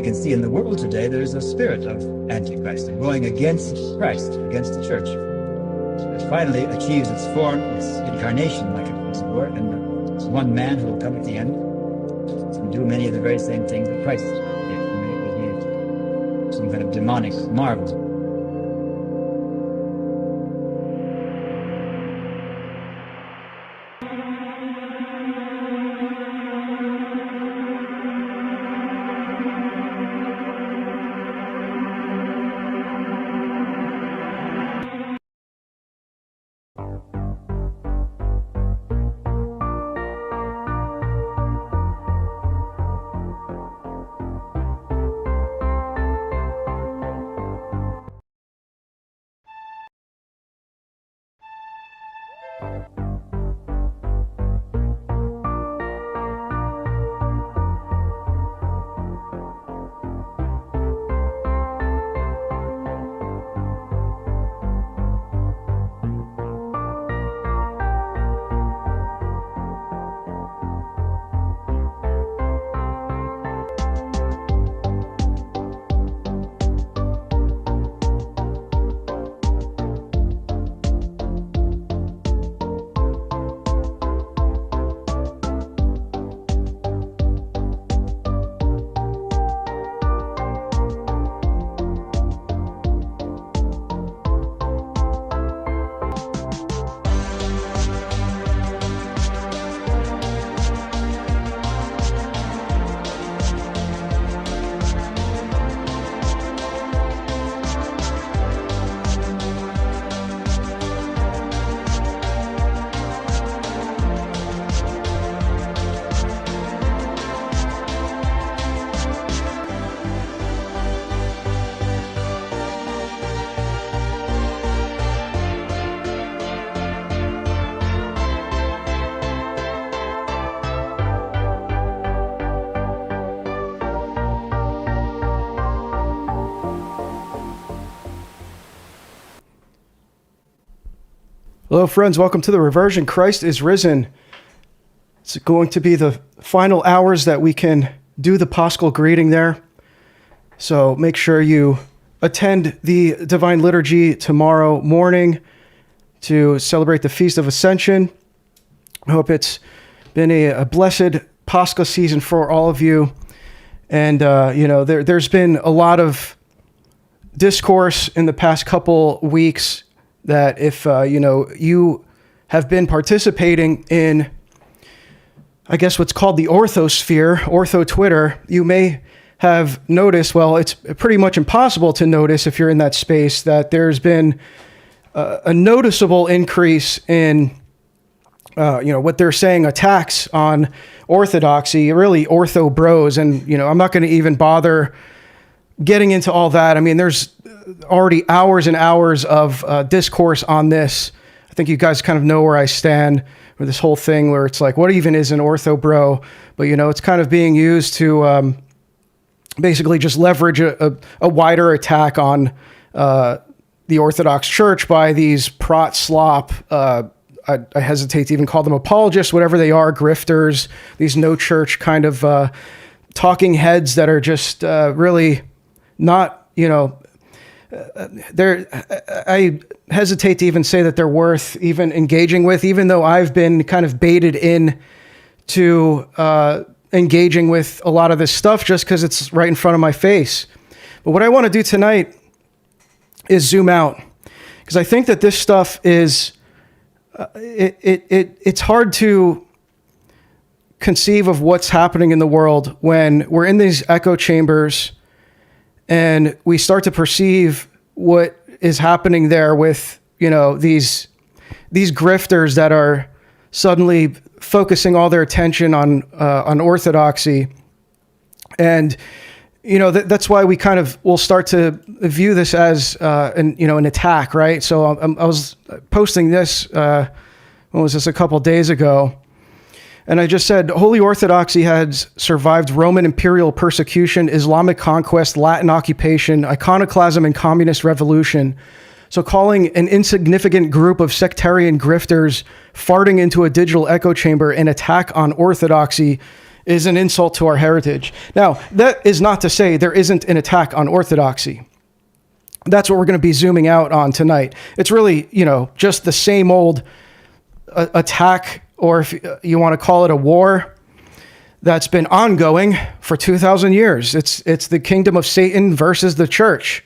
we can see in the world today, there's a spirit of Antichrist, going against Christ, against the church. It finally achieves its form, its incarnation, like it were, and it's one man who will come at the end and do many of the very same things that Christ did. It was some kind of demonic marvel. Hello, friends. Welcome to the Reversion. Christ is risen. It's going to be the final hours that we can do the Paschal greeting there. So make sure you attend the Divine Liturgy tomorrow morning to celebrate the Feast of Ascension. I hope it's been a blessed Paschal season for all of you. And, there's been a lot of discourse in the past couple weeks that if, you have been participating in, I guess, what's called the orthosphere, ortho Twitter, you may have noticed, well, it's pretty much impossible to notice if you're in that space, that there's been a noticeable increase in, what they're saying, attacks on orthodoxy, really ortho bros. And, I'm not going to even bother getting into all that. I mean, there's already hours and hours of discourse on this. I think you guys kind of know where I stand with this whole thing where it's like, what even is an ortho bro? But, it's kind of being used to basically just leverage a wider attack on the Orthodox Church by these prot slop, I hesitate to even call them apologists, whatever they are, grifters, these no church kind of talking heads that are just really not, I hesitate to even say that they're worth even engaging with, even though I've been kind of baited in to engaging with a lot of this stuff just because it's right in front of my face. But what I want to do tonight is zoom out, because I think that this stuff is, it's hard to conceive of what's happening in the world when we're in these echo chambers and we start to perceive what is happening there with, these grifters that are suddenly focusing all their attention on orthodoxy. And, that's why we kind of will start to view this as, an attack, right? So I was posting this, when was this, a couple days ago? And I just said, Holy Orthodoxy has survived Roman imperial persecution, Islamic conquest, Latin occupation, iconoclasm, and communist revolution. So calling an insignificant group of sectarian grifters farting into a digital echo chamber an attack on orthodoxy is an insult to our heritage. Now, that is not to say there isn't an attack on orthodoxy. That's what we're going to be zooming out on tonight. It's really, just the same old attack, or if you want to call it a war, that's been ongoing for 2,000 years. It's the kingdom of Satan versus the church.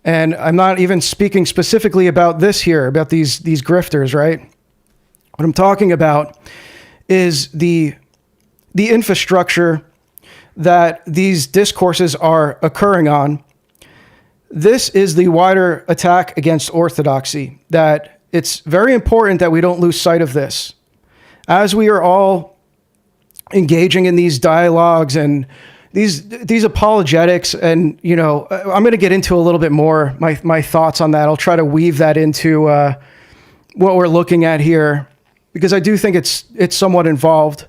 And I'm not even speaking specifically about this here, about these grifters, right? What I'm talking about is the infrastructure that these discourses are occurring on. This is the wider attack against orthodoxy, that it's very important that we don't lose sight of this. As we are all engaging in these dialogues and these apologetics, and, I'm going to get into a little bit more my thoughts on that. I'll try to weave that into what we're looking at here, because I do think it's somewhat involved.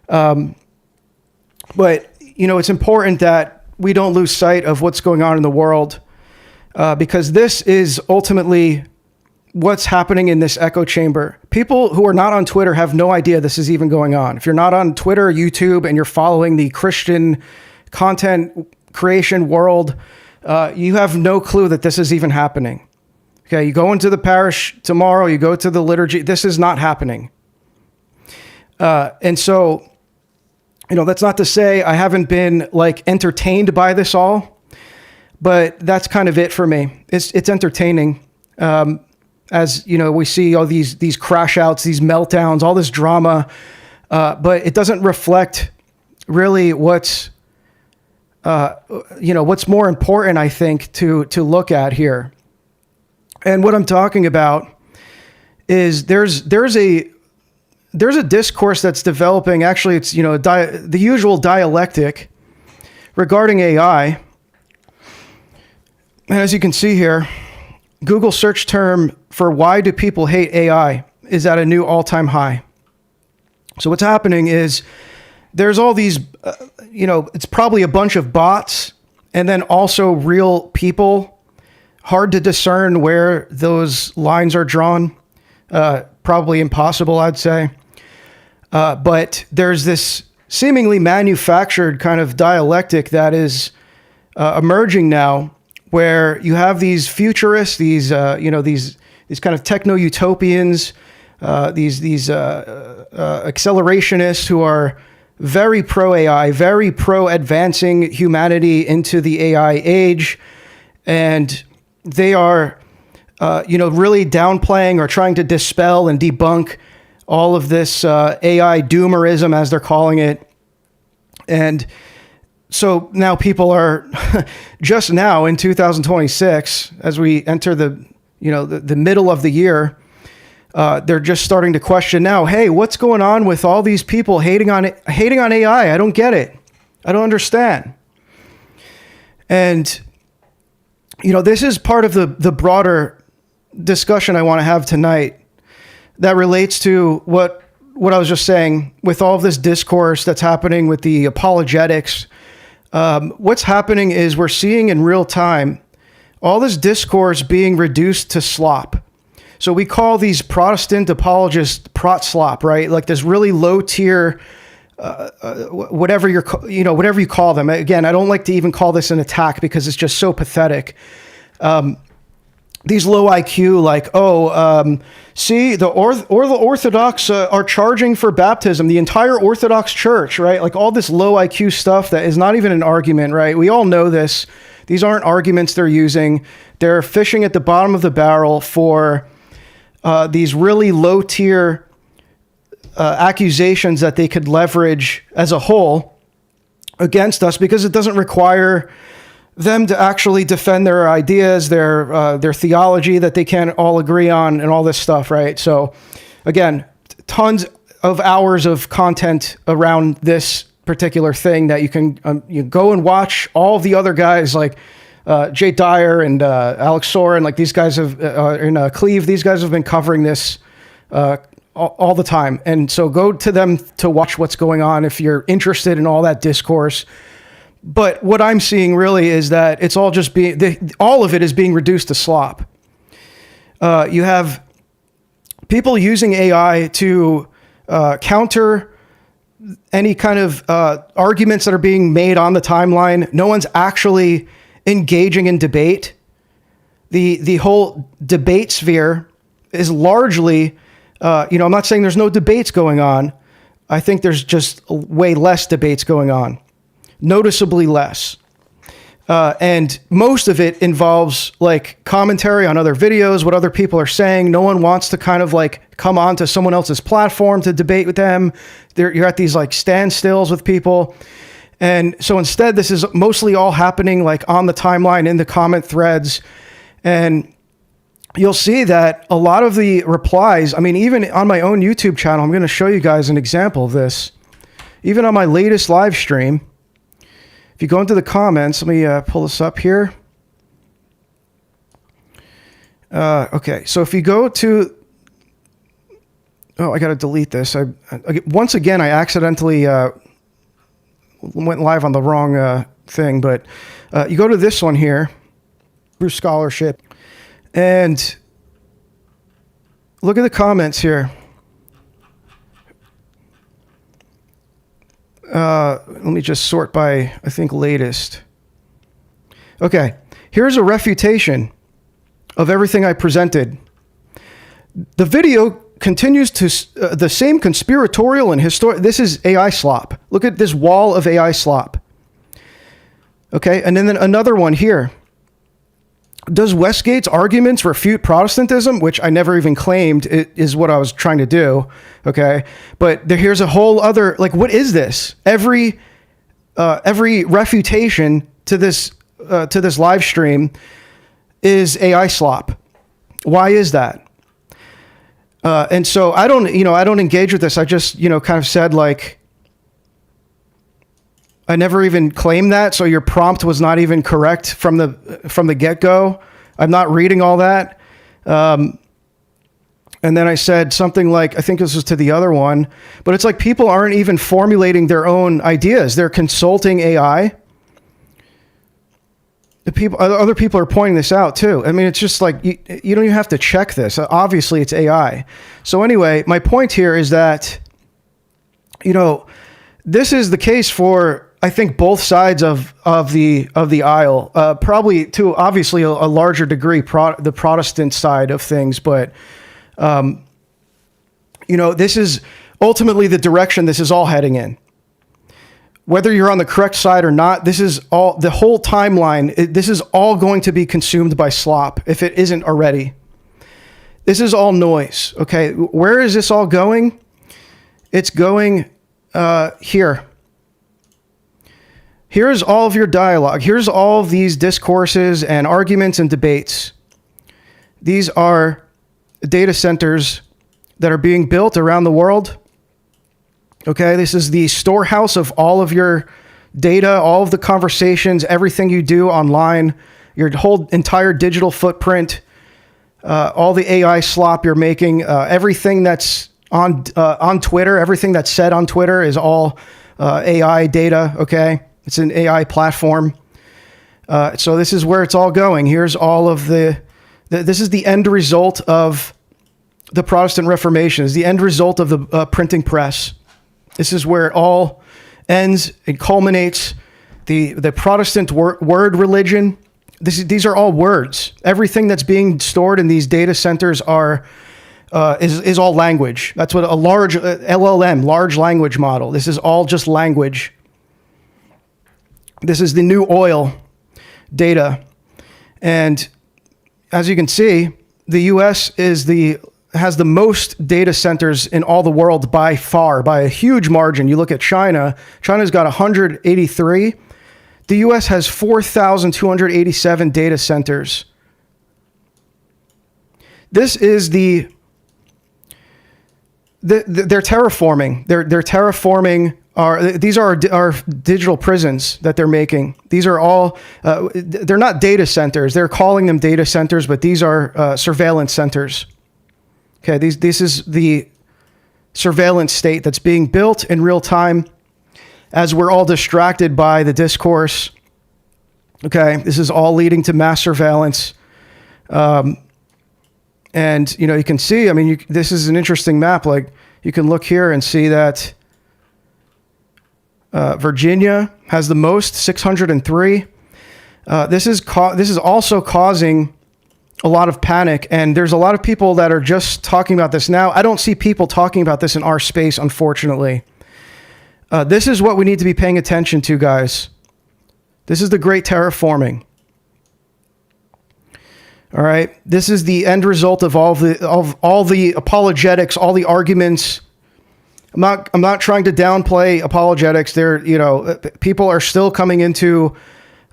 But, it's important that we don't lose sight of what's going on in the world, because this is ultimately what's happening in this echo chamber. People who are not on Twitter have no idea this is even going on. If you're not on Twitter or YouTube and you're following the Christian content creation world, you have no clue that this is even happening. Okay, you go into the parish tomorrow, you go to the liturgy, this is not happening. And so, that's not to say I haven't been entertained by this all, but that's kind of it for me. It's entertaining. As we see all these crash outs, these meltdowns, all this drama, but it doesn't reflect really what's more important, I think, to look at here. And what I'm talking about is there's a discourse that's developing. Actually, it's the usual dialectic regarding AI. And as you can see here, Google search term for why do people hate AI is at a new all-time high. So what's happening is there's all these, it's probably a bunch of bots and then also real people. Hard to discern where those lines are drawn. Probably impossible, I'd say. But there's this seemingly manufactured kind of dialectic that is emerging now, where you have these futurists, these kind of techno-utopians, these accelerationists who are very pro-AI, very pro-advancing humanity into the AI age. And they are, really downplaying or trying to dispel and debunk all of this AI doomerism, as they're calling it. And so now people are just now in 2026, as we enter the middle of the year, they're just starting to question now, hey, what's going on with all these people hating on AI? I don't get it. I don't understand. And, this is part of the broader discussion I want to have tonight that relates to what I was just saying with all of this discourse that's happening with the apologetics. What's happening is we're seeing in real time all this discourse being reduced to slop. So we call these Protestant apologists prot slop, right? Like this really low tier, whatever you call them. Again, I don't like to even call this an attack because it's just so pathetic. These low IQ, see, the Orthodox are charging for baptism, the entire Orthodox Church, right? Like all this low IQ stuff that is not even an argument, right? We all know this. These aren't arguments they're using. They're fishing at the bottom of the barrel for these really low tier accusations that they could leverage as a whole against us, because it doesn't require them to actually defend their ideas, their theology that they can't all agree on, and all this stuff, right? So, again, tons of hours of content around this particular thing that you can you go and watch. All of the other guys like Jay Dyer and Alex Soren, like these guys have in Cleve, these guys have been covering this all the time, and so go to them to watch what's going on if you're interested in all that discourse. But what I'm seeing really is that it's all just all of it is being reduced to slop. You have people using AI to counter any kind of arguments that are being made on the timeline. No one's actually engaging in debate. The whole debate sphere is largely, I'm not saying there's no debates going on. I think there's just way less debates going on, noticeably less. And most of it involves like commentary on other videos, what other people are saying. No one wants to kind of like come onto someone else's platform to debate with them. You're at these like standstills with people. And so instead, this is mostly all happening like on the timeline in the comment threads. And you'll see that a lot of the replies, I mean, even on my own YouTube channel, I'm going to show you guys an example of this. Even on my latest live stream, if you go into the comments, let me pull this up here. Okay, so if you go to, I got to delete this. Once again, I accidentally went live on the wrong thing, but you go to this one here, Bruce Scholarship, and look at the comments here. Let me just sort by, I think, latest. Okay, here's a refutation of everything I presented. The video continues to the same conspiratorial and historic. This is AI slop. Look at this wall of AI slop. Okay, and then another one here. Does Westgate's arguments refute Protestantism, which I never even claimed is what I was trying to do? Okay, but here's a whole other, like, what is this? Every refutation to this live stream is AI slop. Why is that? And so I don't engage with this. I just, kind of said, like, I never even claimed that. So your prompt was not even correct from the get-go. I'm not reading all that. And then I said something like, I think this was to the other one, but it's like people aren't even formulating their own ideas. They're consulting AI. Other people are pointing this out too. I mean, it's just like, you don't even have to check this. Obviously it's AI. So anyway, my point here is that, this is the case for, I think, both sides of the aisle, probably to obviously a larger degree, the Protestant side of things. But, this is ultimately the direction this is all heading in. Whether you're on the correct side or not, this is all, the whole timeline, this is all going to be consumed by slop if it isn't already. This is all noise. Okay. Where is this all going? It's going here. Here's all of your dialogue. Here's all of these discourses and arguments and debates. These are data centers that are being built around the world. Okay, this is the storehouse of all of your data, all of the conversations, everything you do online, your whole entire digital footprint, all the AI slop you're making, everything that's on Twitter, everything that's said on Twitter is all AI data, okay? It's an AI platform. So this is where it's all going. Here's all of this is the end result of the Protestant Reformation, is the end result of the printing press. This is where it all ends. It culminates. The Protestant word religion. These are all words. Everything that's being stored in these data centers is all language. That's what a large LLM, large language model. This is all just language. This is the new oil data. And as you can see, the US has the most data centers in all the world by far, by a huge margin. You look at China. China's got 183. The US has 4,287 data centers. This is they're terraforming. They're terraforming. These are our digital prisons that they're making. These are all, they're not data centers. They're calling them data centers, but these are surveillance centers. Okay, this is the surveillance state that's being built in real time as we're all distracted by the discourse. Okay, this is all leading to mass surveillance. And, you can see, this is an interesting map. Like, you can look here and see that Virginia has the most, 603. This is also causing a lot of panic, and there's a lot of people that are just talking about this now. I don't see people talking about this in our space, unfortunately. This is what we need to be paying attention to, guys. This is the great terraforming. All right. This is the end result of all the apologetics, all the arguments. I'm not trying to downplay apologetics. People are still coming into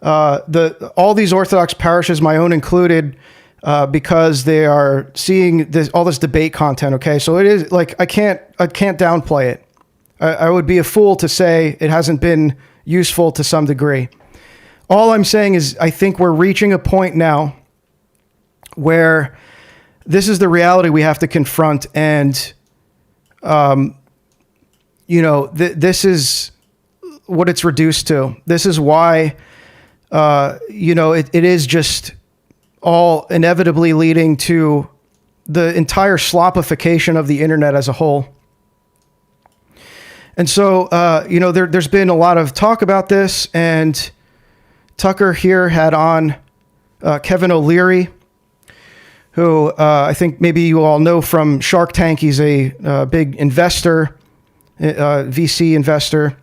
all these Orthodox parishes, my own included, because they are seeing all this debate content. Okay, so it is like I can't downplay it. I would be a fool to say it hasn't been useful to some degree. All I'm saying is I think we're reaching a point now where this is the reality we have to confront, and this is what it's reduced to. This is why it is just all inevitably leading to the entire slopification of the internet as a whole. And so, there's been a lot of talk about this, and Tucker here had on Kevin O'Leary, who I think maybe you all know from Shark Tank. He's a big investor, VC investor.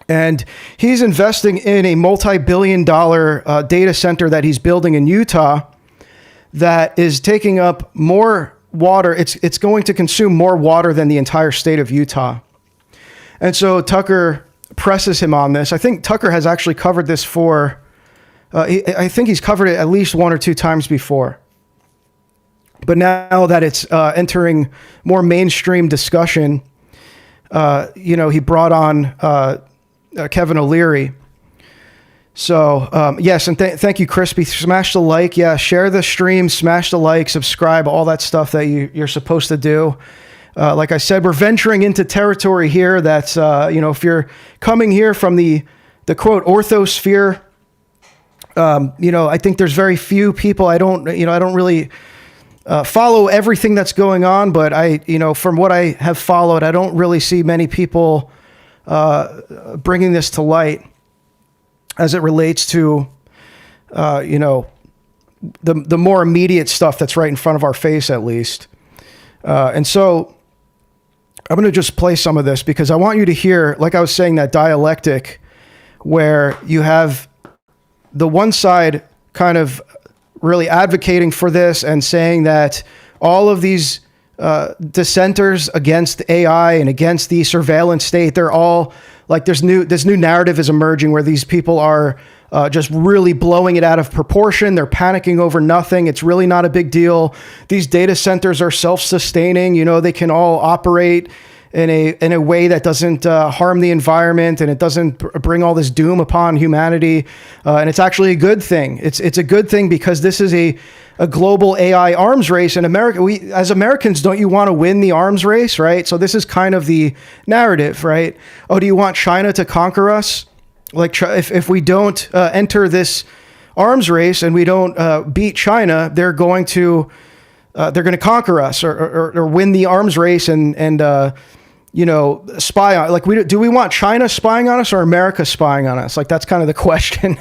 And he's investing in a multi-billion-dollar data center that he's building in Utah that is taking up more water. It's going to consume more water than the entire state of Utah. And so Tucker presses him on this. I think Tucker has actually covered this I think he's covered it at least one or two times before. But now that it's entering more mainstream discussion, he brought on Kevin O'Leary. So, yes, and thank you, Crispy. Smash the like. Yeah, share the stream, smash the like, subscribe, all that stuff that you're supposed to do. Like I said, we're venturing into territory here that's, if you're coming here from the quote orthosphere, I think there's very few people. I don't really follow everything that's going on, but from what I have followed, I don't really see many people bringing this to light as it relates to, the more immediate stuff that's right in front of our face, at least. And so I'm going to just play some of this because I want you to hear, like I was saying, that dialectic where you have the one side kind of really advocating for this and saying that all of these dissenters against AI and against the surveillance state, they're all like this new narrative is emerging where these people are just really blowing it out of proportion. They're panicking over nothing. It's really not a big deal. These data centers are self-sustaining. They can all operate in a way that doesn't harm the environment, and it doesn't bring all this doom upon humanity. And it's actually a good thing. It's a good thing because this is a global AI arms race. In America, we as Americans, don't you want to win the arms race, right? So this is kind of the narrative, right? Oh, do you want China to conquer us? Like if we don't enter this arms race and we don't beat China, they're going to conquer us or win the arms race and spy on. Like do we want China spying on us or America spying on us? Like that's kind of the question.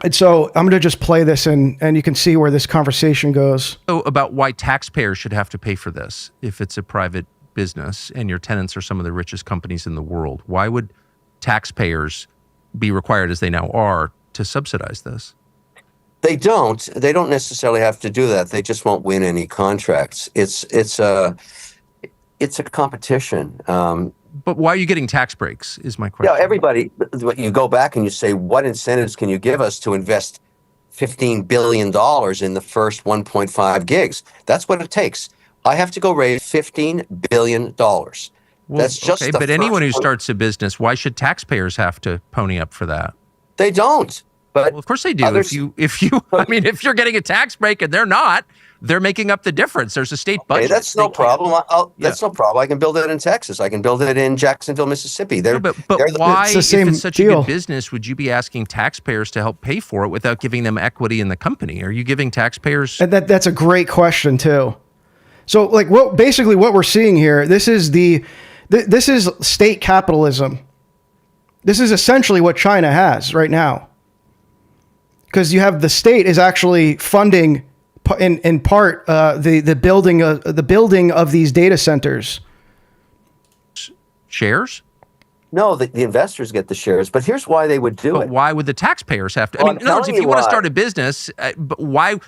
And so I'm going to just play this and you can see where this conversation goes. So about why taxpayers should have to pay for this if it's a private business and your tenants are some of the richest companies in the world. Why would taxpayers be required, as they now are, to subsidize this? They don't necessarily have to do that. They just won't win any contracts. It's a competition. But why are you getting tax breaks is my question. Yeah, everybody, you go back and you say, what incentives can you give us to invest $15 billion in the first 1.5 gigs? That's what it takes. I have to go raise $15 billion. Well, that's just okay, but anyone who starts a business, why should taxpayers have to pony up for that? They don't. But well, of course they do. If you're getting a tax break and they're not, they're making up the difference. There's a state budget. Okay, that's no problem. That's no problem. I can build it in Texas. I can build it in Jacksonville, Mississippi. But why, if it's such a good business, would you be asking taxpayers to help pay for it without giving them equity in the company? Are you giving taxpayers? And that's a great question too. So like what we're seeing here, this is the This is state capitalism. This is essentially what China has right now. Because you have the state is actually funding in part the building of these data centers. Shares? No, the investors get the shares, but here's why they would do But it. why would the taxpayers have to? Well, I mean, in other words, if you want to why. start a business, but why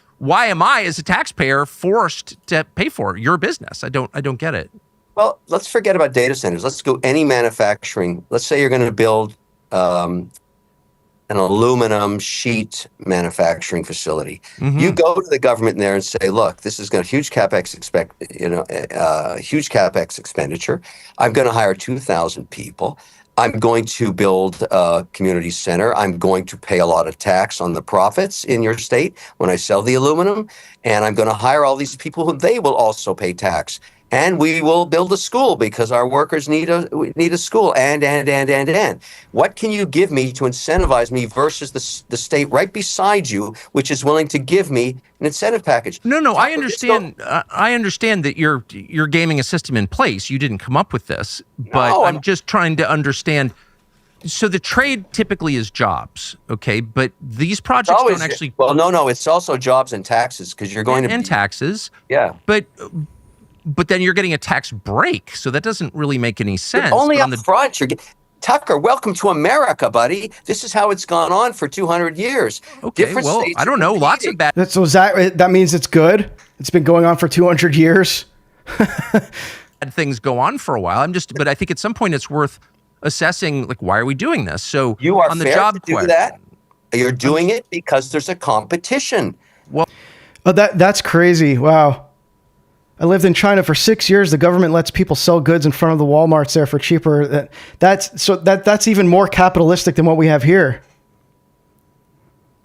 am I as a taxpayer forced to pay for your business? I don't get it. Well, let's forget about data centers. Let's go any manufacturing. Let's say you're going to build an aluminum sheet manufacturing facility. Mm-hmm. You go to the government there and say, "Look, this is going to huge capex huge capex expenditure. I'm going to hire 2,000 people. I'm going to build a community center. I'm going to pay a lot of tax on the profits in your state when I sell the aluminum, and I'm going to hire all these people who they will also pay tax. And we will build a school because our workers need a school, and. What can you give me to incentivize me versus the state right beside you, which is willing to give me an incentive package?" No, I understand. I understand that you're gaming a system in place. You didn't come up with this, but No, I'm just trying to understand. So the trade typically is jobs, okay? But these projects don't actually. Well, no, it's also jobs and taxes because you're going and taxes. Yeah. But then you're getting a tax break, so that doesn't really make any sense. Only up front, you're getting. Tucker, welcome to America, buddy. This is how it's gone on for 200 years. Okay, Different well, states I don't know. Lots of bad. So that means it's good? It's been going on for 200 years? Things go on for a while. But I think at some point it's worth assessing, like, why are we doing this? So You are on the fair job to do question, that. You're doing it because there's a competition. well, Oh, that's crazy. Wow. I lived in China for 6 years. The government lets people sell goods in front of the Walmarts there for cheaper. That's even more capitalistic than what we have here.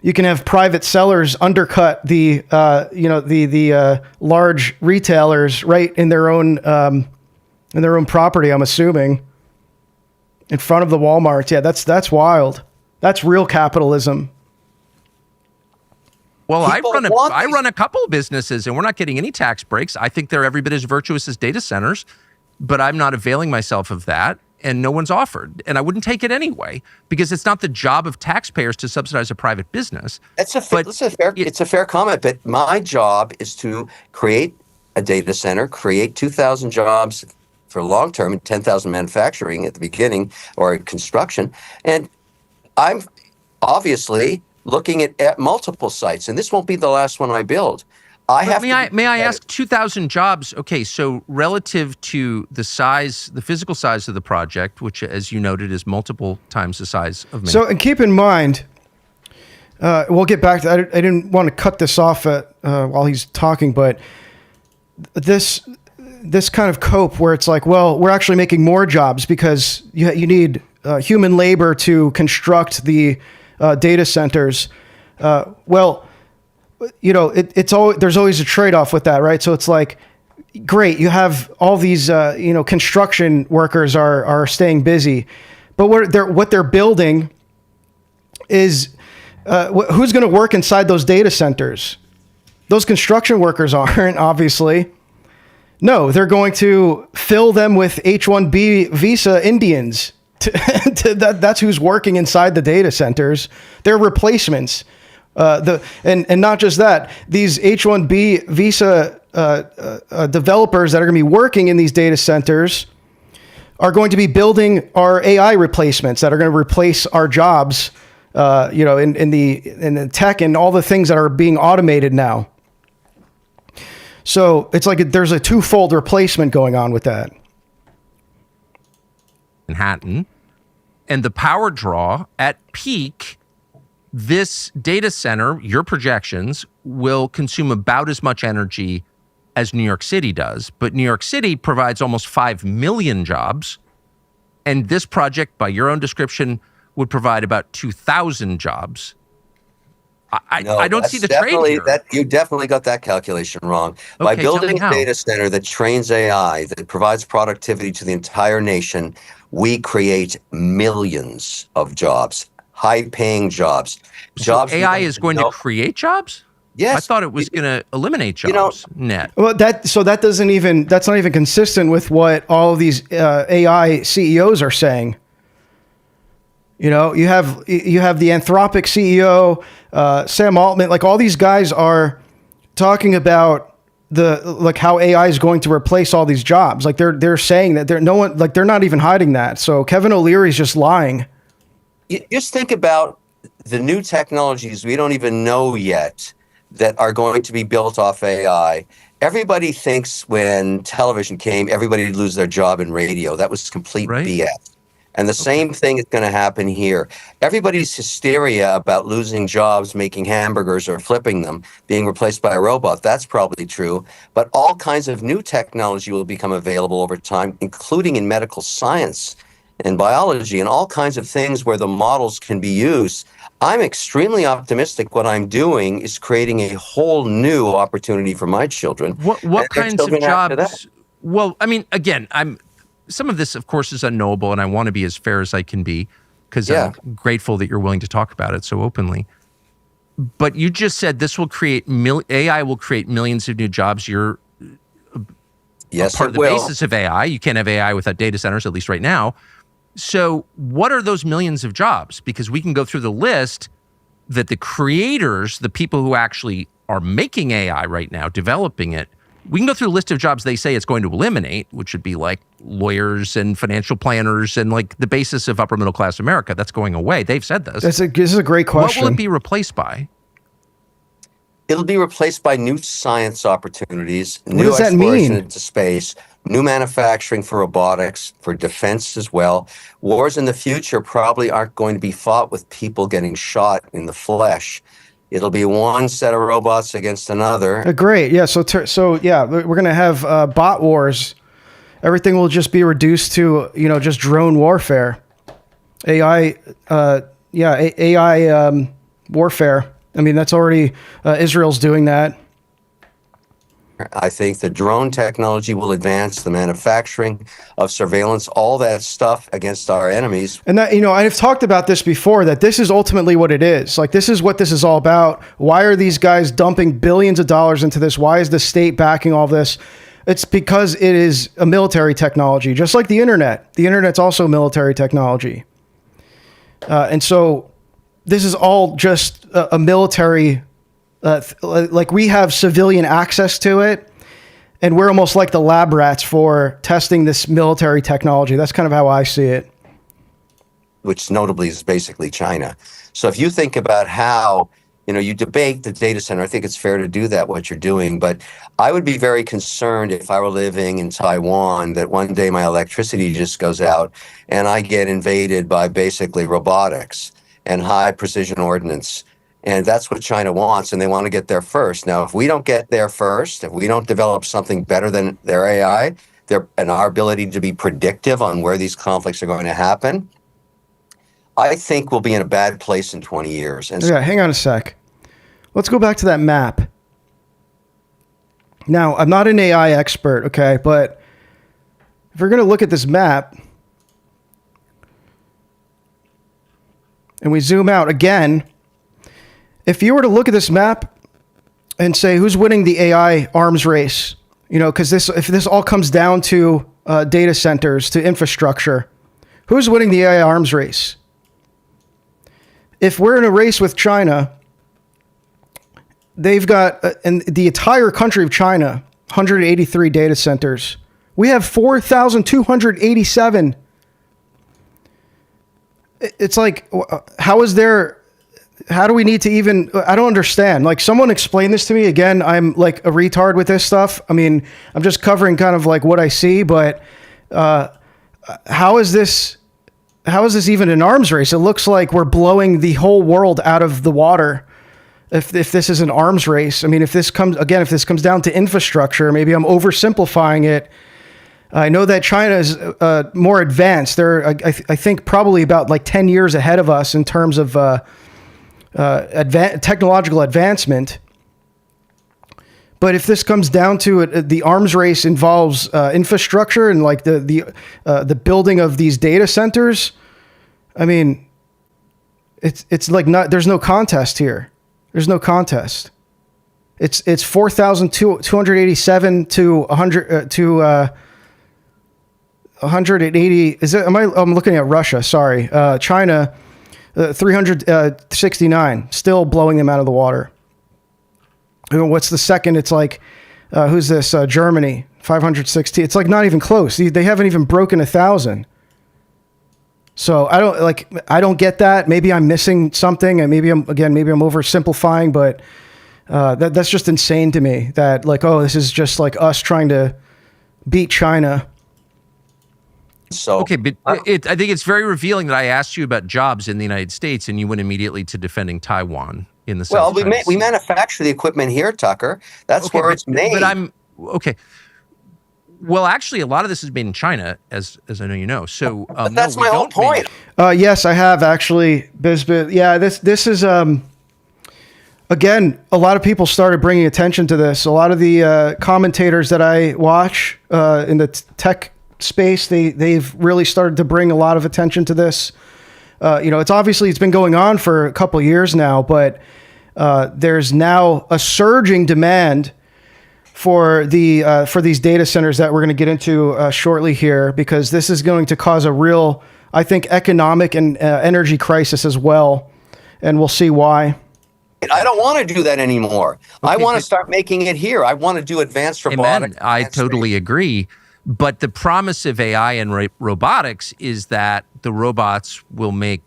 You can have private sellers undercut the large retailers right in their own property. I'm assuming in front of the Walmarts. Yeah, that's wild. That's real capitalism. Well, I People run a couple of businesses, and we're not getting any tax breaks. I think they're every bit as virtuous as data centers, but I'm not availing myself of that, and no one's offered. And I wouldn't take it anyway, because it's not the job of taxpayers to subsidize a private business. It's a fair comment, but my job is to create a data center, create 2,000 jobs for long term and 10,000 manufacturing at the beginning or construction. And I'm obviously looking at multiple sites, and this won't be the last one I build. May I ask, 2,000 jobs? Okay, so relative to the physical size of the project, which, as you noted, is multiple times the size of. So, and keep in mind, we'll get back to that. I didn't want to cut this off while he's talking, but this kind of cope where it's like, well, we're actually making more jobs because you need human labor to construct the data centers. There's always a trade-off with that, right? So it's like, great, you have all these, construction workers are staying busy, but what they're building is, who's going to work inside those data centers? Those construction workers aren't, obviously. No, they're going to fill them with H-1B visa Indians. That's who's working inside the data centers. They're replacements. And not just that, these H-1B visa developers that are going to be working in these data centers are going to be building our AI replacements that are going to replace our jobs, in the tech and all the things that are being automated now. So it's like there's a twofold replacement going on with that. Manhattan, and the power draw at peak, this data center, your projections, will consume about as much energy as New York City does. But New York City provides almost 5 million jobs. And this project, by your own description, would provide about 2,000 jobs. I don't see the trade here. You definitely got that calculation wrong. By building a data center that trains AI, that provides productivity to the entire nation, we create millions of jobs, high-paying jobs. So AI is going to create jobs? Yes. I thought it was going to eliminate jobs net. Well, that's not even consistent with what all of these AI CEOs are saying. You know, you have the Anthropic CEO, Sam Altman, like all these guys are talking about how AI is going to replace all these jobs. Like they're saying that they're not even hiding that. So Kevin O'Leary's just lying. You just think about the new technologies we don't even know yet that are going to be built off AI. Everybody thinks when television came, everybody would lose their job in radio. That was complete BS. And the same thing is going to happen here. Everybody's hysteria about losing jobs, making hamburgers or flipping them, being replaced by a robot, that's probably true. But all kinds of new technology will become available over time, including in medical science and biology and all kinds of things where the models can be used. I'm extremely optimistic. What I'm doing is creating a whole new opportunity for my children. What kinds of jobs? Well, I mean, again, some of this, of course, is unknowable, and I want to be as fair as I can be because I'm grateful that you're willing to talk about it so openly. But you just said this will create AI will create millions of new jobs. You're part of the basis of AI. You can't have AI without data centers, at least right now. So what are those millions of jobs? Because we can go through the list that the creators, the people who actually are making AI right now, developing it, we can go through a list of jobs they say it's going to eliminate, which would be like lawyers and financial planners and like the basis of upper middle class America. That's going away. They've said this. This is a great question. What will it be replaced by? It'll be replaced by new science opportunities, what new does that exploration mean? into space, new manufacturing for robotics, for defense as well. Wars in the future probably aren't going to be fought with people getting shot in the flesh. It'll be one set of robots against another. Great. Yeah. So yeah, we're going to have bot wars. Everything will just be reduced to, just drone warfare. AI warfare. I mean, that's already, Israel's doing that. I think the drone technology will advance the manufacturing of surveillance, all that stuff against our enemies. And that, I've talked about this before, that this is ultimately what it is. Like, this is what this is all about. Why are these guys dumping billions of dollars into this? Why is the state backing all this? It's because it is a military technology, just like the internet. The internet's also military technology. And so this is all just a military like we have civilian access to it, and we're almost like the lab rats for testing this military technology. That's kind of how I see it. Which notably is basically China. So if you think about how, you debate the data center, I think it's fair to do that, what you're doing. But I would be very concerned if I were living in Taiwan that one day my electricity just goes out and I get invaded by basically robotics and high precision ordnance. And that's what China wants, and they want to get there first. Now, if we don't get there first, if we don't develop something better than their AI, and our ability to be predictive on where these conflicts are going to happen, I think we'll be in a bad place in 20 years. And hang on a sec. Let's go back to that map. Now, I'm not an AI expert, okay, but if we're going to look at this map, and we zoom out again, if you were to look at this map and say, who's winning the AI arms race? Because if this all comes down to data centers, to infrastructure, who's winning the AI arms race? If we're in a race with China, they've got, in the entire country of China, 183 data centers. We have 4,287. It's like, how do we need to even, I don't understand. Like, someone explain this to me. Again, I'm like a retard with this stuff. I mean, I'm just covering kind of like what I see, but how is this even an arms race? It looks like we're blowing the whole world out of the water if this is an arms race. I mean, if this comes down to infrastructure, maybe I'm oversimplifying it. I know that China is more advanced. They're, I think, probably about like 10 years ahead of us in terms of technological advancement. But if this comes down to it, the arms race involves infrastructure and like the building of these data centers. I mean, it's like there's no contest here. There's no contest. It's 4,287 to 100 to 180. Is it? I'm looking at Russia. Sorry, China, 369. Still blowing them out of the water. What's the second? It's like, who's this? Germany, 560. It's like not even close. They haven't even broken 1,000. So I don't get that. Maybe I'm missing something, and maybe I'm oversimplifying, but that's just insane to me. That like, oh, this is just like us trying to beat China. So okay, but I think it's very revealing that I asked you about jobs in the United States, and you went immediately to defending Taiwan in the South. Well, we manufacture the equipment here, Tucker. That's where it's made. But I'm okay. Well, actually, a lot of this is made in China, as I know you know. So but that's my whole point. Yes, I have actually, Bisbit. Yeah, this is again, a lot of people started bringing attention to this. A lot of the commentators that I watch in the tech space, they've really started to bring a lot of attention to this. It's been going on for a couple of years now, but there's now a surging demand for these data centers that we're going to get into shortly here, because this is going to cause a real, I think, economic and energy crisis as well, and we'll see why. I don't want to do that anymore. Okay, I want to start making it here. I want to do advanced robotics. I totally agree. But the promise of AI and robotics is that the robots will make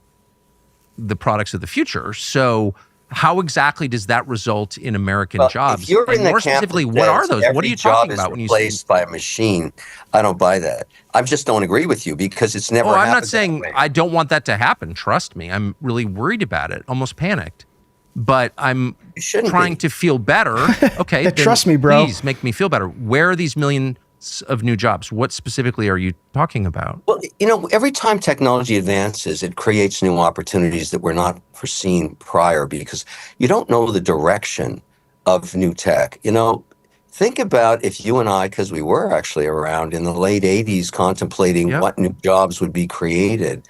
the products of the future. So how exactly does that result in American jobs? If you're in the more specifically, what are those? What are you talking about when you say replaced by a machine? I don't buy that. I just don't agree with you because it's never happened. I'm not saying I don't want that to happen. Trust me. I'm really worried about it, almost panicked. But I'm trying to feel better. Okay. Trust me, bro. Please make me feel better. Where are these millions of new jobs? What specifically are you talking about? Well, every time technology advances, it creates new opportunities that were not foreseen prior because you don't know the direction of new tech. Think about if you and I, because we were actually around in the late 80s contemplating what new jobs would be created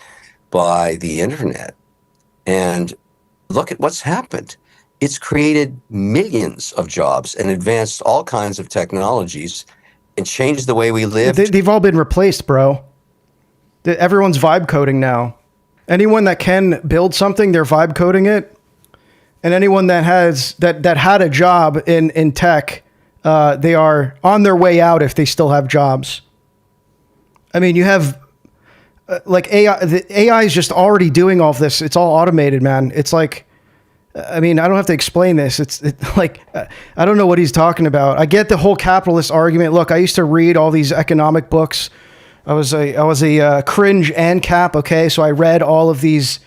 by the internet. And look at what's happened. It's created millions of jobs and advanced all kinds of technologies and changed the way we live. They've all been replaced, bro. Everyone's vibe coding now. Anyone that can build something, they're vibe coding it. And anyone that has that had a job in tech, they are on their way out if they still have jobs. I mean, you have like AI. The AI is just already doing all of this. It's all automated, man. It's like, I mean, I don't have to explain this. It's like, I don't know what he's talking about. I get the whole capitalist argument. Look, I used to read all these economic books. I was a cringe ANCAP. Okay. So I read all of these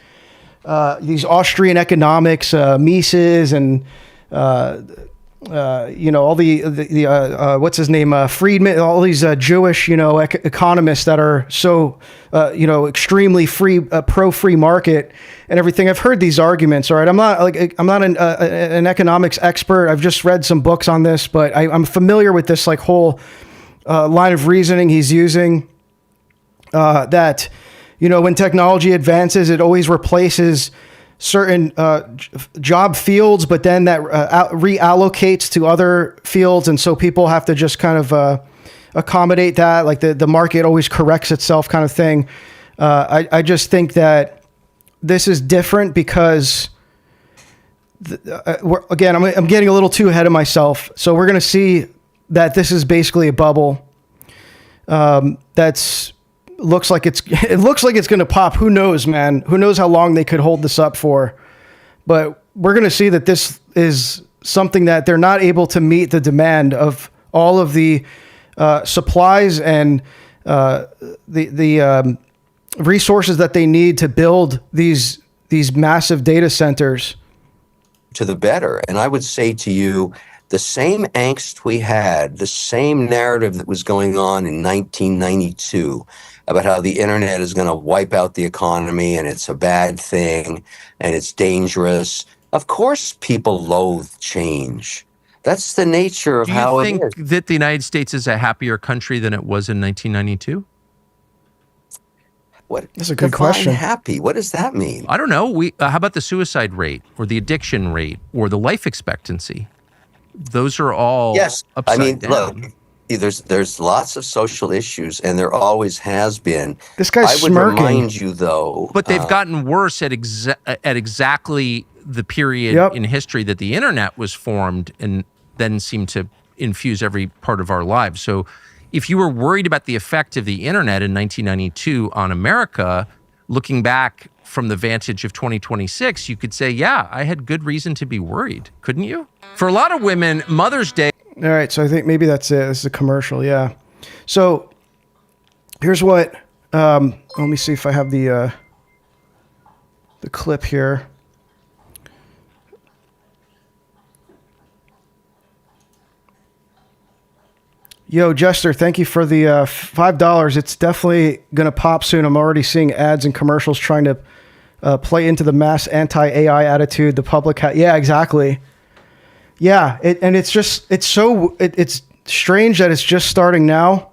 Austrian economics, Mises and, all the what's his name? Friedman, all these Jewish, economists that are so, extremely pro-free market and everything. I've heard these arguments. All right. I'm not an economics expert. I've just read some books on this, but I'm familiar with this like whole line of reasoning he's using, that, when technology advances, it always replaces certain job fields, but then that reallocates to other fields. And so people have to just kind of accommodate that. Like the market always corrects itself kind of thing. I just think that this is different because, again, I'm getting a little too ahead of myself. So we're going to see that this is basically a bubble. Looks like it's going to pop. Who knows, man? Who knows how long they could hold this up for? But we're going to see that this is something that they're not able to meet the demand of all of the supplies and the resources that they need to build these massive data centers. To the better. And I would say to you, the same angst we had, the same narrative that was going on in 1992 about how the internet is going to wipe out the economy and it's a bad thing and it's dangerous. Of course, people loathe change. That's the nature of how it is. Do you think that the United States is a happier country than it was in 1992? That's a good question. Happy. What does that mean? I don't know. How about the suicide rate or the addiction rate or the life expectancy? Those are all Yes, upside I mean, down. look, there's lots of social issues, and there always has been. This guy's I would smirking. remind you, though, But they've gotten worse at exactly the period Yep. in history that the internet was formed and then seemed to infuse every part of our lives. So if you were worried about the effect of the internet in 1992 on America, looking back from the vantage of 2026, you could say, yeah, I had good reason to be worried, couldn't you? For a lot of women, Mother's Day. All right, so I think maybe that's it. This is a commercial, yeah. So here's what. Let me see if I have the clip here. Yo, Jester, thank you for the $5. It's definitely gonna pop soon. I'm already seeing ads and commercials trying to play into the mass anti-AI attitude. The public, yeah, exactly. Yeah, it's strange that it's just starting now.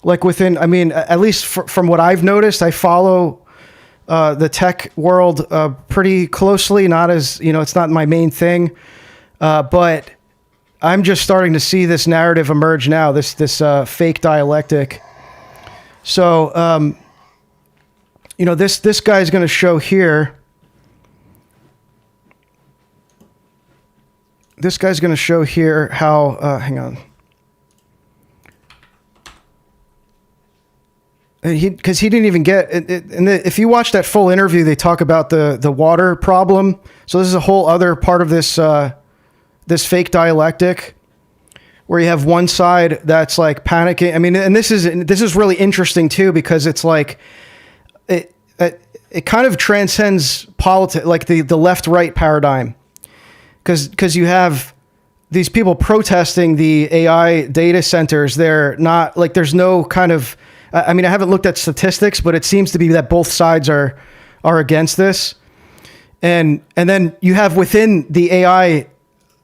Like within, I mean, at least from what I've noticed, I follow the tech world pretty closely. Not as, it's not my main thing, but I'm just starting to see this narrative emerge now. This fake dialectic. So, this guy's going to show here. This guy's going to show here how, hang on. Because he didn't even get it. And if you watch that full interview, they talk about the water problem. So this is a whole other part of this this fake dialectic, where you have one side that's like panicking. I mean, and this is really interesting too, because it's like it kind of transcends politics, like the left-right paradigm. Because you have these people protesting the AI data centers. They're not like, there's no kind of, I mean, I haven't looked at statistics, but it seems to be that both sides are against this. And then you have within the AI,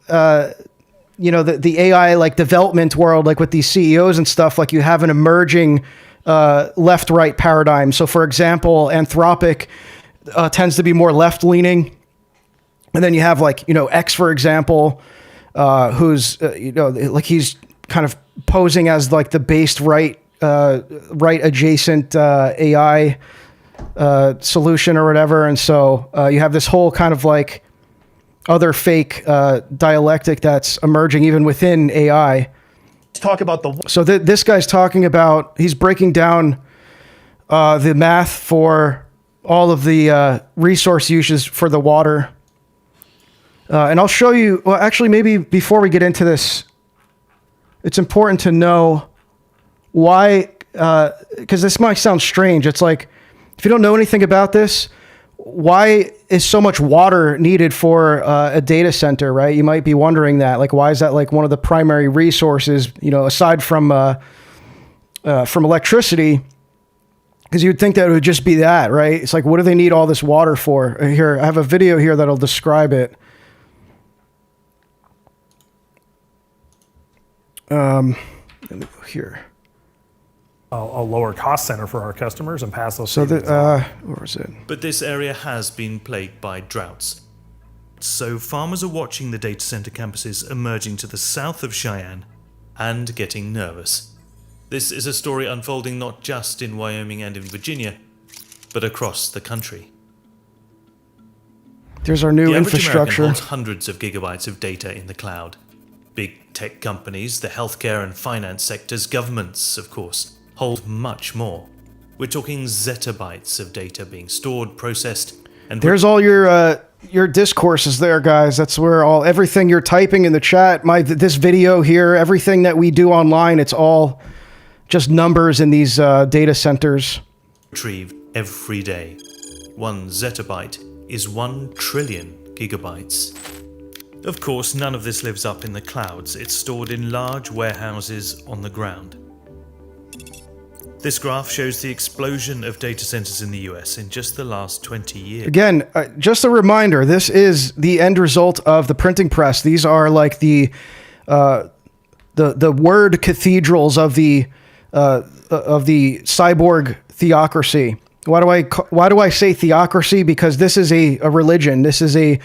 the AI like development world, like with these CEOs and stuff, like you have an emerging left-right paradigm. So for example, Anthropic tends to be more left-leaning. And then you have like, X, for example, who's, like he's kind of posing as like the based right adjacent AI solution or whatever. And so you have this whole kind of like other fake dialectic that's emerging even within AI. Let's talk about So this guy's talking about, he's breaking down the math for all of the resource uses for the water. And I'll show you, well, actually, maybe before we get into this, it's important to know why, because this might sound strange. It's like, if you don't know anything about this, why is so much water needed for a data center, right? You might be wondering that. Like, why is that like one of the primary resources, aside from electricity? Because you'd think that it would just be that, right? It's like, what do they need all this water for? Here, I have a video here that'll describe it. Let me go here. a lower cost center for our customers and pass those So savings on. where is it? But this area has been plagued by droughts. So farmers are watching the data center campuses emerging to the south of Cheyenne and getting nervous. This is a story unfolding not just in Wyoming and in Virginia, but across the country. There's our new The average infrastructure. American holds hundreds of gigabytes of data in the cloud. Big tech companies, the healthcare and finance sectors, governments, of course, hold much more. We're talking zettabytes of data being stored, processed, and There's all your discourses there, guys. That's where everything you're typing in the chat, this video here, everything that we do online, it's all just numbers in these data centers. retrieved every day. 1 zettabyte is 1 trillion gigabytes. Of course, none of this lives up in the clouds. It's stored in large warehouses on the ground. This graph shows the explosion of data centers in the US in just the last 20 years. Again, just a reminder, this is the end result of the printing press. These are like the word cathedrals of the cyborg theocracy. Why do I say theocracy? Because this is a religion. This is a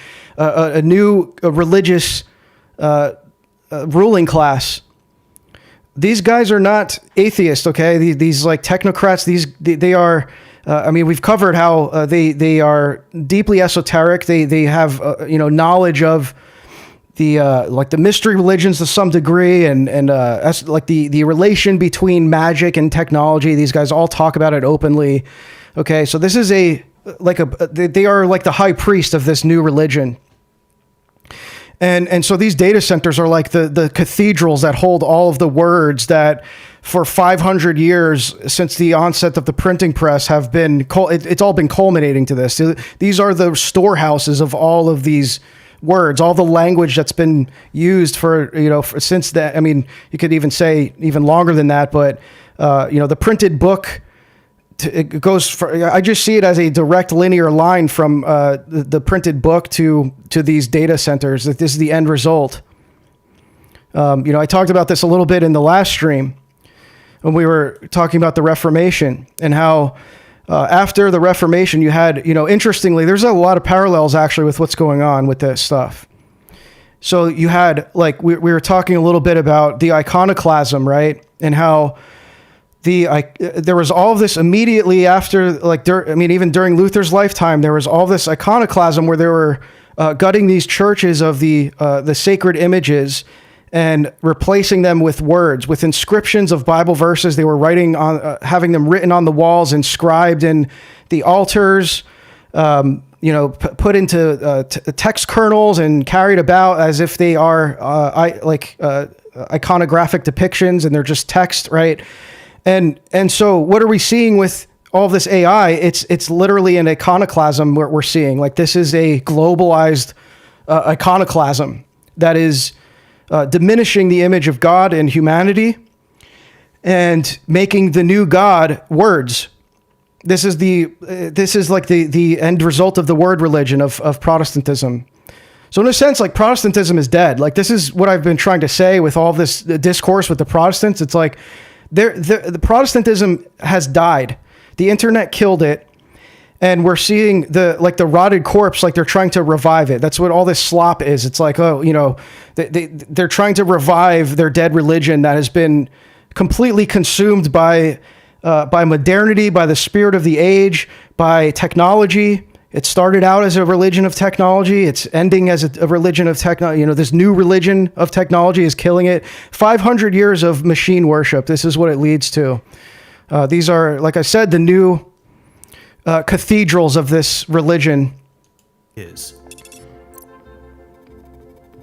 new religious ruling class. These guys are not atheists, okay? These like technocrats, they are. I mean, we've covered how they are deeply esoteric. They have knowledge of the like the mystery religions to some degree, and like the relation between magic and technology. These guys all talk about it openly. Okay, so this is they are like the high priest of this new religion. And so these data centers are like the cathedrals that hold all of the words that for 500 years since the onset of the printing press have been, it's all been culminating to this. These are the storehouses of all of these words, all the language that's been used since that. I mean, you could even say even longer than that, but the printed book, it goes I just see it as a direct linear line from the printed book to these data centers. That this is the end result. I talked about this a little bit in the last stream when we were talking about the Reformation and how after the Reformation you had, interestingly, there's a lot of parallels actually with what's going on with this stuff. So you had, like, we were talking a little bit about the iconoclasm, right? And how there was all of this immediately after, like, even during Luther's lifetime, there was all this iconoclasm where they were gutting these churches of the sacred images and replacing them with words, with inscriptions of Bible verses. They were writing on, having them written on the walls, inscribed in the altars, put into text kernels and carried about as if they are iconographic depictions, and they're just text, right? And so what are we seeing with all of this AI? It's literally an iconoclasm we're seeing. Like, this is a globalized iconoclasm that is diminishing the image of God and humanity and making the new God words. This is like the end result of the word religion of Protestantism. So in a sense, like, Protestantism is dead. Like, this is what I've been trying to say with all this discourse with the Protestants. It's like, the Protestantism has died. The internet killed it, and we're seeing the rotted corpse. Like, they're trying to revive it. That's what all this slop is. It's like, they're trying to revive their dead religion that has been completely consumed by modernity, by the spirit of the age, by technology. It started out as a religion of technology. It's ending as a religion of technology. This new religion of technology is killing it. 500 years of machine worship. This is what it leads to. These are, like I said, the new cathedrals of this religion.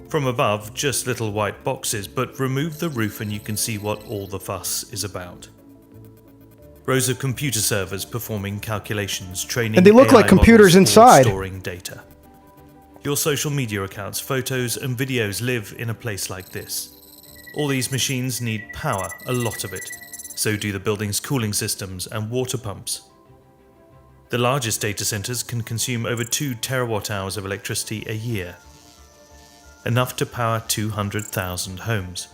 From above, just little white boxes, but remove the roof and you can see what all the fuss is about. Rows of computer servers performing calculations, training, and they look AI like computers models, inside. Storing data. Your social media accounts, photos, and videos live in a place like this. All these machines need power, a lot of it. So do the building's cooling systems and water pumps. The largest data centers can consume over 2 terawatt-hours of electricity a year, enough to power 200,000 homes.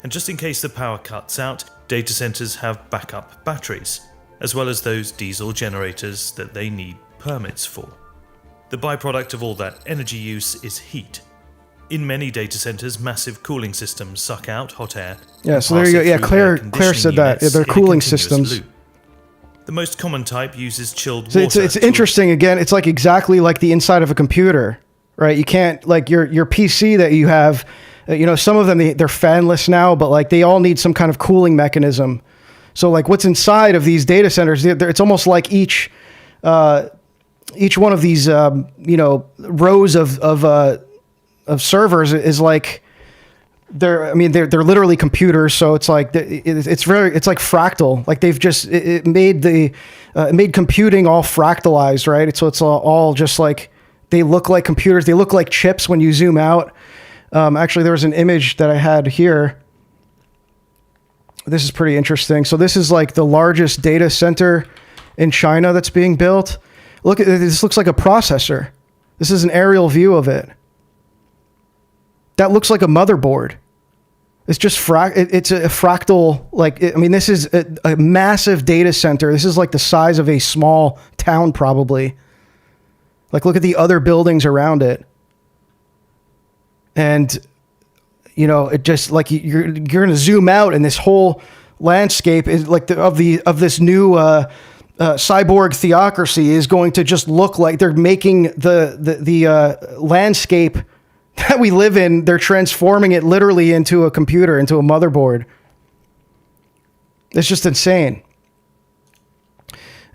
And just in case the power cuts out, data centers have backup batteries, as well as those diesel generators that they need permits for. The byproduct of all that energy use is heat. In many data centers, massive cooling systems suck out hot air. Yeah, so there you go. Yeah, Claire said that. Yeah, they're cooling systems. Loop. The most common type uses chilled water. So it's interesting. Again, it's like exactly like the inside of a computer, right? You can't, like, your PC that you have, some of them, they're fanless now, but like they all need some kind of cooling mechanism. So like what's inside of these data centers, it's almost like each one of these, rows of servers is like, they're literally computers. So it's like, it's like fractal. Like they've just, it made computing all fractalized, right? So it's all just like, they look like computers. They look like chips when you zoom out. Actually, there was an image that I had here. This is pretty interesting. So this is like the largest data center in China that's being built. Look at this. Looks like a processor. This is an aerial view of it. That looks like a motherboard. It's just it's a fractal. This is a massive data center. This is like the size of a small town, probably. Like, look at the other buildings around it. And, it just like you're going to zoom out, and this whole landscape is like of this new cyborg theocracy is going to just look like they're making the landscape that we live in. They're transforming it literally into a computer, into a motherboard. It's just insane.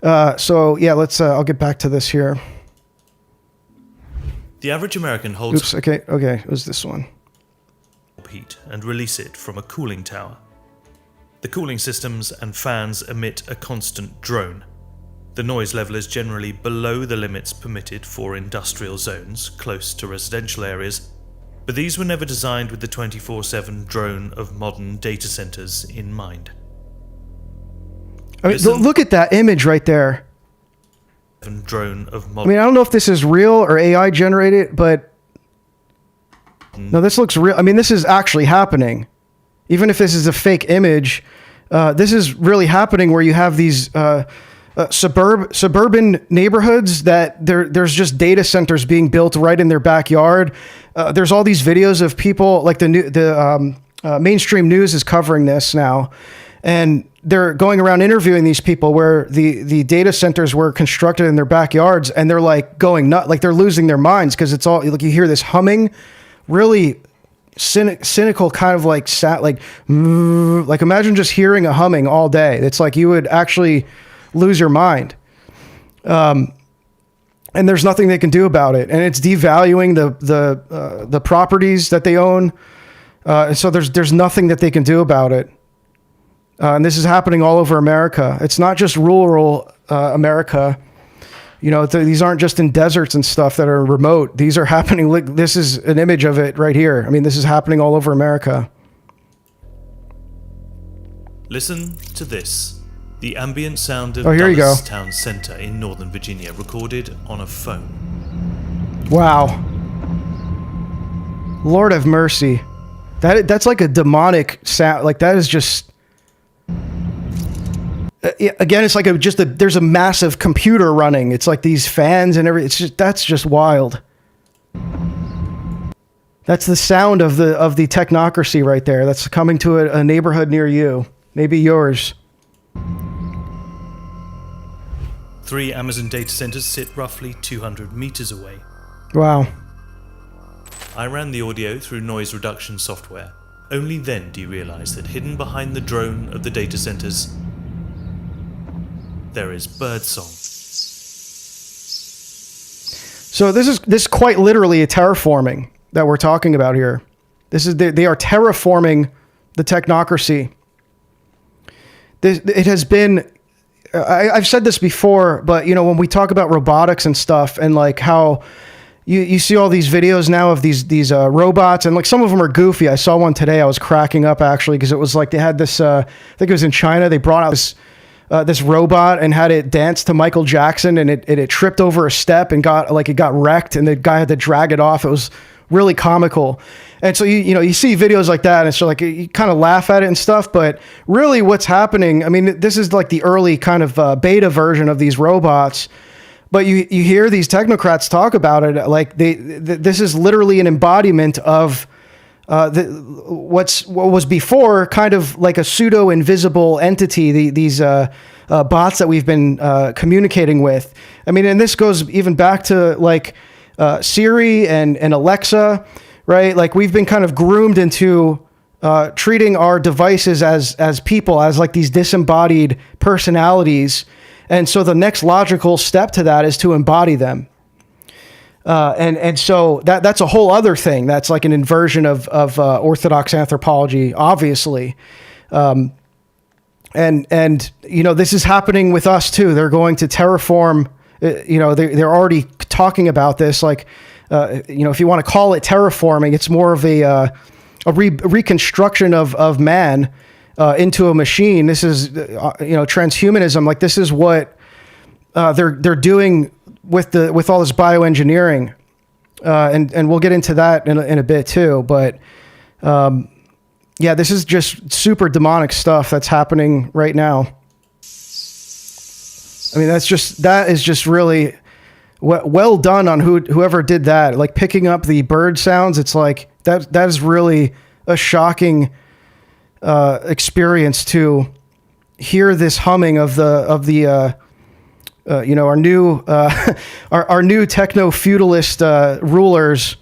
So yeah, let's. I'll get back to this here. The average American holds Okay. It was this one. heat and release it from a cooling tower. The cooling systems and fans emit a constant drone. The noise level is generally below the limits permitted for industrial zones close to residential areas, but these were never designed with the 24/7 drone of modern data centers in mind. I mean, look at that image right there. Drone of I mean, I don't know if this is real or AI generated, but no, this looks real. I mean, this is actually happening. Even if this is a fake image, this is really happening, where you have these suburban neighborhoods that there's just data centers being built right in their backyard. There's all these videos of people, like the mainstream news is covering this now, and they're going around interviewing these people where the data centers were constructed in their backyards, and they're like going nuts, like they're losing their minds, because it's all like you hear this humming, really cynical kind of like like imagine just hearing a humming all day. It's like you would actually lose your mind. And there's nothing they can do about it, and it's devaluing the properties that they own. So there's nothing that they can do about it. And this is happening all over America. It's not just rural America. These aren't just in deserts and stuff that are remote. These are happening. This is an image of it right here. I mean, this is happening all over America. Listen to this. The ambient sound of here you go. Dallas Town Center in Northern Virginia, recorded on a phone. Wow. Lord have mercy. That's like a demonic sound. Like that is just... Again, it's like there's a massive computer running. It's like these fans and everything. That's just wild. That's the sound of the technocracy right there. That's coming to a neighborhood near you, maybe yours. 3 Amazon data centers sit roughly 200 meters away. Wow. I ran the audio through noise reduction software. Only then do you realize that hidden behind the drone of the data centers, there is birdsong. So this is quite literally a terraforming that we're talking about here. They are terraforming the technocracy. It has been... I've said this before, but when we talk about robotics and stuff, and like how you see all these videos now of these robots, and like some of them are goofy. I saw one today. I was cracking up actually, because it was like they had this. I think it was in China. They brought out this robot and had it dance to Michael Jackson, and it tripped over a step and got wrecked, and the guy had to drag it off. It was really comical. And so you see videos like that, and it's like you kind of laugh at it and stuff, but really what's happening, I mean, this is like the early kind of beta version of these robots, but you hear these technocrats talk about it like this is literally an embodiment of what was before kind of like a pseudo invisible entity, these bots that we've been communicating with. I mean, and this goes even back to like Siri and Alexa, right? Like we've been kind of groomed into treating our devices as people, as like these disembodied personalities. And so the next logical step to that is to embody them. And so that's a whole other thing. That's like an inversion of orthodox anthropology, obviously. And this is happening with us too. They're going to terraform, they're already talking about this. Like, if you want to call it terraforming, it's more of a reconstruction of man into a machine. This is, transhumanism. Like this is what they're doing with all this bioengineering, and we'll get into that in a bit too. But this is just super demonic stuff that's happening right now. I mean, that is just really well done on whoever did that. Like picking up the bird sounds, it's like that is really a shocking experience to hear this humming of the our new our new techno-feudalist rulers,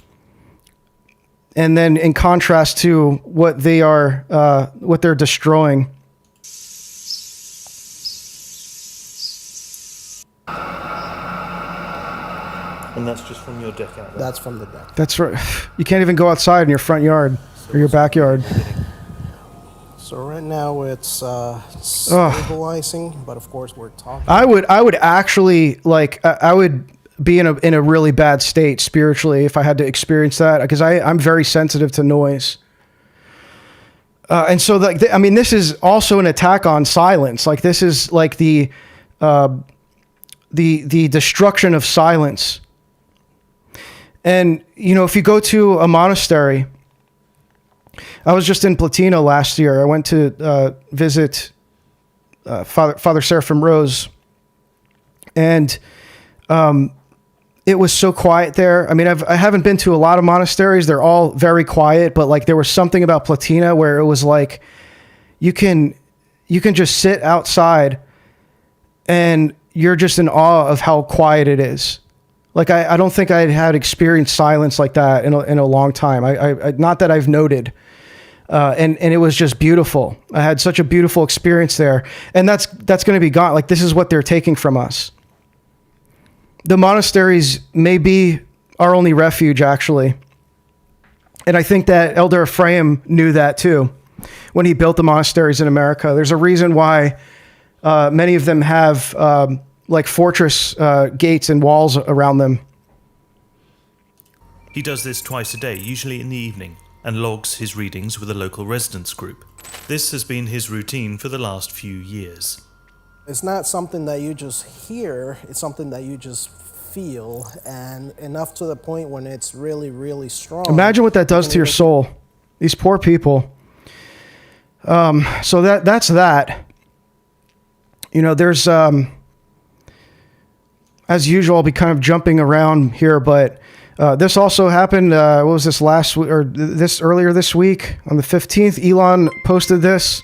and then in contrast to what they're destroying. And that's just from your deck out there? That's from the deck. That's right. You can't even go outside in your front yard or your backyard. So right now it's stabilizing, but of course we're talking. I would actually I would be in a really bad state spiritually if I had to experience that, because I'm very sensitive to noise. And so this is also an attack on silence. Like, this is like the destruction of silence. And, if you go to a monastery, I was just in Platina last year. I went to visit Father Seraphim Rose, and it was so quiet there. I mean, I haven't been to a lot of monasteries. They're all very quiet, but there was something about Platina where it was like you can just sit outside and you're just in awe of how quiet it is. I don't think I had experienced silence like that in a long time. I not that I've noted. And it was just beautiful. I had such a beautiful experience there. And that's going to be gone. This is what they're taking from us. The monasteries may be our only refuge, actually. And I think that Elder Ephraim knew that too when he built the monasteries in America. There's a reason why many of them have fortress gates and walls around them. He does this twice a day, usually in the evening, and logs his readings with a local residents group. This has been his routine for the last few years. It's not something that you just hear, it's something that you just feel, and enough to the point when it's really, really strong. Imagine what that does to your soul. These poor people. So that's that. There's as usual, I'll be kind of jumping around here, but this also happened. What was this last week, or this earlier this week on the 15th? Elon posted this.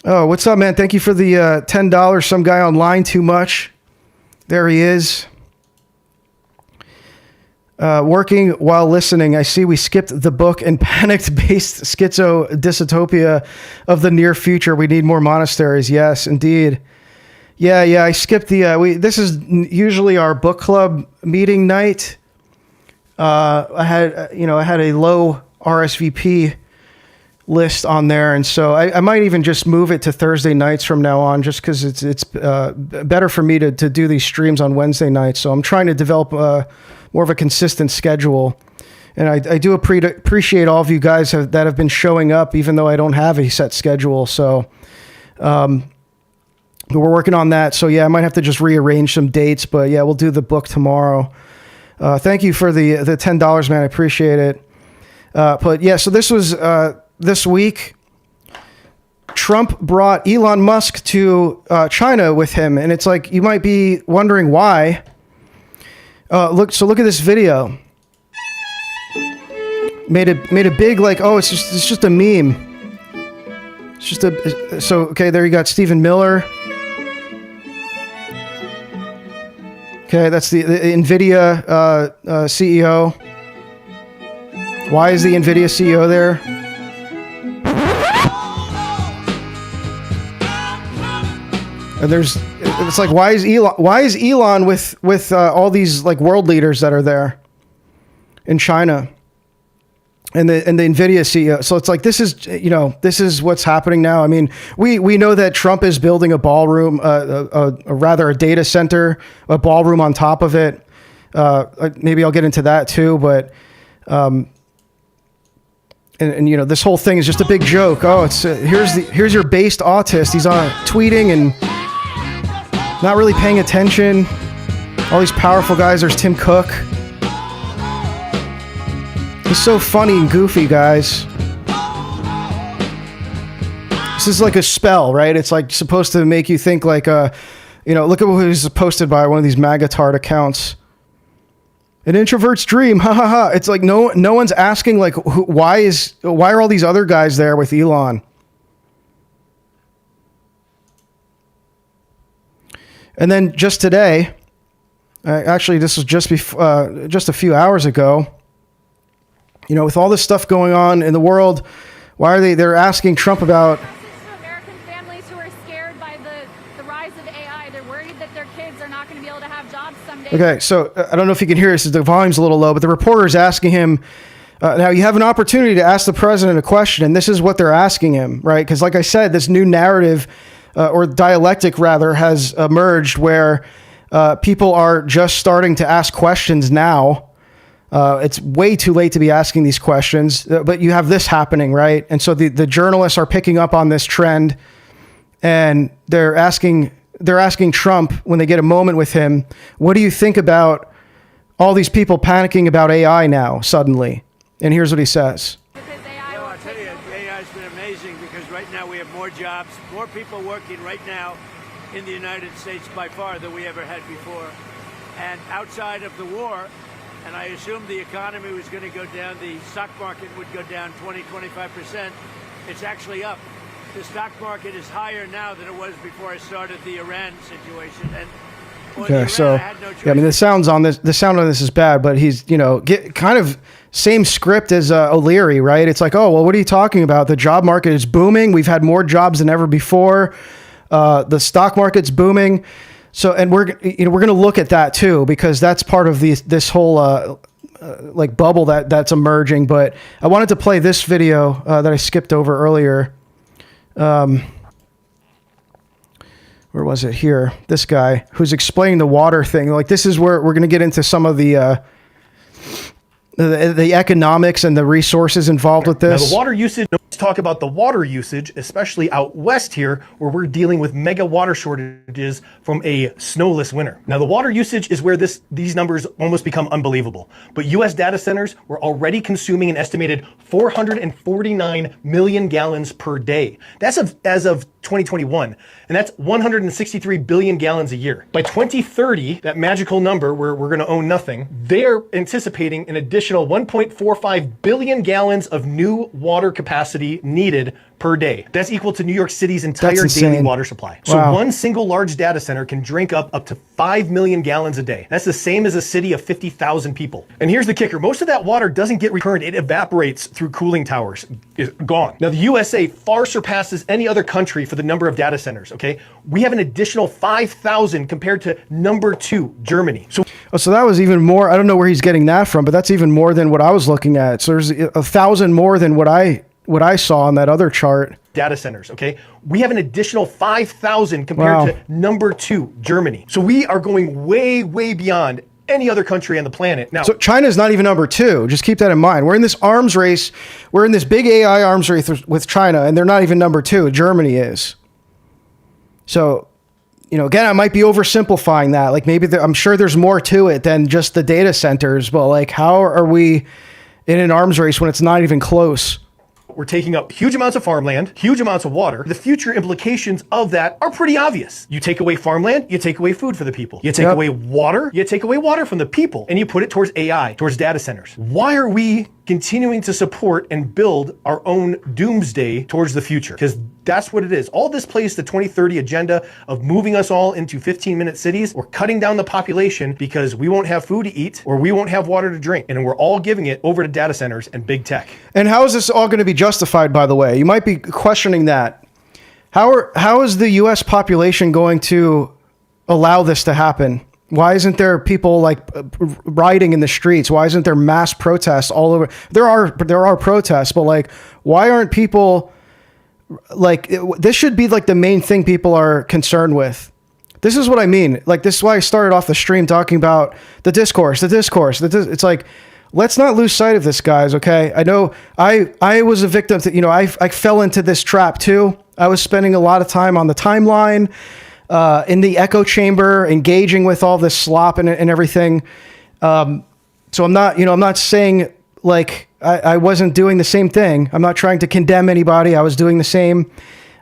Oh, what's up, man? Thank you for the $10. Some guy online too much. There he is. Working while listening. I see we skipped the book and panicked-based schizo dystopia of the near future. We need more monasteries. Yes, indeed. Yeah. I skipped the. This is usually our book club meeting night. I had a low RSVP list on there, and so I might even just move it to Thursday nights from now on, just because it's better for me to do these streams on Wednesday nights. So I'm trying to develop more of a consistent schedule, and I do appreciate all of you guys that have been showing up, even though I don't have a set schedule. So. We're working on that. So yeah, I might have to just rearrange some dates, but yeah, we'll do the book tomorrow. Thank you for the $10, man. I appreciate it. But yeah, so this was this week. Trump brought Elon Musk to China with him, and it's like you might be wondering why. Look at this video. Made a big it's just a meme. It's just okay. There you got Stephen Miller. Okay, that's the NVIDIA CEO. Why is the NVIDIA CEO there? And it's like, why is Elon with all these all leaders that are there in China? And the NVIDIA CEO. So it's like, this is what's happening now. I mean, we know that Trump is building a ballroom, a data center, a ballroom on top of it. Maybe I'll get into that too, but, this whole thing is just a big joke. Oh, it's, here's your based autist. He's on tweeting and not really paying attention. All these powerful guys. There's Tim Cook. He's so funny and goofy, guys. This is like a spell, right? It's like supposed to make you think look at what was posted by one of these MAGA-tard accounts. An introvert's dream. Ha ha ha. It's like no one's asking like why are all these other guys there with Elon? And then just today, actually this was just a few hours ago. You know, with all this stuff going on in the world, why are they're asking Trump about American families who are scared by the rise of AI. They're worried that their kids are not going to be able to have jobs someday. Okay, so I don't know if you can hear this. The volume's a little low, but the reporter is asking him, now you have an opportunity to ask the president a question, and this is what they're asking him, right? Because like I said, this new narrative, or dialectic rather, has emerged where people are just starting to ask questions now. It's way too late to be asking these questions, but you have this happening, right? And so the journalists are picking up on this trend, and they're asking Trump when they get a moment with him, what do you think about all these people panicking about AI now suddenly? And here's what he says. I'll tell you, AI's been amazing because right now we have more jobs, more people working right now in the United States by far than we ever had before. And outside of the war, and I assumed the economy was going to go down, the stock market would go down 20-25%. It's actually up. The stock market is higher now than it was before I started the Iran situation. And okay, so yeah, I mean the sound on this is bad, but he's kind of same script as O'Leary, right? It's like, oh well, what are you talking about? The job market is booming. We've had more jobs than ever before. The stock market's booming. So, and we're going to look at that too, because that's part of this whole like bubble that's emerging. But I wanted to play this video that I skipped over earlier. Where was it? Here, this guy who's explaining the water thing. Like, this is where we're going to get into some of the economics and the resources involved with this. Now, the water usage, let's talk about the water usage, especially out west here, where we're dealing with mega water shortages from a snowless winter. Now, the water usage is where these numbers almost become unbelievable. But U.S. data centers were already consuming an estimated 449 million gallons per day. That's as of 2021, and that's 163 billion gallons a year. By 2030, that magical number where we're going to own nothing, they're anticipating an additional 1.45 billion gallons of new water capacity needed per day. That's equal to New York City's entire daily water supply. So one single large data center can drink up to 5 million gallons a day. That's the same as a city of 50,000 people. And here's the kicker. Most of that water doesn't get returned. It evaporates through cooling towers. It's gone. Now, the USA far surpasses any other country for the number of data centers, okay? We have an additional 5,000 compared to number 2, Germany. So that was even more. I don't know where he's getting that from, but that's even more than what I was looking at. So there's 1,000 more than what I saw on that other chart. Data centers, okay? We have an additional 5,000 compared to number 2, Germany. So we are going way, way beyond any other country on the planet. Now, so China's not even number 2. Just keep that in mind. We're in this arms race. We're in this big AI arms race with China, and they're not even number 2. Germany is. So, again, I might be oversimplifying that. Like maybe I'm sure there's more to it than just the data centers, but like how are we in an arms race when it's not even close? We're taking up huge amounts of farmland, huge amounts of water. The future implications of that are pretty obvious. You take away farmland, you take away food for the people. You take away water, you take away water from the people, and you put it towards AI, towards data centers. Why are we continuing to support and build our own doomsday towards the future? Because that's what it is. All this plays the 2030 agenda of moving us all into 15-minute cities or cutting down the population because we won't have food to eat or we won't have water to drink. And we're all giving it over to data centers and big tech. And how is this all going to be justified, by the way? You might be questioning that. How is the U.S. population going to allow this to happen? Why isn't there people like rioting in the streets? Why isn't there mass protests all over? There are protests, but like, why aren't people like, this should be like the main thing people are concerned with. This is what I mean. Like, this is why I started off the stream talking about the discourse. It's like, let's not lose sight of this, guys. Okay. I know I was a victim to, I fell into this trap too. I was spending a lot of time on the timeline, in the echo chamber, engaging with all this slop and everything. So I'm not saying like I wasn't doing the same thing. I'm not trying to condemn anybody. I was doing the same.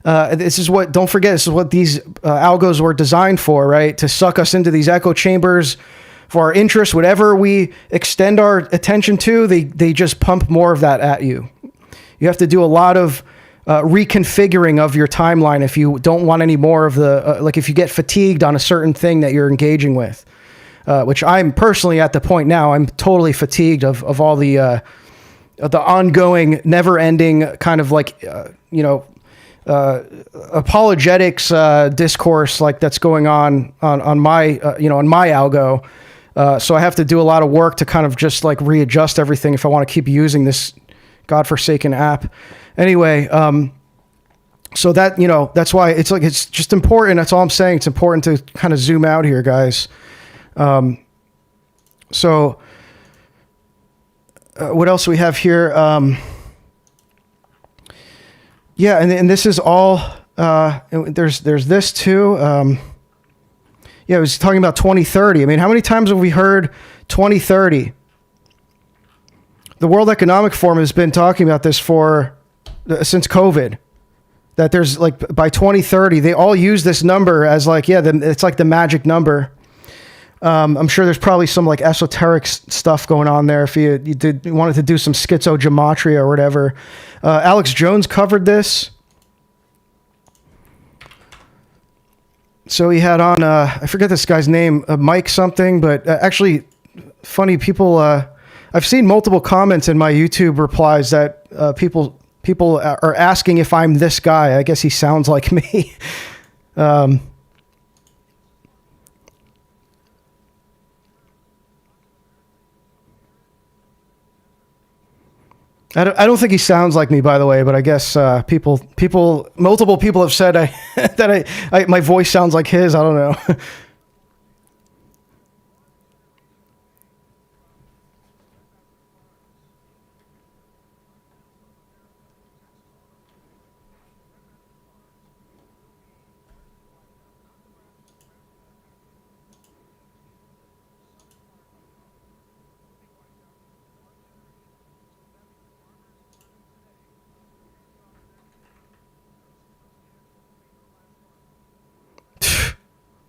Don't forget, this is what these algos were designed for, right? To suck us into these echo chambers for our interest, whatever we extend our attention to, they just pump more of that at you. You have to do a lot of reconfiguring of your timeline if you don't want any more of the, like if you get fatigued on a certain thing that you're engaging with, which I'm personally at the point now, I'm totally fatigued of all the ongoing, never-ending kind of like, apologetics discourse like that's going on my, on my algo. So I have to do a lot of work to kind of just like readjust everything if I want to keep using this godforsaken app. Anyway, so that, that's why it's just important. That's all I'm saying. It's important to kind of zoom out here, guys. So what else we have here? Yeah, and this is all. There's this too. Yeah, it was talking about 2030. I mean, how many times have we heard 2030? The World Economic Forum has been talking about this since COVID. That there's like by 2030, they all use this number as like, it's like the magic number. I'm sure there's probably some like esoteric stuff going on there if you wanted to do some schizogematria or whatever. Alex Jones covered this. So he had on, I forget this guy's name, Mike something, but actually funny people, I've seen multiple comments in my YouTube replies that people are asking if I'm this guy. I guess he sounds like me. I don't think he sounds like me, by the way, but I guess multiple people have said that my voice sounds like his. I don't know.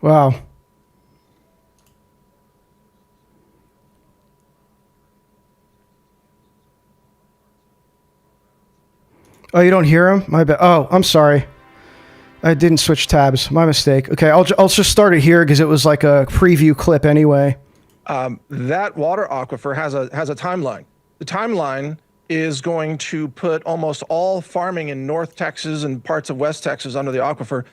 Wow. Oh, you don't hear him? My bad. Oh, I'm sorry. I didn't switch tabs. My mistake. Okay, I'll just start it here because it was like a preview clip anyway. That water aquifer has a timeline. The timeline is going to put almost all farming in North Texas and parts of West Texas under the aquifer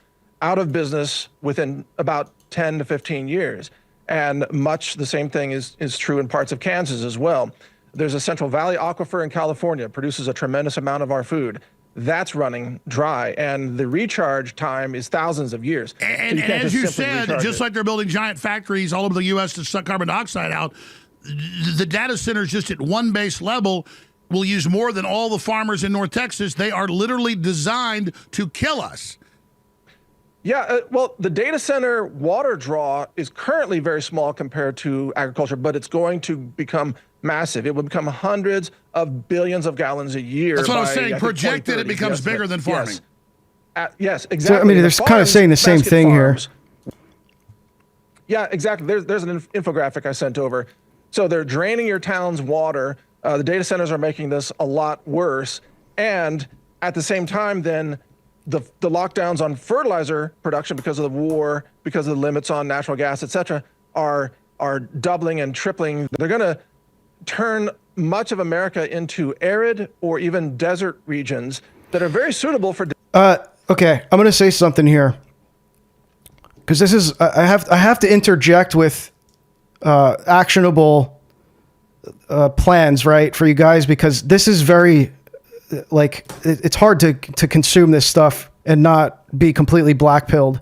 out of business within about 10 to 15 years. And much the same thing is true in parts of Kansas as well. There's a Central Valley aquifer in California, produces a tremendous amount of our food. That's running dry, and the recharge time is thousands of years. And as you said, just like they're building giant factories all over the U.S. to suck carbon dioxide out, the data centers just at one base level will use more than all the farmers in North Texas. They are literally designed to kill us. Yeah, well, the data center water draw is currently very small compared to agriculture, but it's going to become massive. It will become hundreds of billions of gallons a year. That's what I was saying. Projected, it becomes bigger than farming. Yes, exactly. So, I mean, they're kind of saying the same thing here. Yeah, exactly. There's an infographic I sent over. So they're draining your town's water. The data centers are making this a lot worse. And at the same time, then, the lockdowns on fertilizer production because of the war, because of the limits on natural gas, et cetera, are doubling and tripling. They're going to turn much of America into arid or even desert regions that are very suitable for. Okay, I'm going to say something here because this is I have to interject with actionable plans, right, for you guys, because this is very. Like it's hard to consume this stuff and not be completely black-pilled.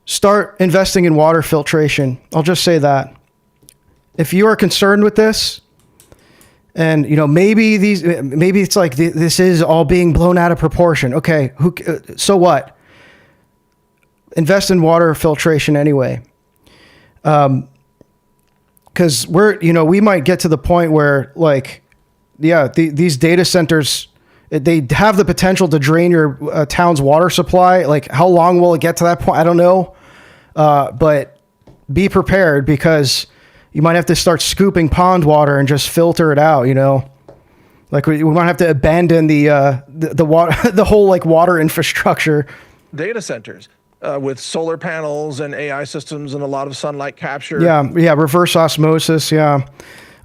Start investing in water filtration. I'll just say that. If you are concerned with this, and maybe it's like this is all being blown out of proportion. Okay, so what? Invest in water filtration anyway. Because we might get to the point where like. Yeah, these data centers, they have the potential to drain your town's water supply. Like, how long will it get to that point? I don't know. But be prepared, because you might have to start scooping pond water and just filter it out, you know? Like we might have to abandon the water, the whole like water infrastructure. Data centers with solar panels and AI systems and a lot of sunlight capture. Yeah, reverse osmosis, yeah.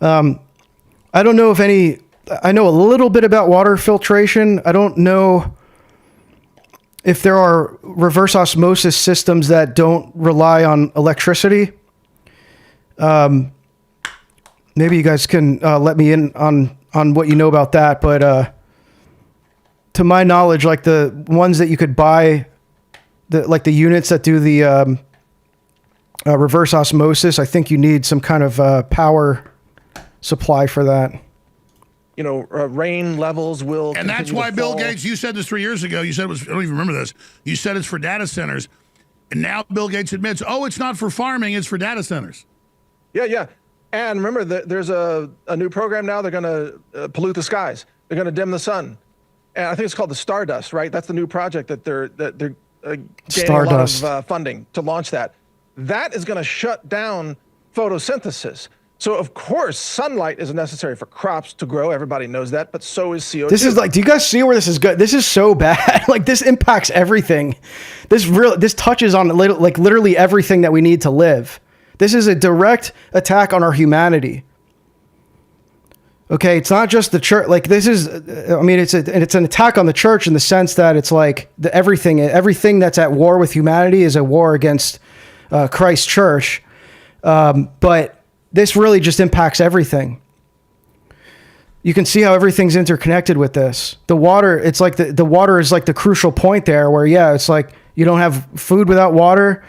I don't know I know a little bit about water filtration. I don't know if there are reverse osmosis systems that don't rely on electricity. Maybe you guys can let me in on what you know about that. But to my knowledge, like the ones that you could buy, the units that do the reverse osmosis, I think you need some kind of power supply for that. You know, rain levels will. And that's why Bill Gates, you said this 3 years ago, you said it was, I don't even remember this, you said it's for data centers. And now Bill Gates admits, oh, it's not for farming, it's for data centers. Yeah. And remember, there's a new program now. They're going to pollute the skies. They're going to dim the sun. And I think it's called the Stardust, right? That's the new project that they're gaining Stardust. a lot of funding to launch that. That is going to shut down photosynthesis. So, of course, sunlight is necessary for crops to grow. Everybody knows that, but so is CO2. This is like, do you guys see where this is good? This is so bad. Like, this impacts everything. This touches on like literally everything that we need to live. This is a direct attack on our humanity. Okay, it's not just the church. Like, this is, I mean, it's an attack on the church in the sense that it's like everything that's at war with humanity is a war against Christ's church. But this really just impacts everything. You can see how everything's interconnected with this. The water, it's like the water is like the crucial point there where, yeah, it's like you don't have food without water.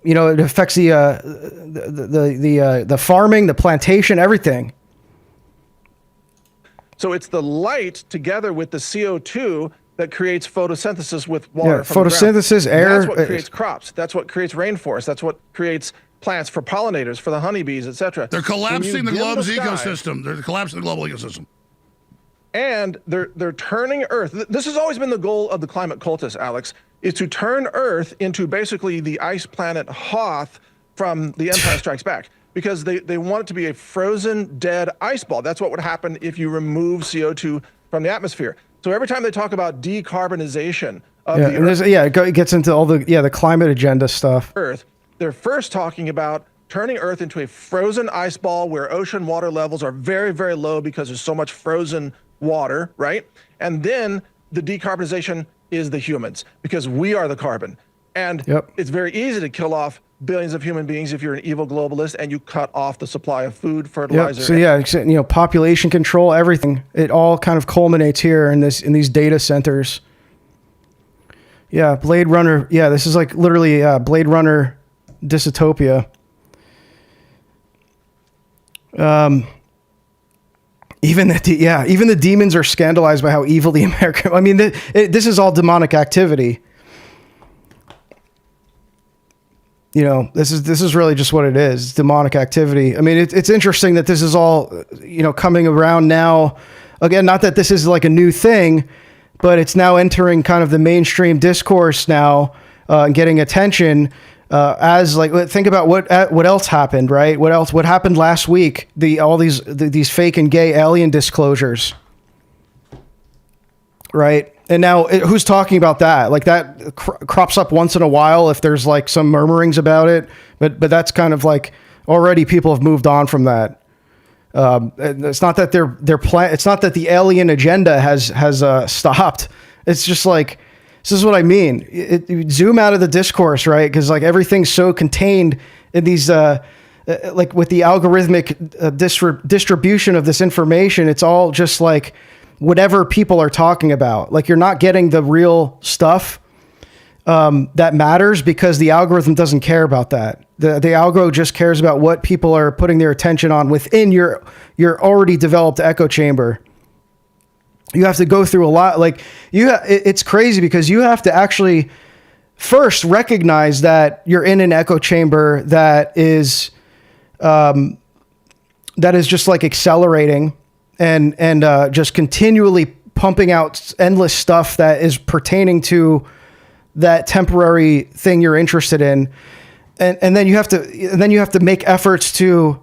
You know, it affects the farming, the plantation, everything. So it's the light together with the CO2 that creates photosynthesis with water. Yeah, from photosynthesis, the ground. air. That's what creates crops. That's what creates rainforests. That's what creates plants for pollinators, for the honeybees, etc. They're collapsing the globe's ecosystem. They're collapsing the global ecosystem. And they're turning Earth. This has always been the goal of the climate cultists, Alex, is to turn Earth into basically the ice planet Hoth from The Empire Strikes Back, because they want it to be a frozen, dead ice ball. That's what would happen if you remove CO2 from the atmosphere. So every time they talk about decarbonization of the Earth, it gets into all the climate agenda stuff. Earth, they're first talking about turning Earth into a frozen ice ball where ocean water levels are very, very low because there's so much frozen water, right? And then the decarbonization is the humans, because we are the carbon. And it's very easy to kill off billions of human beings if you're an evil globalist and you cut off the supply of food, fertilizer. So population control, everything. It all kind of culminates here in these data centers. Yeah, Blade Runner. Yeah, this is like literally Blade Runner dystopia. Even the demons are scandalized by how evil the American. I mean, this is all demonic activity. You know, this is really just what it is. It's demonic activity. I mean, it's interesting that this is all, coming around now. Again, not that this is like a new thing, but it's now entering kind of the mainstream discourse now, and getting attention. As like, think about what else happened, right? What happened last week? All these fake and gay alien disclosures, right? And now who's talking about that? Like that crops up once in a while if there's like some murmurings about it, but that's kind of like already people have moved on from that. It's not that it's not that the alien agenda has stopped. It's just like, this is what I mean. You zoom out of the discourse, right? Because like everything's so contained in these, like with the algorithmic distribution of this information, it's all just like whatever people are talking about. Like you're not getting the real stuff that matters, because the algorithm doesn't care about that. The algo just cares about what people are putting their attention on within your already developed echo chamber. You have to go through a lot. Like it's crazy, because you have to actually first recognize that you're in an echo chamber that is just like accelerating and just continually pumping out endless stuff that is pertaining to that temporary thing you're interested in. and then you have to make efforts to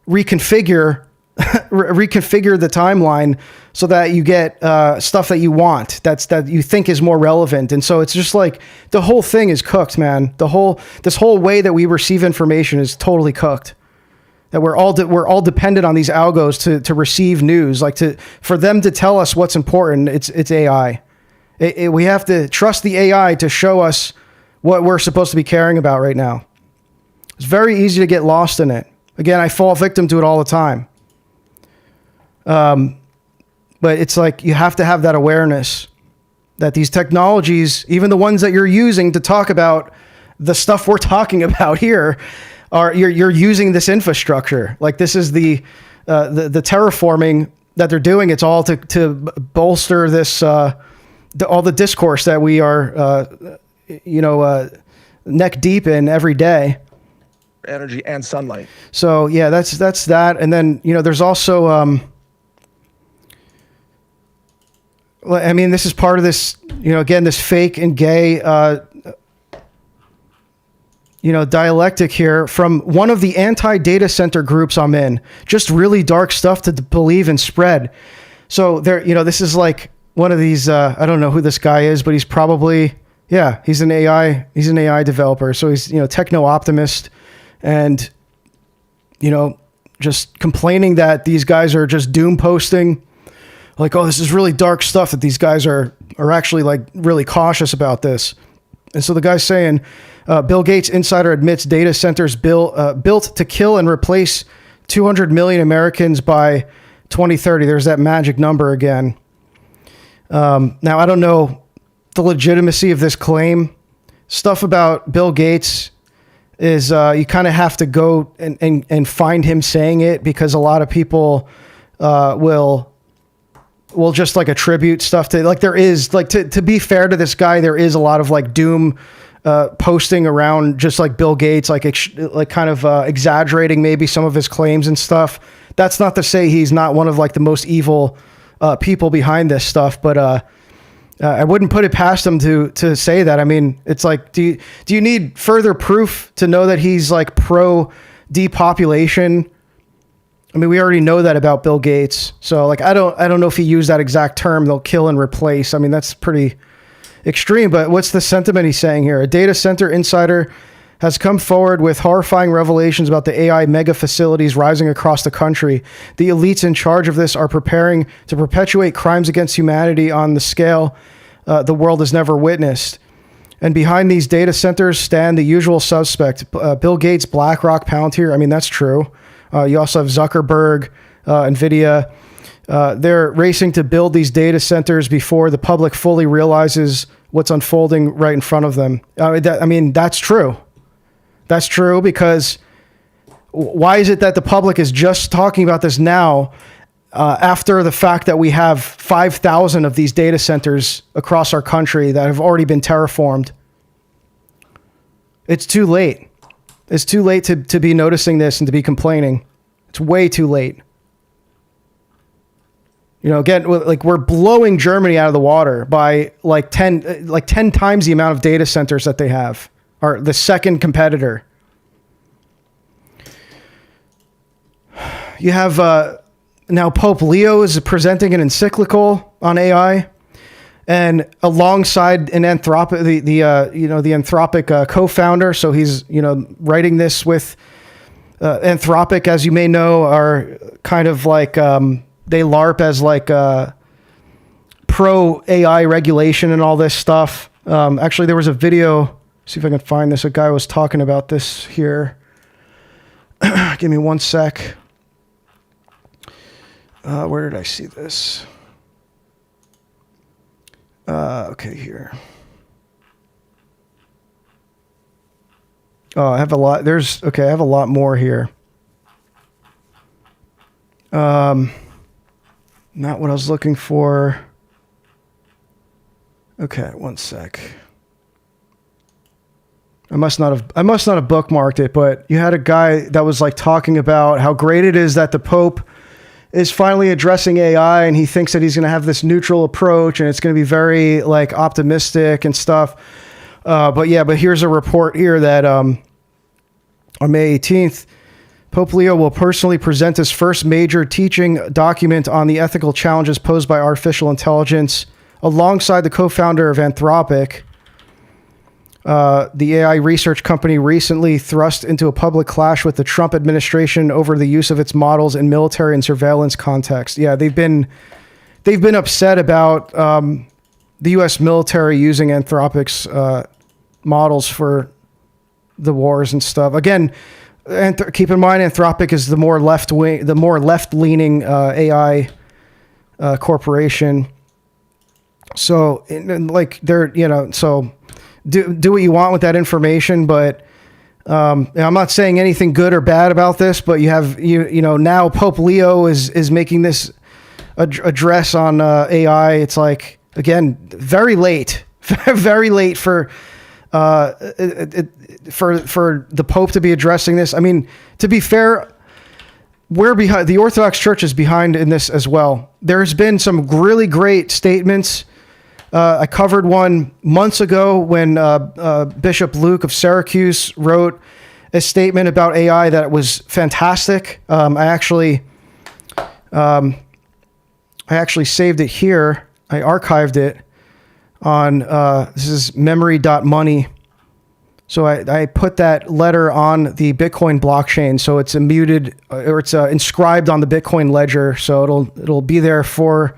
reconfigure the timeline so that you get stuff that you want, that you think is more relevant. And so it's just like the whole thing is cooked, man. This whole way that we receive information is totally cooked. That we're all dependent on these algos to receive news, for them to tell us what's important. It's AI. We have to trust the AI to show us what we're supposed to be caring about right now. It's very easy to get lost in it. Again, I fall victim to it all the time. But it's like you have to have that awareness that these technologies, even the ones that you're using to talk about the stuff we're talking about here, you're using this infrastructure. Like this is the terraforming that they're doing. It's all to bolster this all the discourse that we are neck deep in every day. Energy and sunlight. So yeah, that's that. And then there's also I mean, this is part of this, again, this fake and gay, dialectic here from one of the anti-data center groups I'm in. Just really dark stuff to believe and spread. So there, this is like one of these, I don't know who this guy is, but he's probably, he's an AI developer. So he's, techno-optimist and, just complaining that these guys are just doom posting. Like, oh, this is really dark stuff that these guys are actually like really cautious about this. And so the guy's saying, Bill Gates insider admits data centers built to kill and replace 200 million Americans by 2030. There's that magic number again. Now, I don't know the legitimacy of this claim. Stuff about Bill Gates is you kind of have to go and find him saying it, because a lot of people will just like attribute stuff to, like, there is like, to be fair to this guy, there is a lot of like doom posting around, just like Bill Gates, like kind of exaggerating maybe some of his claims and stuff. That's not to say he's not one of like the most evil people behind this stuff, but I wouldn't put it past him to say that. I mean, it's like, do you need further proof to know that he's like pro depopulation? I mean, we already know that about Bill Gates. So like, I don't know if he used that exact term, they'll kill and replace. I mean, that's pretty extreme, but what's the sentiment he's saying here? A data center insider has come forward with horrifying revelations about the AI mega facilities rising across the country. The elites in charge of this are preparing to perpetuate crimes against humanity on the scale the world has never witnessed. And behind these data centers stand the usual suspect, Bill Gates, BlackRock, Palantir. I mean, that's true. You also have Zuckerberg, NVIDIA. They're racing to build these data centers before the public fully realizes what's unfolding right in front of them. I mean, that's true. That's true, because why is it that the public is just talking about this now after the fact that we have 5,000 of these data centers across our country that have already been terraformed? It's too late. It's too late to be noticing this and to be complaining. It's way too late. Again, like, we're blowing Germany out of the water by like 10 times the amount of data centers that they have, or the second competitor. You have now Pope Leo is presenting an encyclical on AI, and alongside an Anthropic, the Anthropic co-founder. So he's writing this with Anthropic, as you may know, are kind of like they LARP as like pro AI regulation and all this stuff. Actually, there was a video. See if I can find this. A guy was talking about this here. Give me one sec. Where did I see this? Okay, here. Oh, I have a lot. I have a lot more here. Not what I was looking for. Okay, one sec. I must not have bookmarked it, but you had a guy that was like talking about how great it is that the Pope is finally addressing AI, and he thinks that he's going to have this neutral approach and it's going to be very like optimistic and stuff. But here's a report here that On May 18th, Pope Leo will personally present his first major teaching document on the ethical challenges posed by artificial intelligence, alongside the co-founder of Anthropic. The AI research company recently thrust into a public clash with the Trump administration over the use of its models in military and surveillance context. Yeah, they've been upset about the U.S. military using Anthropic's models for the wars and stuff. Again, keep in mind, Anthropic is the more left-leaning AI corporation. So, like, they're, so do what you want with that information, but I'm not saying anything good or bad about this. But you have now Pope Leo is making this address on AI. It's like, again, very late, very late for the Pope to be addressing this. I mean, to be fair, we're behind. The Orthodox Church is behind in this as well. There's been some really great statements. I covered one months ago when Bishop Luke of Syracuse wrote a statement about AI that was fantastic. I actually saved it here. I archived it on this is memory.money. So I put that letter on the Bitcoin blockchain, so it's immuted or it's inscribed on the Bitcoin ledger, so it'll be there for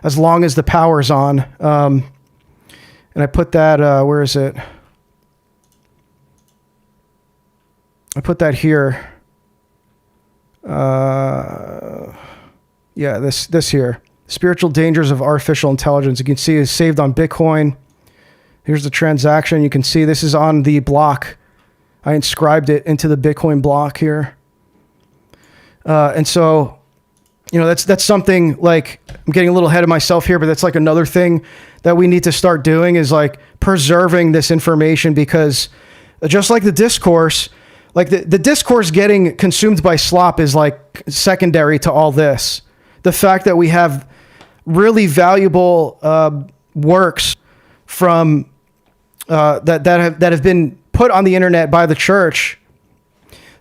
as long as the power's on. And I put that where is it? I put that here. Yeah, this here. Spiritual dangers of artificial intelligence. You can see it's saved on Bitcoin. Here's the transaction. You can see this is on the block. I inscribed it into the Bitcoin block here. And so, that's something, like, I'm getting a little ahead of myself here, but that's like another thing that we need to start doing is like preserving this information, because just like the discourse, like the discourse getting consumed by slop is like secondary to all this. The fact that we have really valuable works from that have been put on the internet by the church,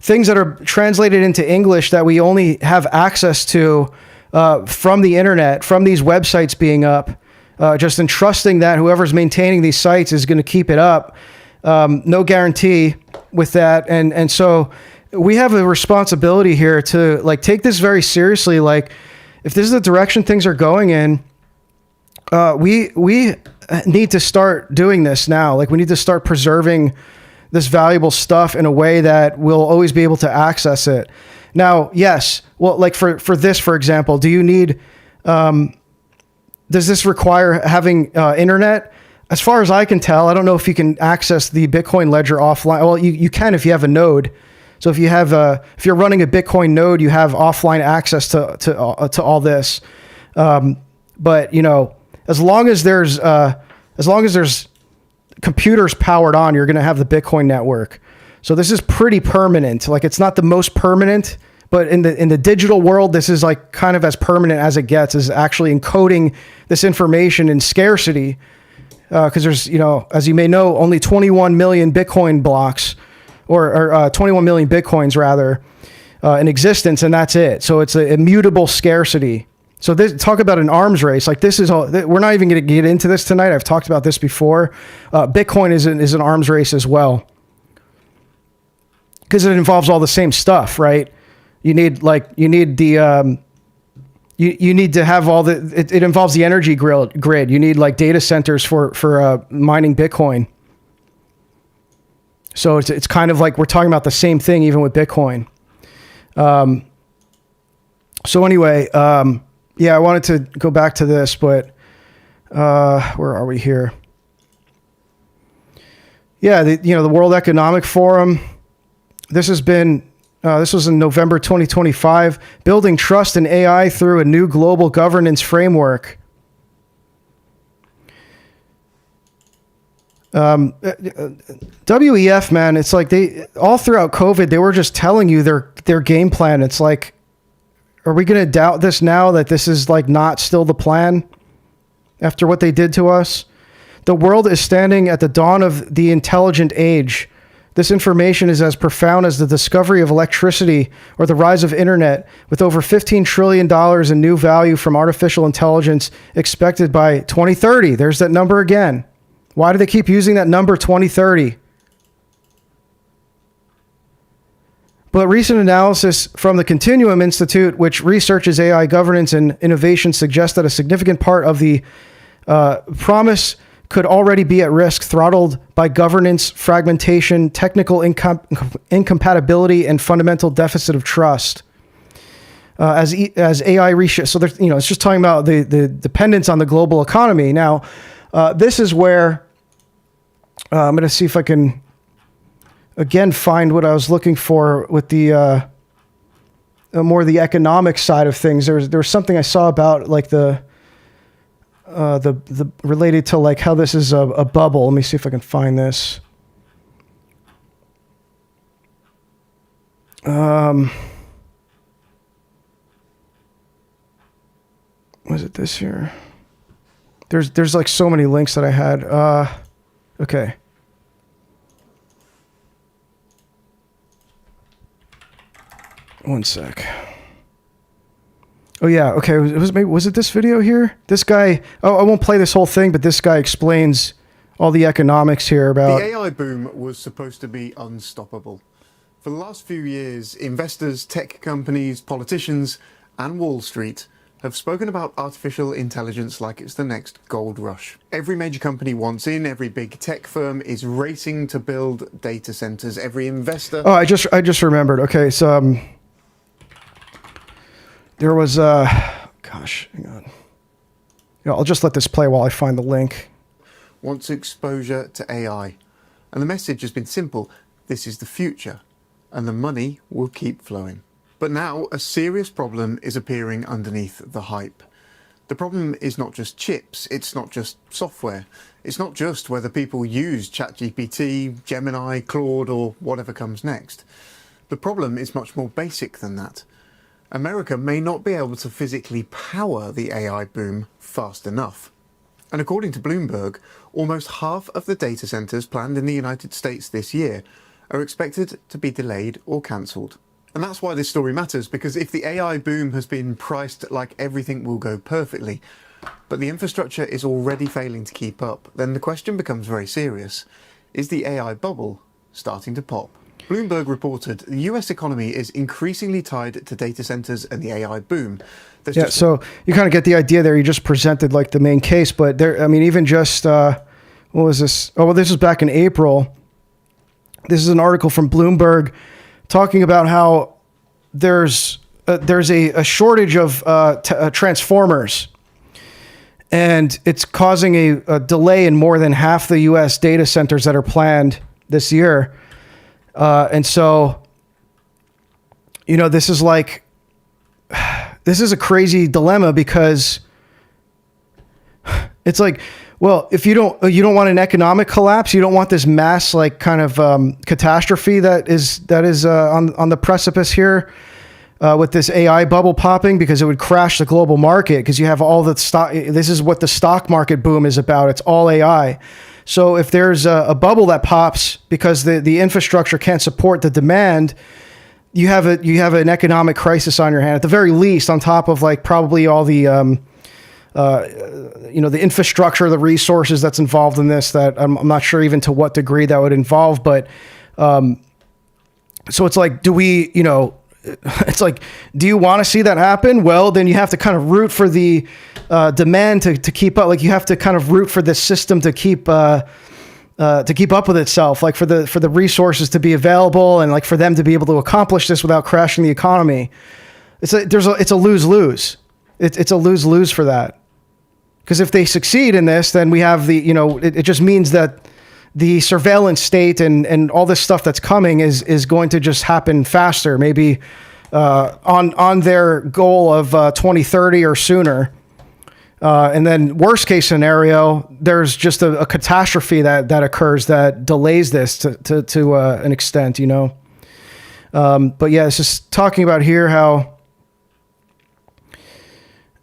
things that are translated into English that we only have access to from the internet, from these websites being up, just entrusting that whoever's maintaining these sites is going to keep it up. No guarantee with that. And so we have a responsibility here to like take this very seriously. Like, if this is the direction things are going in, we need to start doing this now. Like, we need to start preserving this valuable stuff in a way that we'll always be able to access it. Now, yes, well, like for this, for example, do you need, does this require having internet? As far as I can tell, I don't know if you can access the Bitcoin ledger offline. Well, you can if you have a node. So if you're running a Bitcoin node, you have offline access to all this. But as long as there's computers powered on, you're going to have the Bitcoin network. So this is pretty permanent. Like, it's not the most permanent, but in the digital world, this is like kind of as permanent as it gets, is actually encoding this information in scarcity. Because there's, as you may know, only 21 million Bitcoin blocks, or 21 million Bitcoins rather, in existence, and that's it. So it's a immutable scarcity. So talk about an arms race. Like, this is all, we're not even going to get into this tonight. I've talked about this before. Bitcoin is an arms race as well, because it involves all the same stuff, right? You need to have all it involves the energy grid. You need like data centers for mining Bitcoin. So it's kind of like we're talking about the same thing even with Bitcoin. So anyway, yeah, I wanted to go back to this, but where are we here? Yeah, the World Economic Forum. This was in November 2025. Building trust in AI through a new global governance framework. WEF, man, it's like they all throughout COVID, they were just telling you their game plan. It's like, are we going to doubt this now that this is like not still the plan after what they did to us? The world is standing at the dawn of the intelligent age. This information is as profound as the discovery of electricity or the rise of internet, with over $15 trillion in new value from artificial intelligence expected by 2030. There's that number again. Why do they keep using that number 2030? But recent analysis from the Continuum Institute, which researches AI governance and innovation, suggests that a significant part of the promise could already be at risk, throttled by governance, fragmentation, technical incompatibility, and fundamental deficit of trust. As AI reshapes, so there's, it's just talking about the dependence on the global economy. Now, this is where I'm going to see if I can again find what I was looking for with the more the economic side of things. There was something I saw about like the related to like how this is a bubble. Let me see if I can find this. Was it this here? There's like so many links that I had. Okay. One sec. Oh yeah, okay. Was it this video here? This guy. Oh, I won't play this whole thing, but this guy explains all the economics here about. The AI boom was supposed to be unstoppable. For the last few years, investors, tech companies, politicians, and Wall Street have spoken about artificial intelligence like it's the next gold rush. Every major company wants in, every big tech firm is racing to build data centers, every investor... Oh, I just remembered. Okay, so there was gosh, hang on. Yeah, I'll just let this play while I find the link. Wants exposure to AI. And the message has been simple. This is the future, and the money will keep flowing. But now a serious problem is appearing underneath the hype. The problem is not just chips, it's not just software. It's not just whether people use ChatGPT, Gemini, Claude, or whatever comes next. The problem is much more basic than that. America may not be able to physically power the AI boom fast enough. And according to Bloomberg, almost half of the data centers planned in the United States this year are expected to be delayed or cancelled. And that's why this story matters, because if the AI boom has been priced like everything will go perfectly, but the infrastructure is already failing to keep up, then the question becomes very serious. Is the AI bubble starting to pop? Bloomberg reported the US economy is increasingly tied to data centers and the AI boom. So you kind of get the idea there. You just presented like the main case, but there, I mean, even just, what was this? Oh, well, this is back in April. This is an article from Bloomberg talking about how there's a shortage of transformers, and it's causing a delay in more than half the U.S. data centers that are planned this year. And so, this is a crazy dilemma, because it's like, well, if you don't want an economic collapse, you don't want this mass kind of catastrophe that is on the precipice here with this AI bubble popping, because it would crash the global market, because you have all the stock. This is what the stock market boom is about. It's all AI. So if there's a bubble that pops because the infrastructure can't support the demand, you have an economic crisis on your hand, at the very least, on top of probably all the the infrastructure, the resources that's involved in this, that I'm not sure even to what degree that would involve. But so it's like, do you want to see that happen? Well, then you have to kind of root for the demand to keep up. Like, you have to kind of root for the system to keep up with itself, like for the resources to be available, and like for them to be able to accomplish this without crashing the economy. It's a lose-lose. It's a lose-lose for that. Because if they succeed in this, then we have it just means that the surveillance state and all this stuff that's coming is going to just happen faster, maybe on their goal of 2030 or sooner. And then worst case scenario, there's just a catastrophe that occurs that delays this to an extent, But yeah, it's just talking about here how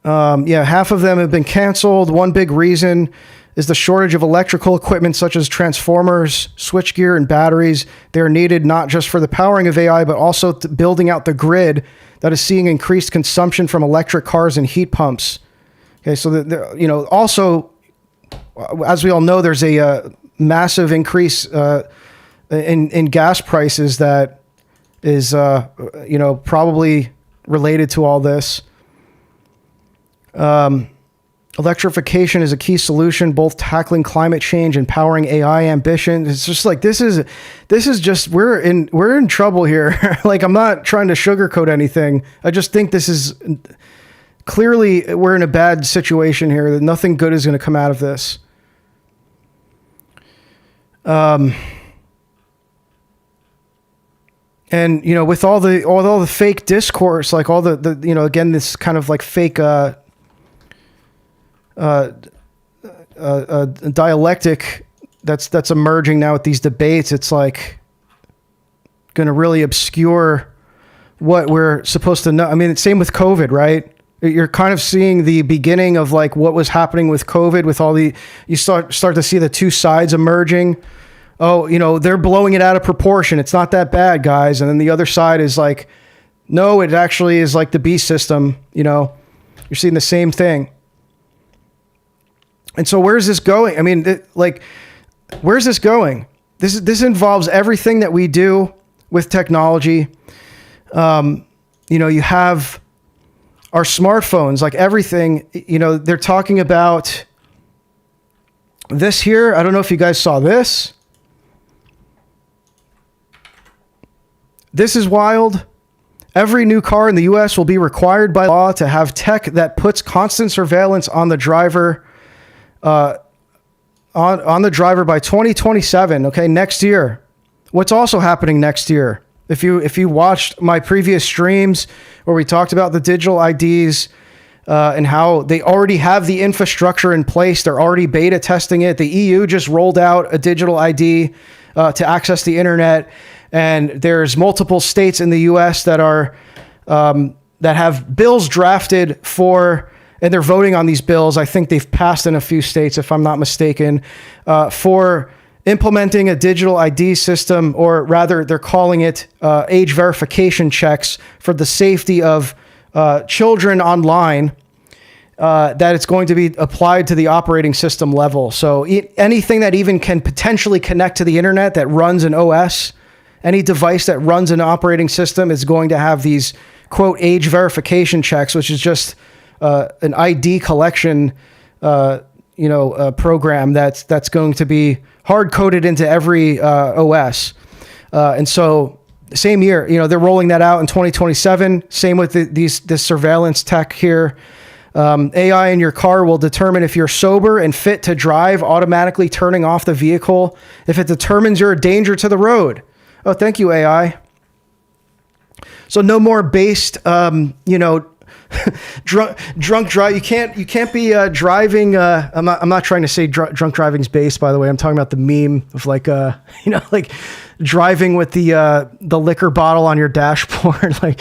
half of them have been canceled. One big reason is the shortage of electrical equipment such as transformers, switchgear, and batteries. They're needed not just for the powering of AI, but also building out the grid that is seeing increased consumption from electric cars and heat pumps. Okay, so also, as we all know, there's a massive increase in gas prices that is probably related to all this. Electrification is a key solution, both tackling climate change and powering AI ambition. It's just like this is just we're in trouble here. Like, I'm not trying to sugarcoat anything. I just think this is clearly we're in a bad situation here. That nothing good is going to come out of this. And with all the fake discourse, like all the again, this kind of like fake dialectic that's emerging now with these debates, it's like going to really obscure what we're supposed to know. I mean, it's same with COVID, right? You're kind of seeing the beginning of like what was happening with COVID, with all you start to see the two sides emerging. Oh, they're blowing it out of proportion. It's not that bad, guys. And then the other side is like, no, it actually is like the beast system. You're seeing the same thing. And so where's this going? I mean, where's this going? This involves everything that we do with technology. You have our smartphones, like everything, they're talking about this here. I don't know if you guys saw this. This is wild. Every new car in the US will be required by law to have tech that puts constant surveillance on the driver on the driver by 2027. Okay, next year. What's also happening next year? If you watched my previous streams where we talked about the digital IDs and how they already have the infrastructure in place, they're already beta testing it. The EU just rolled out a digital ID to access the internet, and there's multiple states in the US that are that have bills drafted for. And they're voting on these bills. I think they've passed in a few states, if I'm not mistaken, for implementing a digital ID system, or rather they're calling it age verification checks for the safety of children online, that it's going to be applied to the operating system level. So anything that even can potentially connect to the internet that runs an OS, any device that runs an operating system is going to have these, quote, age verification checks, which is just an ID collection, program that's going to be hard coded into every OS. And so same year, they're rolling that out in 2027. Same with this surveillance tech here. AI in your car will determine if you're sober and fit to drive, automatically turning off the vehicle if it determines you're a danger to the road. Oh, thank you, AI. So no more based, drunk drive. You can't be driving. I'm not trying to say drunk driving's base, by the way. I'm talking about the meme of like driving with the liquor bottle on your dashboard. Like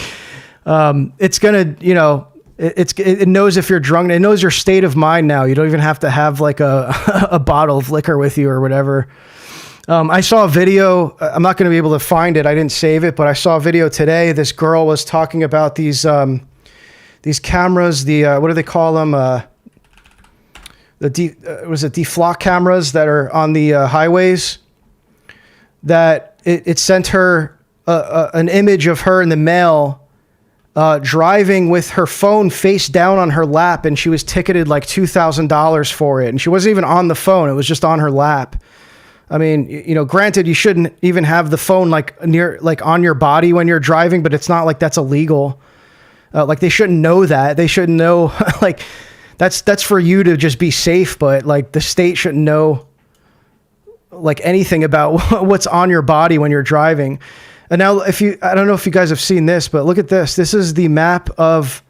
it's gonna, it knows if you're drunk. It knows your state of mind now. You don't even have to have like a bottle of liquor with you or whatever. I saw a video. I'm not going to be able to find it. I didn't save it, but I saw a video today. This girl was talking about these cameras, what do they call them? Deflock cameras that are on the highways, that it sent her an image of her in the mail driving with her phone face down on her lap, and she was ticketed like $2,000 for it. And she wasn't even on the phone. It was just on her lap. I mean, granted, you shouldn't even have the phone like on your body when you're driving, but it's not like that's illegal. Like they shouldn't know that. They shouldn't know like that's for you to just be safe. But like the state shouldn't know like anything about what's on your body when you're driving. And now I don't know if you guys have seen this, but look at this. This is the map of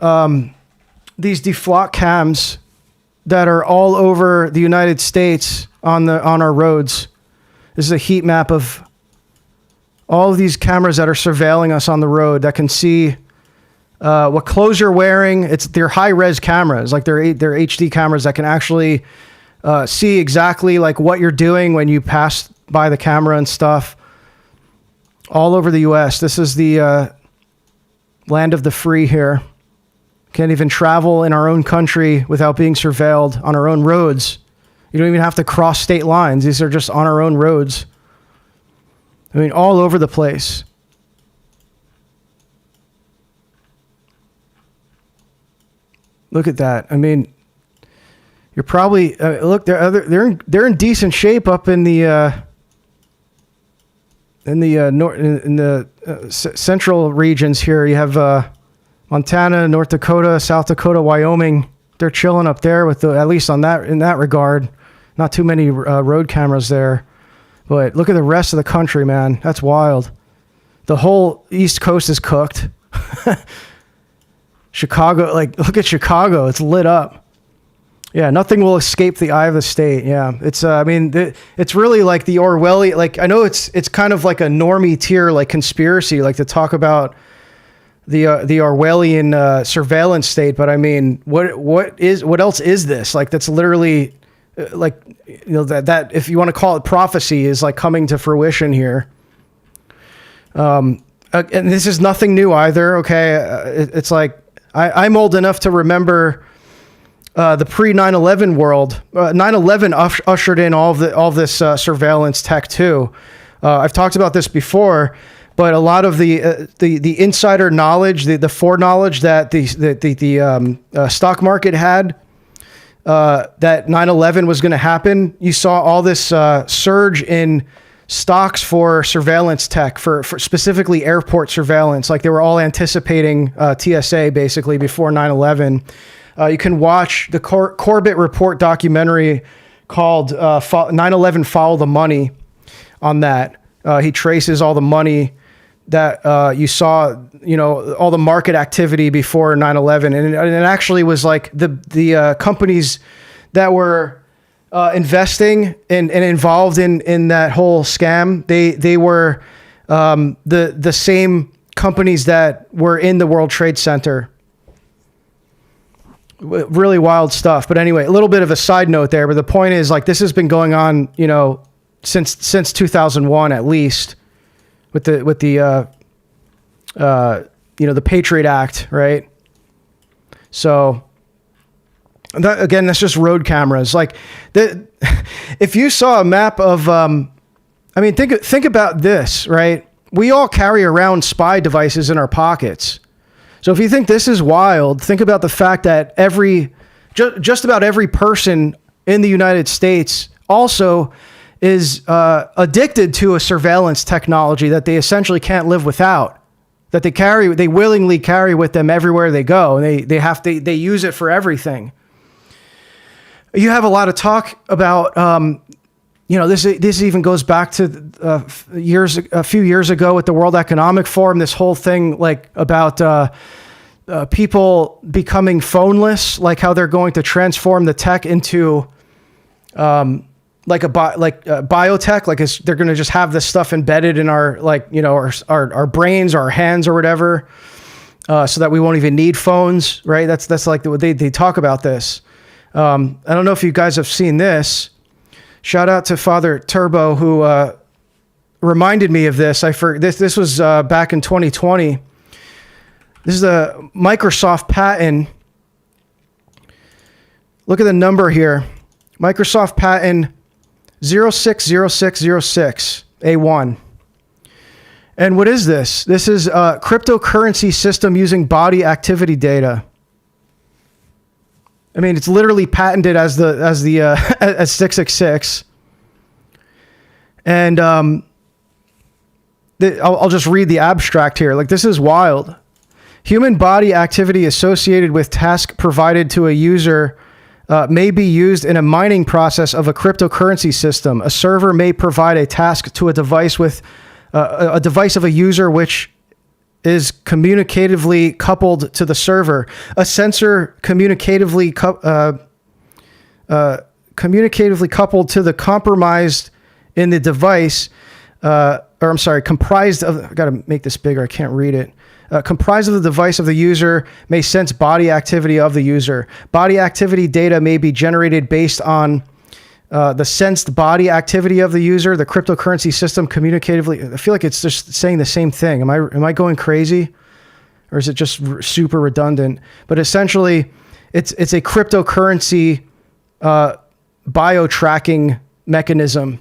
these deflock cams that are all over the United States on our roads. This is a heat map of all of these cameras that are surveilling us on the road that can see what clothes you're wearing. They're high-res cameras, like they're HD cameras that can actually see exactly like what you're doing when you pass by the camera and stuff. All over the U.S. This is the land of the free here. Can't even travel in our own country without being surveilled on our own roads. You don't even have to cross state lines. These are just on our own roads. I mean, all over the place. Look at that. I mean, you're probably look. They're in decent shape up in the central regions here. You have Montana, North Dakota, South Dakota, Wyoming. They're chilling up there with at least in that regard. Not too many road cameras there. But look at the rest of the country, man. That's wild. The whole East Coast is cooked. Chicago, like, look at Chicago. It's lit up. Yeah, nothing will escape the eye of the state. Yeah, it's, I mean, it's really like the Orwellian, like, I know it's kind of like a normie tier, like conspiracy, like to talk about the Orwellian surveillance state. But I mean, what else is this? Like, that's literally like, you know, that if you want to call it prophecy, is like coming to fruition here. And this is nothing new either. Okay. It's like, I'm old enough to remember the pre 9/11 world. 9/11 ushered in all this surveillance tech too. I've talked about this before, but a lot of the insider knowledge, the foreknowledge that the stock market had, that 9/11 was going to happen. You saw all this surge in stocks for surveillance tech, for specifically airport surveillance. Like they were all anticipating TSA basically before 9/11. You can watch the Corbett Report documentary called 9/11 Follow the Money on that. He traces all the money that you saw, you know, all the market activity before 9/11. And it actually was like the companies that were investing and involved in that whole scam, they were the same companies that were in the World Trade Center. Really wild stuff. But anyway, a little bit of a side note there. But the point is, like, this has been going on, you know, since 2001 at least, with the you know, the Patriot Act, right? So that, again, that's just road cameras. Like, if you saw a map of, I mean, think about this, right? We all carry around spy devices in our pockets. So if you think this is wild, think about the fact that just about every person in the United States also is addicted to a surveillance technology that they essentially can't live without. That they willingly carry with them everywhere they go, and they use it for everything. You have a lot of talk about, you know, this even goes back to a few years ago with the World Economic Forum. This whole thing, like, about people becoming phoneless, like how they're going to transform the tech into like biotech, like they're going to just have this stuff embedded in our, like, you know, our brains, our hands, or whatever, so that we won't even need phones, right? That's like they talk about this. I don't know if you guys have seen this. Shout out to Father Turbo, who reminded me of this. This was back in 2020. This is a Microsoft patent. Look at the number here. Microsoft patent 060606 A1. And what is this? This is a cryptocurrency system using body activity data. I mean, it's literally patented as 666. And I'll just read the abstract here. Like, this is wild. Human body activity associated with task provided to a user may be used in a mining process of a cryptocurrency system. A server may provide a task to a device with a device of a user which is communicatively coupled to the server. A sensor communicatively coupled to the compromised in the device, comprised of, I got to make this bigger, I can't read it. comprised of the device of the user, may sense body activity of the user. Body activity data may be generated based on the sensed body activity of the user. The cryptocurrency system communicatively. I feel like it's just saying the same thing. Am I going crazy, or is it just super redundant? But essentially, it's a cryptocurrency bio tracking mechanism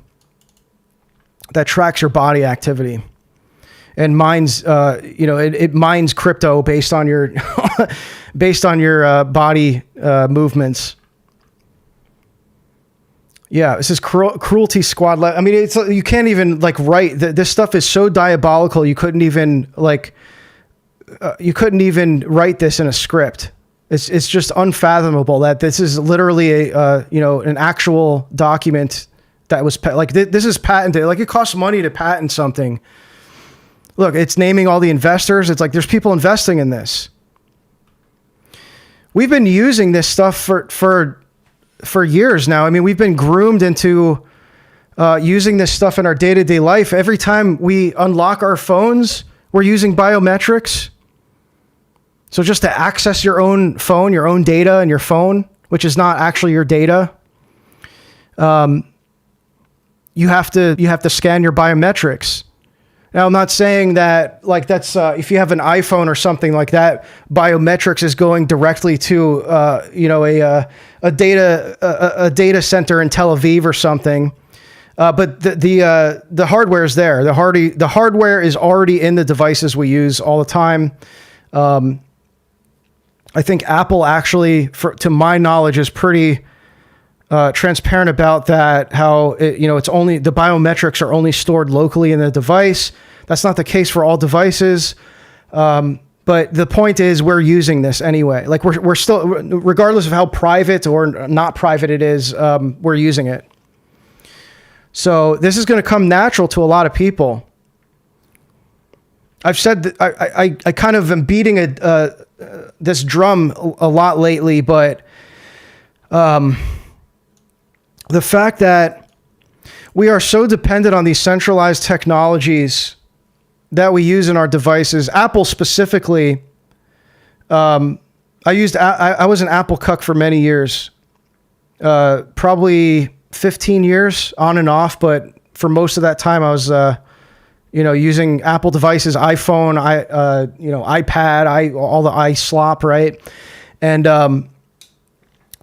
that tracks your body activity and mines, it mines crypto based on your body movements. Yeah, this is Cruelty Squad. I mean, you can't even write. This stuff is so diabolical. You couldn't even write this in a script. It's just unfathomable that this is literally an actual document that was this is patented. It costs money to patent something. Look, it's naming all the investors. It's there's people investing in this. We've been using this stuff for years now. I mean, we've been groomed into using this stuff in our day-to-day life. Every time we unlock our phones, we're using biometrics. So just to access your own phone, your own data in your phone, which is not actually your data, you have to scan your biometrics. Now, I'm not saying that that's if you have an iPhone or something like that, biometrics is going directly to a data center in Tel Aviv or something. But the hardware is there. The hardware is already in the devices we use all the time. I think Apple actually, to my knowledge, is pretty transparent about that. How it's only the biometrics are only stored locally in the device. That's not the case for all devices. But the point is, we're using this anyway. We're still, regardless of how private or not private it is, we're using it. So this is going to come natural to a lot of people. I've said that I kind of am beating this drum a lot lately, but the fact that we are so dependent on these centralized technologies that we use in our devices, Apple specifically. I was an Apple cuck for many years, probably 15 years on and off, but for most of that time I was using Apple devices, iPhone, iPad, all the iSlop, right? And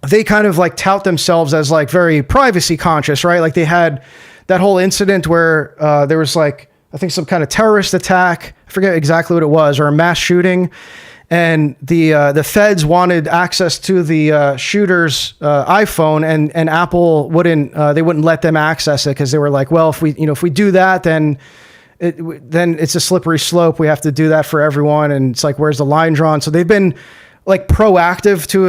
they kind of tout themselves as very privacy conscious, right? They had that whole incident where there was I think some kind of terrorist attack. I forget exactly what it was, or a mass shooting. And the feds wanted access to the shooter's iPhone, and Apple wouldn't let them access it because they were like, well, if we do that, then it's a slippery slope. We have to do that for everyone. And it's where's the line drawn? So they've been proactive to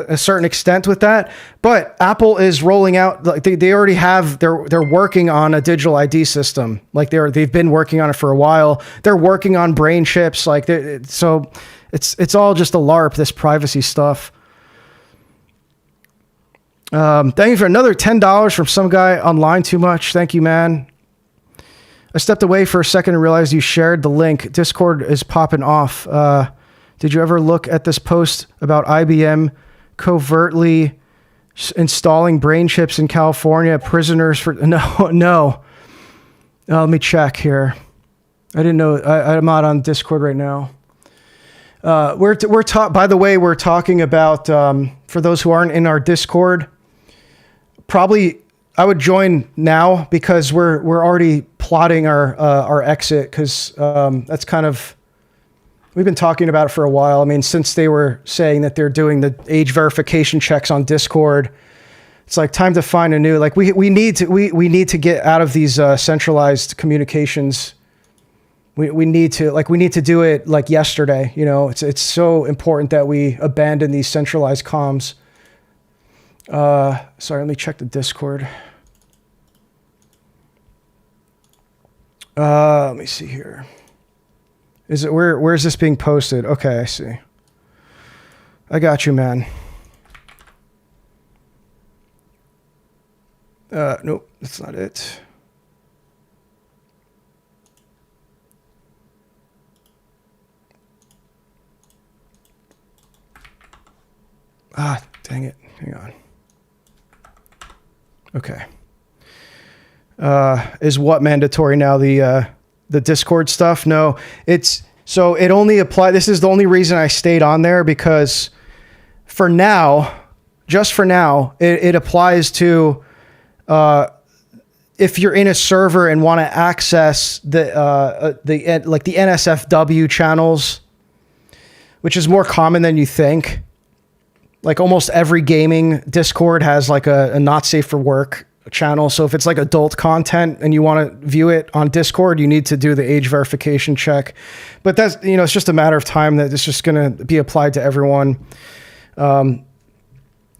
a certain extent with that. But Apple is rolling out, they already have, they're working on a digital ID system. They've been working on it for a while. They're working on brain chips. So it's all just a LARP, this privacy stuff. Thank you for another $10 from some guy online. Too much. Thank you, man. I stepped away for a second and realized you shared the link. Discord is popping off. Did you ever look at this post about IBM covertly installing brain chips in California? Prisoners for... No. Let me check here. I didn't know. I'm not on Discord right now. By the way, we're talking about, for those who aren't in our Discord, probably I would join now because we're already plotting our exit, because that's kind of... We've been talking about it for a while. I mean, since they were saying that they're doing the age verification checks on Discord, it's time to find a new, we need to get out of these centralized communications. We need to do it yesterday. It's so important that we abandon these centralized comms. Sorry, let me check the Discord. Let me see here. Is it where is this being posted? Okay, I see. I got you, man. Nope, that's not it. Dang it. Hang on. Okay. Is what mandatory now? The Discord stuff? No, so it only apply. This is the only reason I stayed on there, because for now, just for now, it applies to if you're in a server and want to access the NSFW channels, which is more common than you think. Like almost every gaming Discord has like a not safe for work channel. So if it's like adult content and you want to view it on Discord, you need to do the age verification check. But that's, it's just a matter of time that it's just going to be applied to everyone. And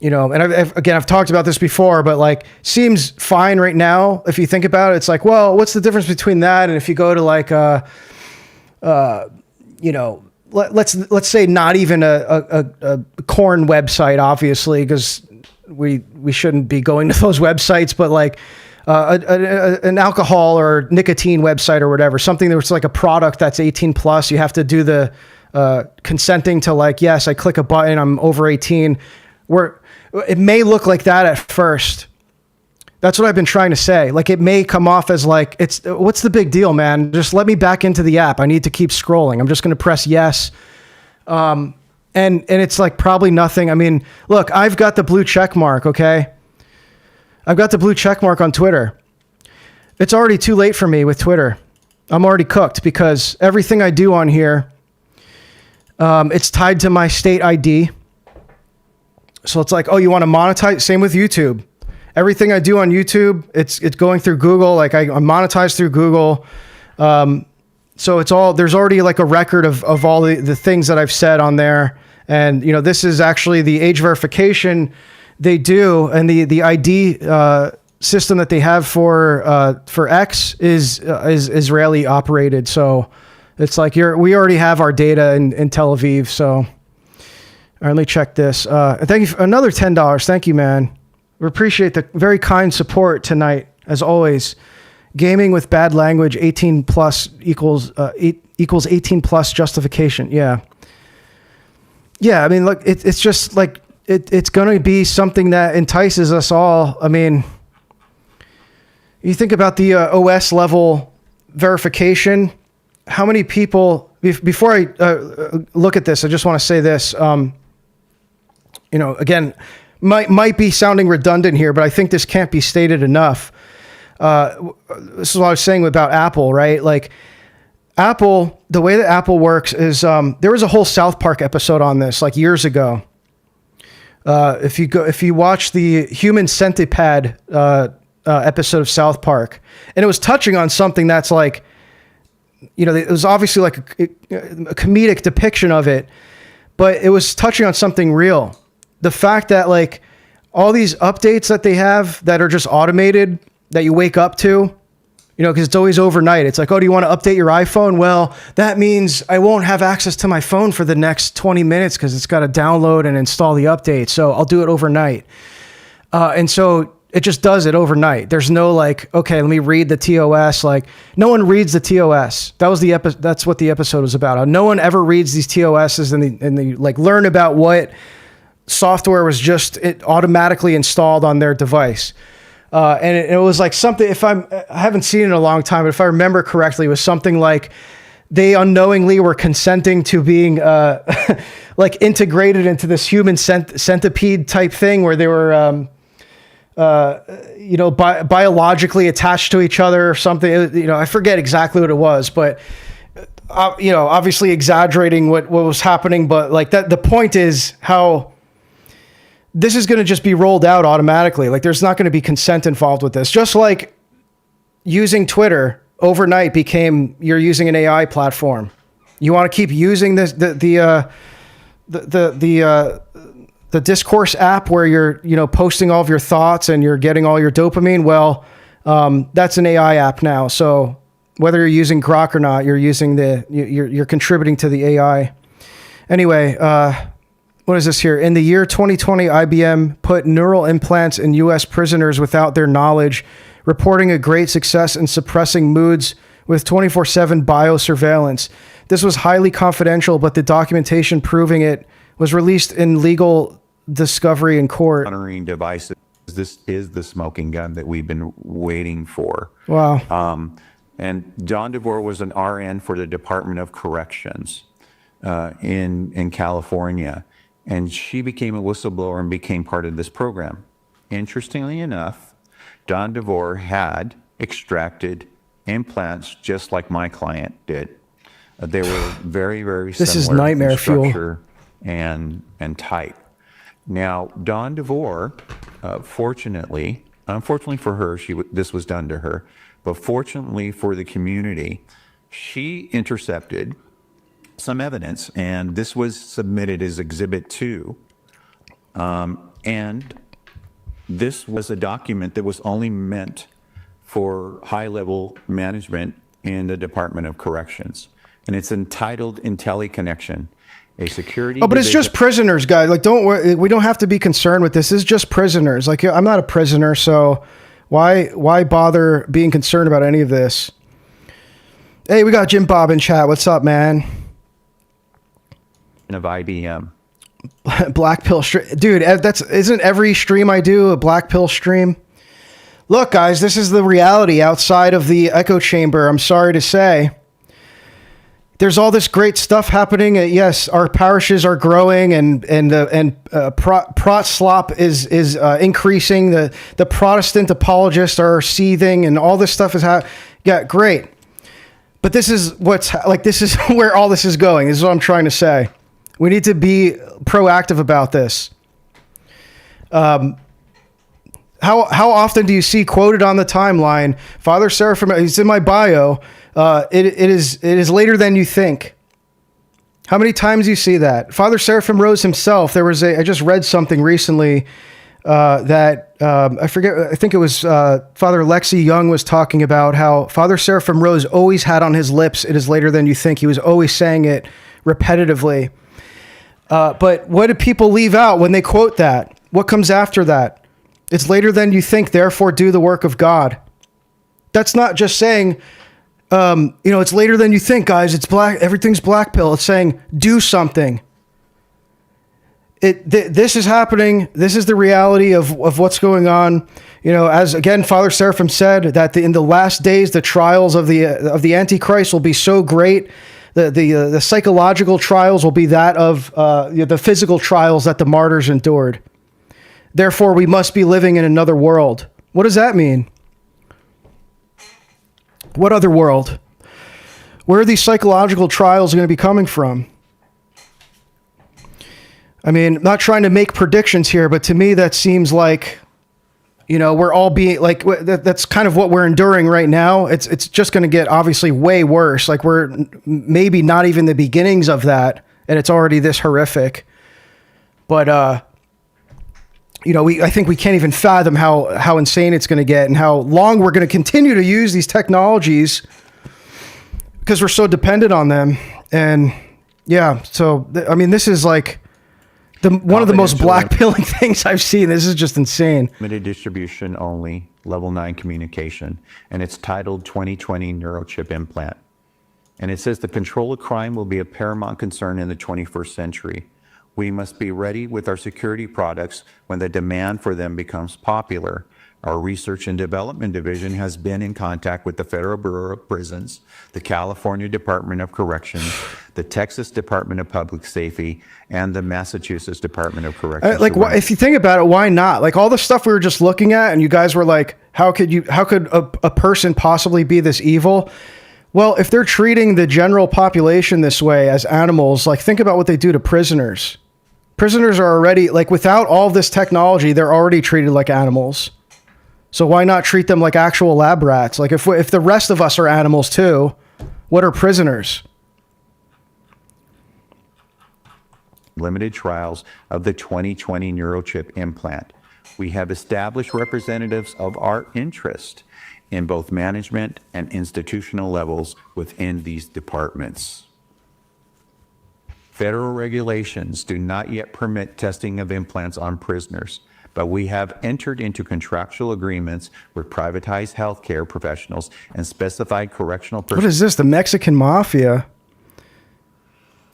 I've talked about this before, but like seems fine right now. If you think about it, it's like, well, what's the difference between that? And if you go to like, let's say not even a corn website, obviously, because we shouldn't be going to those websites, but like an alcohol or nicotine website or whatever, something that's like a product that's 18 plus, you have to do the consenting to like, yes, I click a button, I'm over 18. It may look like that at first. That's what I've been trying to say. Like it may come off as like, what's the big deal, man? Just let me back into the app. I need to keep scrolling. I'm just going to press yes. And it's like probably nothing. I mean, look, I've got the blue check mark. Okay. I've got the blue check mark on Twitter. It's already too late for me with Twitter. I'm already cooked because everything I do on here, it's tied to my state ID. So it's like, oh, you want to monetize? Same with YouTube. Everything I do on YouTube, it's going through Google. Like I'm monetized through Google. So there's already like a record of all the things that I've said on there. And, this is actually the age verification they do. And the ID system that they have for X is Israeli operated. So it's like we already have our data in Tel Aviv. So all right, let me check this. Thank you for another $10. Thank you, man. We appreciate the very kind support tonight, as always. Gaming with bad language, 18 plus equals 18 plus justification. Yeah. Yeah, I mean, look, it's just like, it's going to be something that entices us all. I mean, you think about the OS level verification. How many people, before I look at this, I just want to say this, again, might be sounding redundant here, but I think this can't be stated enough. This is what I was saying about Apple, right? Like Apple, the way that Apple works is there was a whole South Park episode on this like years ago. If you watch the Human Centipede episode of South Park, and it was touching on something that's like, it was obviously like a comedic depiction of it, but it was touching on something real. The fact that like all these updates that they have that are just automated that you wake up to, because it's always overnight. It's like, oh, do you want to update your iPhone? Well, that means I won't have access to my phone for the next 20 minutes because it's got to download and install the update. So I'll do it overnight. And so it just does it overnight. There's no like, okay, let me read the TOS. Like no one reads the TOS. That's what the episode was about. No one ever reads these TOSs and they like learn about what software was just automatically installed on their device. And it was like something, I haven't seen it in a long time, but if I remember correctly, it was something like they unknowingly were consenting to being like integrated into this human centipede type thing where they were, biologically attached to each other or something. I forget exactly what it was, but obviously exaggerating what was happening. But like that, the point is how this is going to just be rolled out automatically. Like there's not going to be consent involved with this. Just like using Twitter overnight became you're using an AI platform. You want to keep using this the discourse app where you're posting all of your thoughts and you're getting all your dopamine. Well, that's an AI app now. So whether you're using Grok or not, you're contributing to the AI. Anyway, what is this here? In the year 2020, IBM put neural implants in U.S. prisoners without their knowledge, reporting a great success in suppressing moods with 24/7 biosurveillance. This was highly confidential, but the documentation proving it was released in legal discovery in court. Monitoring devices. This is the smoking gun that we've been waiting for. Wow. And Dawn DeVore was an RN for the Department of Corrections in California. And she became a whistleblower and became part of this program. Interestingly enough, Dawn DeVore had extracted implants just like my client did. They were very, very similar. This is nightmare in fuel. structure and type. Now, Dawn DeVore, unfortunately for her, this was done to her, but fortunately for the community, she intercepted some evidence, and this was submitted as Exhibit 2. And this was a document that was only meant for high-level management in the Department of Corrections. And it's entitled IntelliConnection, a security... Oh, but it's just prisoners, guys. Like, don't worry. We don't have to be concerned with this. This is just prisoners. Like, I'm not a prisoner, so why bother being concerned about any of this? Hey, we got Jim Bob in chat. What's up, man? Of IBM. Black pill stream. Dude, isn't every stream I do a black pill stream? Look, guys, this is the reality outside of the echo chamber. I'm sorry to say. There's all this great stuff happening. Yes, our parishes are growing, and prot slop is increasing. The Protestant apologists are seething, and all this stuff is yeah, great. But this is this is where all this is going. This is what I'm trying to say. We need to be proactive about this. How often do you see quoted on the timeline, Father Seraphim? It's in my bio. It is later than you think. How many times do you see that? Father Seraphim Rose himself. I just read something recently that I forget. I think it was Father Lexi Young was talking about how Father Seraphim Rose always had on his lips, "It is later than you think." He was always saying it repetitively. But what do people leave out when they quote that? What comes after that? It's later than you think, therefore do the work of God. That's not just saying, it's later than you think, guys. It's black. Everything's black pill. It's saying do something. This is happening. This is the reality of what's going on. As again, Father Seraphim said that in the last days, the trials of the Antichrist will be so great. The psychological trials will be that of the physical trials that the martyrs endured. Therefore, we must be living in another world. What does that mean? What other world? Where are these psychological trials going to be coming from? I mean, I'm not trying to make predictions here, but to me, that seems like, we're all being like, that's kind of what we're enduring right now. It's just going to get obviously way worse. Like we're maybe not even the beginnings of that, and it's already this horrific. But, I think we can't even fathom how insane it's going to get and how long we're going to continue to use these technologies because we're so dependent on them. And yeah, so, this is like one of the most black-pilling things I've seen. This is just insane. Limited distribution only, level 9 communication. And it's titled 2020 Neurochip Implant. And it says the control of crime will be a paramount concern in the 21st century. We must be ready with our security products when the demand for them becomes popular. Our Research and Development Division has been in contact with the Federal Bureau of Prisons, the California Department of Corrections, the Texas Department of Public Safety, and the Massachusetts Department of Corrections. If you think about it, why not? Like all the stuff we were just looking at, and you guys were like, how could a person possibly be this evil? Well, if they're treating the general population this way as animals, like think about what they do to prisoners. Prisoners are already, like without all this technology, they're already treated like animals. So why not treat them like actual lab rats? Like if the rest of us are animals too, what are prisoners? Limited trials of the 2020 Neurochip implant. We have established representatives of our interest in both management and institutional levels within these departments. Federal regulations do not yet permit testing of implants on prisoners, but we have entered into contractual agreements with privatized healthcare professionals and specified correctional personnel. What is this? The Mexican mafia?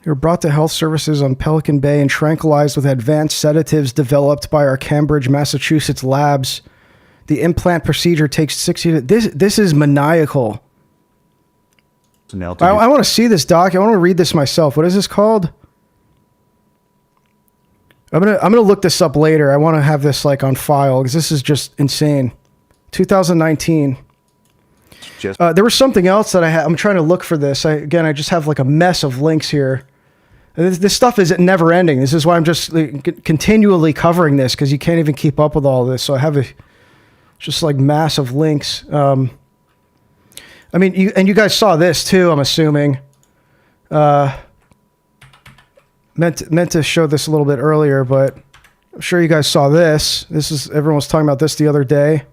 They were brought to health services on Pelican Bay and tranquilized with advanced sedatives developed by our Cambridge, Massachusetts labs. The implant procedure takes 60 to... This is maniacal. I want to see this doc. I want to read this myself. What is this called? I'm gonna look this up later. I want to have this like on file because this is just insane. 2019. There was something else that I had. I'm trying to look for this. I just have like a mess of links here. This stuff is never ending. This is why I'm just continually covering this because you can't even keep up with all this. So I have just like massive links. I mean, you guys saw this too, I'm assuming. Meant to show this a little bit earlier, but I'm sure you guys saw this. Everyone was talking about this the other day.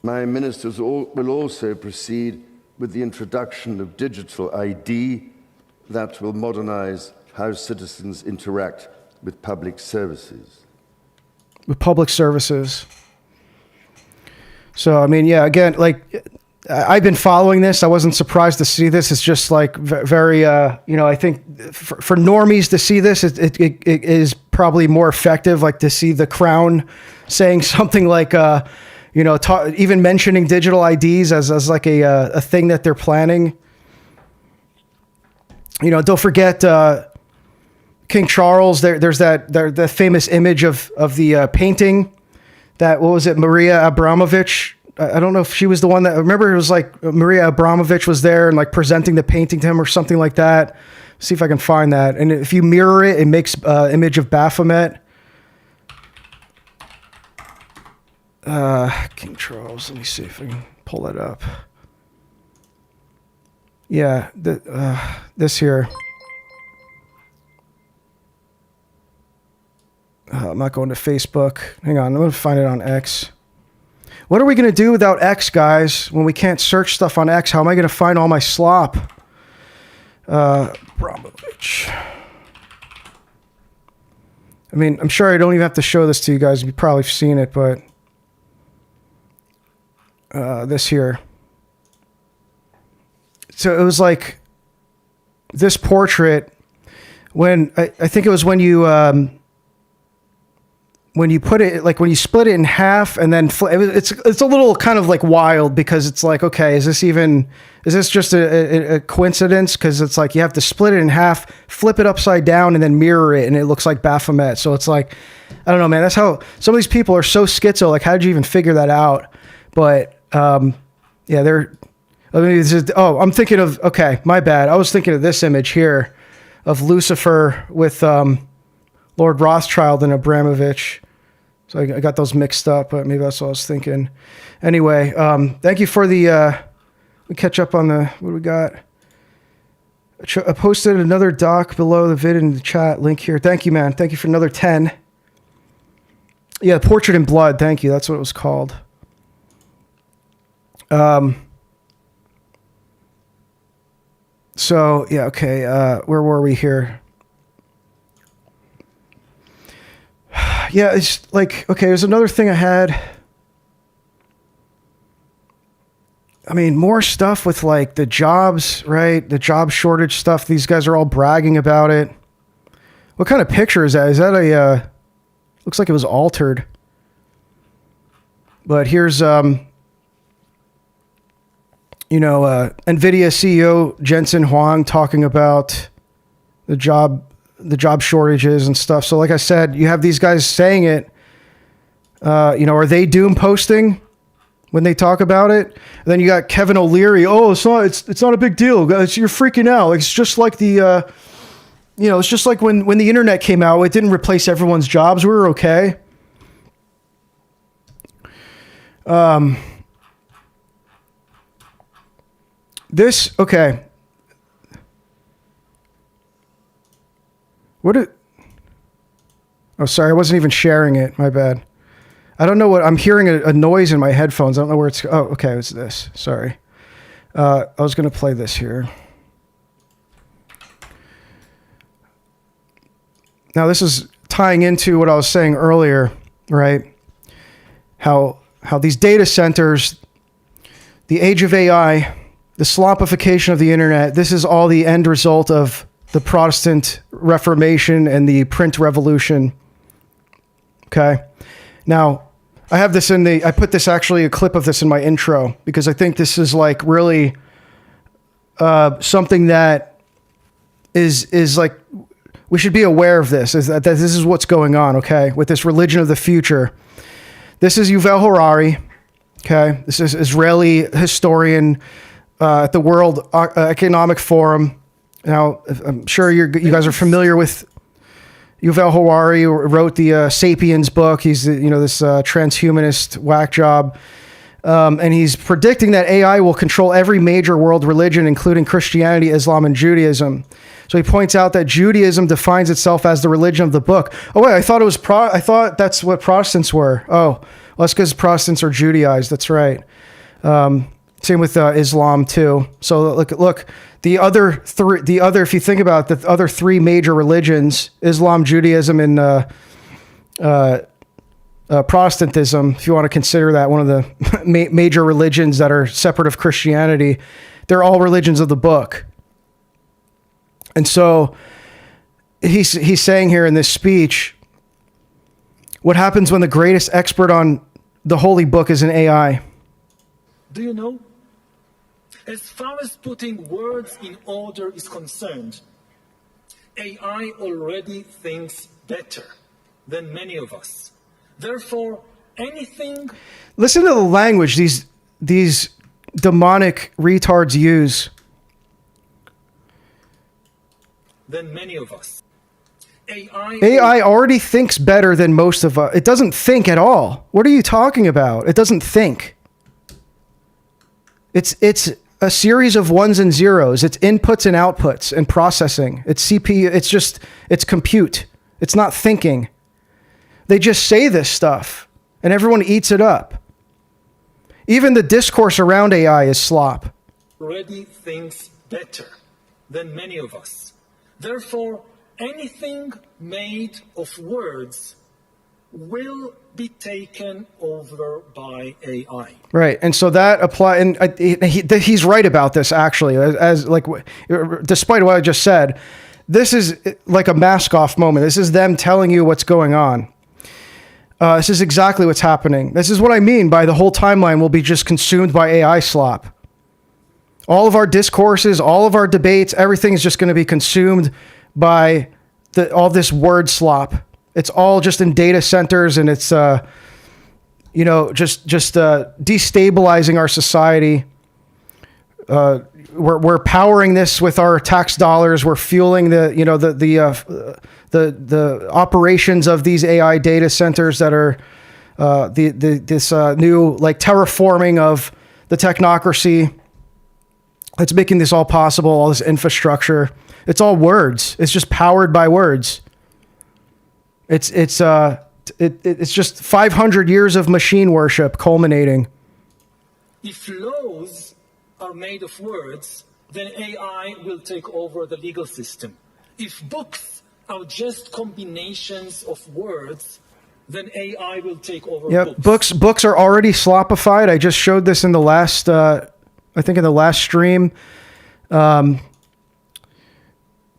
My ministers will also proceed with the introduction of digital ID that will modernize how citizens interact with public services. With public services. So, I mean, yeah, again, like, I've been following this. I wasn't surprised to see this. It's just like very, I think for normies to see this, it is probably more effective, like to see the Crown saying something like, even mentioning digital IDs as like a thing that they're planning. Don't forget King Charles. There's the famous image of the painting that, what was it, Maria Abramovich. I don't know if she was the one that, remember it was like Maria Abramovich was there and like presenting the painting to him or something like that. See if I can find that. And if you mirror it, it makes image of Baphomet. King Charles. Let me see if I can pull that up. Yeah, this here. I'm not going to Facebook. Hang on, I'm going to find it on X. What are we going to do without X, guys? When we can't search stuff on X, how am I going to find all my slop? Abramovich. I mean, I'm sure I don't even have to show this to you guys. You've probably seen it, but this here. So it was like this portrait when I think it was when you put it, like when you split it in half and then it's a little kind of like wild because it's like, okay, is this just a coincidence? Because it's like you have to split it in half, flip it upside down, and then mirror it, and it looks like Baphomet. So it's like, I don't know, man. That's how some of these people are so schizo. Like, how did you even figure that out? But yeah, I'm thinking of, okay, my bad. I was thinking of this image here of Lucifer with Lord Rothschild and Abramovich. So I got those mixed up, but maybe that's what I was thinking. Anyway, thank you for we catch up on what do we got? I posted another doc below the vid in the chat link here. Thank you, man. Thank you for another 10. Yeah, Portrait in Blood. Thank you. That's what it was called. So yeah, okay. Where were we here? Yeah, it's like, okay, there's another thing I had. I mean, more stuff with like the jobs, right? The job shortage stuff. These guys are all bragging about it. What kind of picture is that? Is that looks like it was altered. But here's, NVIDIA CEO Jensen Huang talking about the job shortages and stuff. So like I said, you have these guys saying it, are they doom posting when they talk about it? And then you got Kevin O'Leary. Oh, it's not a big deal, guys. You're freaking out. It's just like it's just like when the internet came out, it didn't replace everyone's jobs. We were okay. Okay. Oh, sorry, I wasn't even sharing it. My bad. I don't know what, I'm hearing a noise in my headphones. I don't know where it's, oh, okay, it's this. Sorry. I was going to play this here. Now, this is tying into what I was saying earlier, right? How these data centers, the age of AI, the slopification of the internet, this is all the end result of the Protestant Reformation and the print revolution. Okay. Now, I have this I put this actually, a clip of this in my intro, because I think this is like really something that is like, we should be aware of this, is that this is what's going on, okay, with this religion of the future. This is Yuval Harari, okay? This is Israeli historian at the World Economic Forum. Now, I'm sure you guys are familiar with Yuval Harari, who wrote the Sapiens book. He's this transhumanist whack job. And he's predicting that AI will control every major world religion, including Christianity, Islam, and Judaism. So he points out that Judaism defines itself as the religion of the book. Oh wait, I thought I thought that's what Protestants were. Oh, well, that's because Protestants are Judaized. That's right. Same with Islam too. So look, the other, if you think about the other three major religions, Islam, Judaism, and Protestantism, if you want to consider that one of the major religions that are separate of Christianity, they're all religions of the book. And so he's saying here in this speech, what happens when the greatest expert on the holy book is an AI? Do you know? As far as putting words in order is concerned, AI already thinks better than many of us. Therefore, anything... Listen to the language these demonic retards use. Than many of us. AI already thinks better than most of us. It doesn't think at all. What are you talking about? It doesn't think. It's a series of ones and zeros. It's inputs and outputs and processing. It's CPU. It's compute. It's not thinking. They just say this stuff and everyone eats it up. Even the discourse around AI is slop. Already thinks better than many of us. Therefore, anything made of words will be taken over by AI. Right, and so that apply, and he's right about this actually. As like, despite what I just said, this is like a mask-off moment. This is them telling you what's going on. This is exactly what's happening. This is what I mean by the whole timeline will be just consumed by AI slop. All of our discourses, all of our debates, everything is just going to be consumed by all this word slop. It's all just in data centers, and it's just destabilizing our society. We're powering this with our tax dollars. We're fueling the operations of these AI data centers that are this new like terraforming of the technocracy. It's making this all possible, all this infrastructure. It's all words. It's just powered by words. It's just 500 years of machine worship culminating. If laws are made of words, then AI will take over the legal system. If books are just combinations of words, then AI will take over books. Books are already slopified. I just showed this in the last... I think in the last stream, there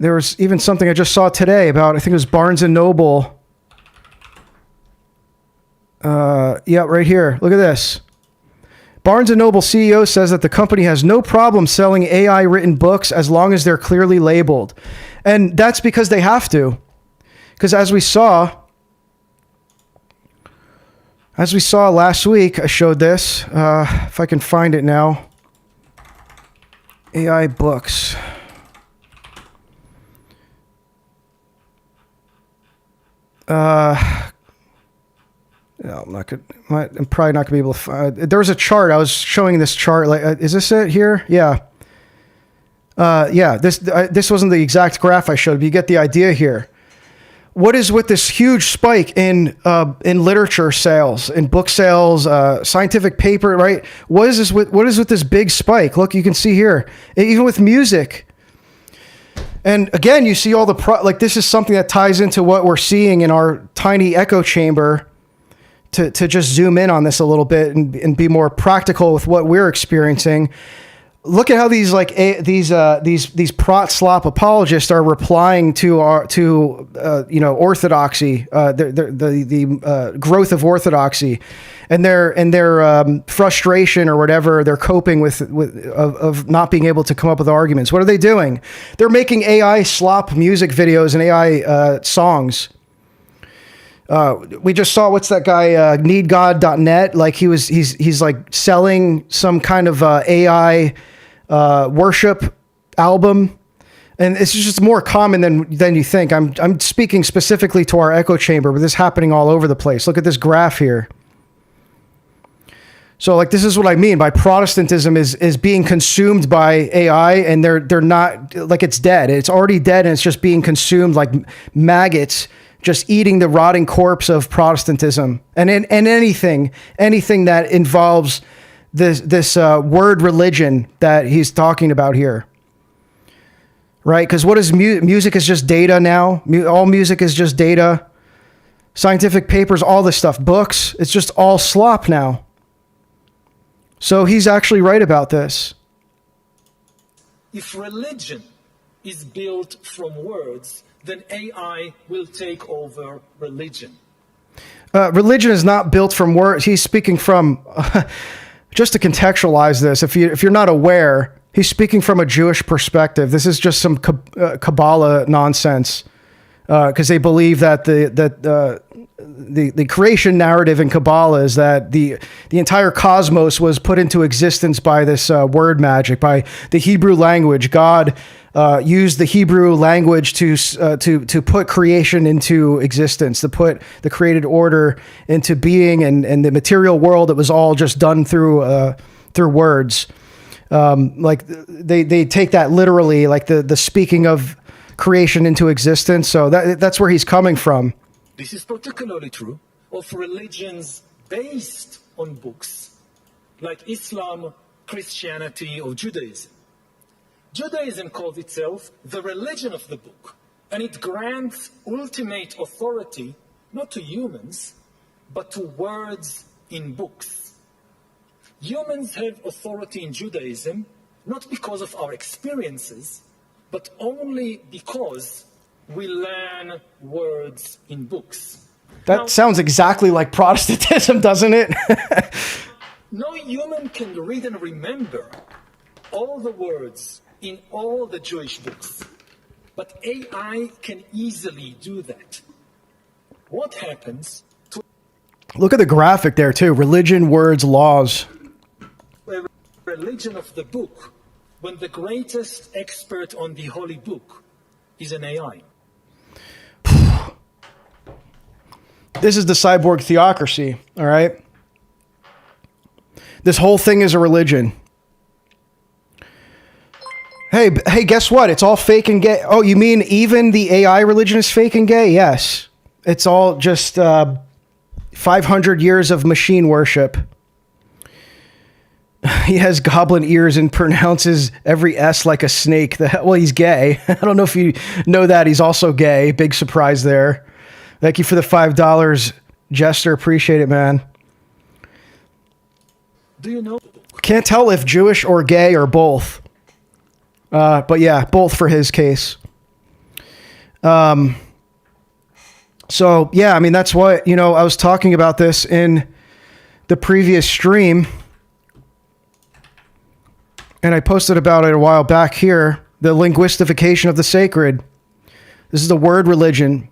was even something I just saw today about, I think it was Barnes & Noble. Yeah, right here. Look at this. Barnes & Noble CEO says that the company has no problem selling AI-written books as long as they're clearly labeled. And that's because they have to. Because as we saw last week, I showed this. If I can find it now. AI books. No, I'm probably not gonna be able to find. There was a chart. I was showing this chart. Like, is this it here? Yeah. Yeah. This wasn't the exact graph I showed, but you get the idea here. What is with this huge spike in literature sales, in book sales, scientific paper, right? What is with this big spike? Look, you can see here, even with music. And again, you see all the this is something that ties into what we're seeing in our tiny echo chamber. To just zoom in on this a little bit and be more practical with what we're experiencing. look at how these these prot slop apologists are replying to orthodoxy, the growth of orthodoxy, and their frustration or whatever they're coping with of not being able to come up with arguments. What are they doing? They're making AI slop music videos and AI songs. We just saw, what's that guy, needgod.net? Like he's like selling some kind of AI worship album, and it's just more common than you think. I'm speaking specifically to our echo chamber, but this is happening all over the place. Look at this graph here. So like, this is what I mean by Protestantism is being consumed by AI, and they're not, like, it's dead. It's already dead, and it's just being consumed like maggots, just eating the rotting corpse of Protestantism and anything that involves this word religion that he's talking about here, right? Because what is music is just data now. All music is just data. Scientific papers, all this stuff, books, it's just all slop now. So he's actually right about this. If religion is built from words, then AI will take over religion. Religion is not built from words. He's speaking from, just to contextualize this, if you're not aware, he's speaking from a Jewish perspective. This is just some Kabbalah nonsense, because they believe that the creation narrative in Kabbalah is that the entire cosmos was put into existence by this word magic, by the Hebrew language. God used the Hebrew language to put creation into existence, to put the created order into being, and the material world, it was all just done through words. Like they take that literally, like the speaking of creation into existence. So that's where he's coming from. This is particularly true of religions based on books, like Islam, Christianity, or Judaism. Judaism calls itself the religion of the book, and it grants ultimate authority not to humans, but to words in books. Humans have authority in Judaism not because of our experiences, but only because we learn words in books. That sounds exactly like Protestantism, doesn't it? No human can read and remember all the words in all the Jewish books, but AI can easily do that. What happens to Look at the graphic there too. Religion, words, laws. a religion of the book when the greatest expert on the holy book is an AI? This is the cyborg theocracy, all right? This whole thing is a religion. Hey, guess what? It's all fake and gay. Oh, you mean even the AI religion is fake and gay? Yes. It's all just 500 years of machine worship. He has goblin ears and pronounces every S like a snake. Well, he's gay. I don't know if you know that. He's also gay. Big surprise there. Thank you for the $5, Jester. Appreciate it, man. Do you know? Can't tell if Jewish or gay or both. But yeah, both for his case. So yeah, I mean, that's what, I was talking about this in the previous stream, and I posted about it a while back here, the linguistification of the sacred. This is the word religion.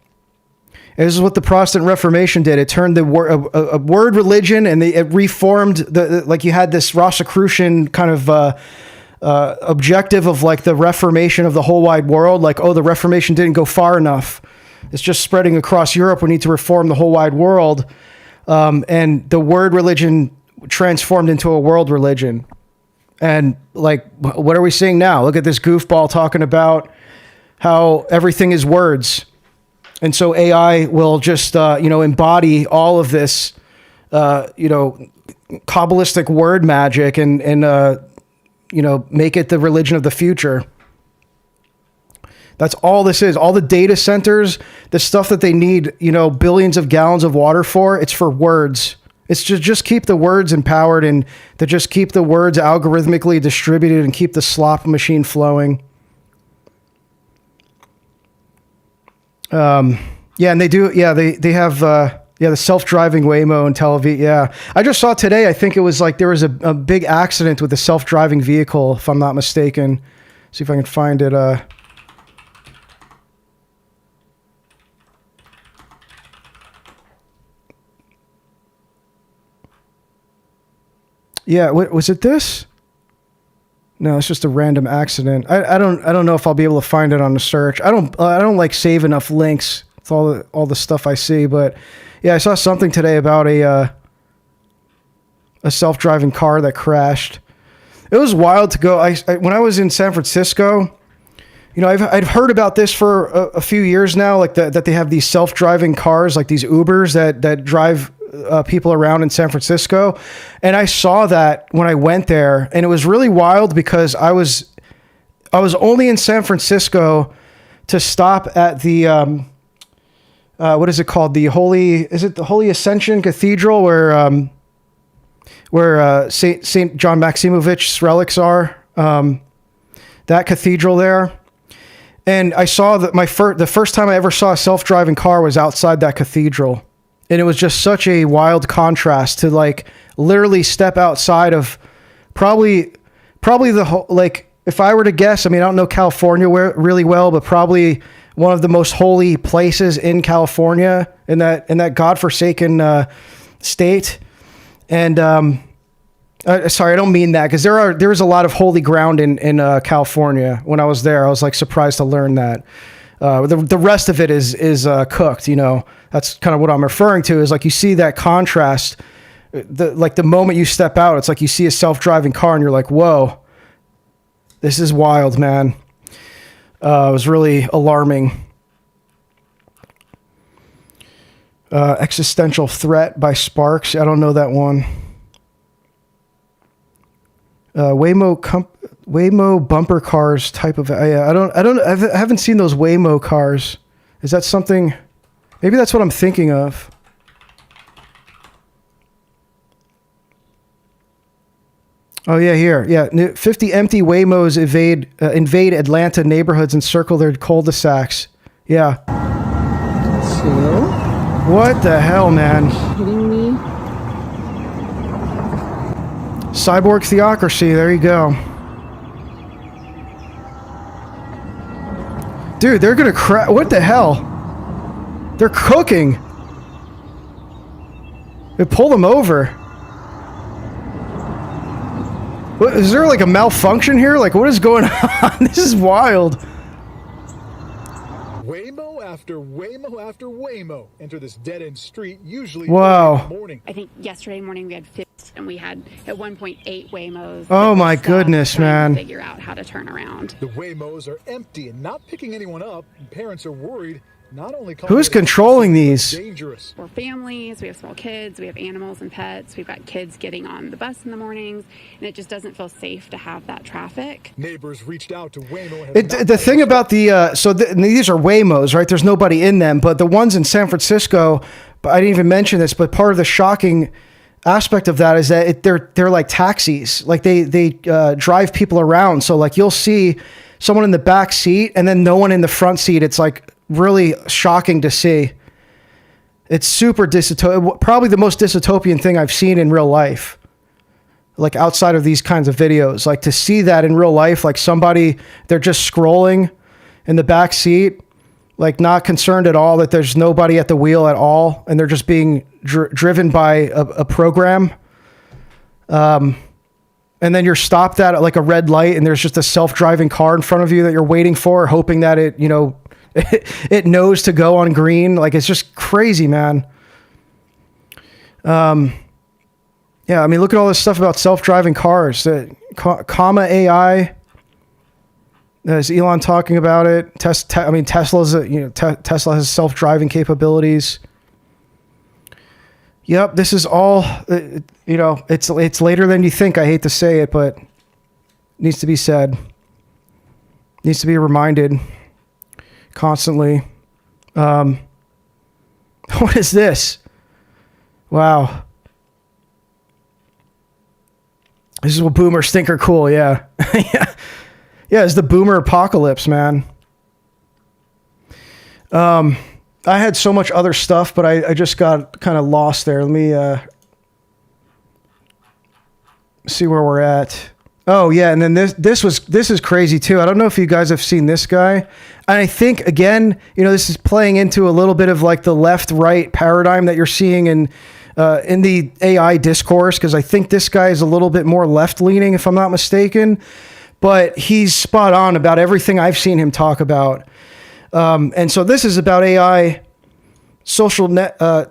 And this is what the Protestant Reformation did. It turned the a word religion, and it reformed like you had this Rosicrucian kind of objective of like the Reformation of the whole wide world. Like, oh, the Reformation didn't go far enough. It's just spreading across Europe. We need to reform the whole wide world. And the word religion transformed into a world religion. And like, what are we seeing now? Look at this goofball talking about how everything is words. And so AI will just, embody all of this, Kabbalistic word magic and make it the religion of the future. That's all this is. All the data centers, the stuff that they need, billions of gallons of water for, it's for words. It's to just keep the words empowered and to just keep the words algorithmically distributed and keep the slop machine flowing. Yeah, and they do. Yeah, they have the self-driving Waymo in Tel Aviv. Yeah, I just saw today. I think it was like there was a big accident with a self-driving vehicle, if I'm not mistaken. See if I can find it. Yeah, was it this? No, it's just a random accident. I don't know if I'll be able to find it on the search. I don't like save enough links with all the stuff I see, but yeah, I saw something today about a self-driving car that crashed. It was wild to go. When I was in San Francisco, you know, I'd heard about this for a few years now, like that they have these self-driving cars, like these Ubers that drive people around in San Francisco. And I saw that when I went there, and it was really wild because I was only in San Francisco to stop at the what is it called? The Holy Ascension Cathedral where Saint John Maximovich's relics are. That cathedral there. And I saw that the first time I ever saw a self-driving car was outside that cathedral. And it was just such a wild contrast to like literally step outside of probably the whole, like, if I were to guess, I mean, I don't know California really well, but probably one of the most holy places in California, in that godforsaken state. And sorry, I don't mean that, because there was a lot of holy ground in California when I was there. I was like surprised to learn that. The rest of it is cooked, you know. That's kind of what I'm referring to, is like you see that contrast. The moment you step out, it's like you see a self-driving car and you're like, whoa, this is wild, man. It was really alarming. Existential Threat by Sparks. I don't know that one. Waymo bumper cars type of. I haven't seen those Waymo cars. Is that something? Maybe that's what I'm thinking of. Oh yeah, here. Yeah, 50 empty Waymos invade Atlanta neighborhoods and circle their cul-de-sacs. Yeah. So? What the hell, man? Kidding me? Cyborg Theocracy. There you go. Dude, they're gonna crash. What the hell? They're cooking. They pull them over. What, is there like a malfunction here? Like, what is going on? This is wild. Waymo after Waymo after Waymo enter this dead-end street, usually wow. in the morning. I think yesterday morning we had 50, and we had at one point 8 Waymos. Oh my goodness, man. To figure out how to turn around. The Waymos are empty and not picking anyone up. Parents are worried. Not only who's controlling these? Dangerous. We're families, we have small kids, we have animals and pets, we've got kids getting on the bus in the mornings, and it just doesn't feel safe to have that traffic. Neighbors reached out to Waymo. The thing about these are Waymos, right? There's nobody in them, but the ones in San Francisco, I didn't even mention this, but part of the shocking aspect of that is that they're like taxis. Like they drive people around. So like you'll see someone in the back seat and then no one in the front seat. It's like really shocking to see. It's super dystopian, probably the most dystopian thing I've seen in real life. Like outside of these kinds of videos, like to see that in real life, like somebody, they're just scrolling in the back seat, like not concerned at all that there's nobody at the wheel at all. And they're just being driven by a program. And then you're stopped at like a red light and there's just a self-driving car in front of you that you're waiting for, hoping that it, you know, it knows to go on green. Like, it's just crazy, man. Yeah, I mean, look at all this stuff about self-driving cars. Comma AI. Is Elon talking about it? Tesla's, Tesla has self-driving capabilities. Yep, this is all, it's later than you think. I hate to say it, but it needs to be said. Needs to be reminded constantly. What is this? Wow. This is what boomers think are cool. Yeah. Yeah. It's the boomer apocalypse, man. I had so much other stuff, but I just got kind of lost there. Let me see where we're at. Oh yeah, and then this is crazy too. I don't know if you guys have seen this guy. And I think again, this is playing into a little bit of like the left-right paradigm that you're seeing in the AI discourse, because I think this guy is a little bit more left-leaning, if I'm not mistaken. But he's spot on about everything I've seen him talk about. And so this is about AI,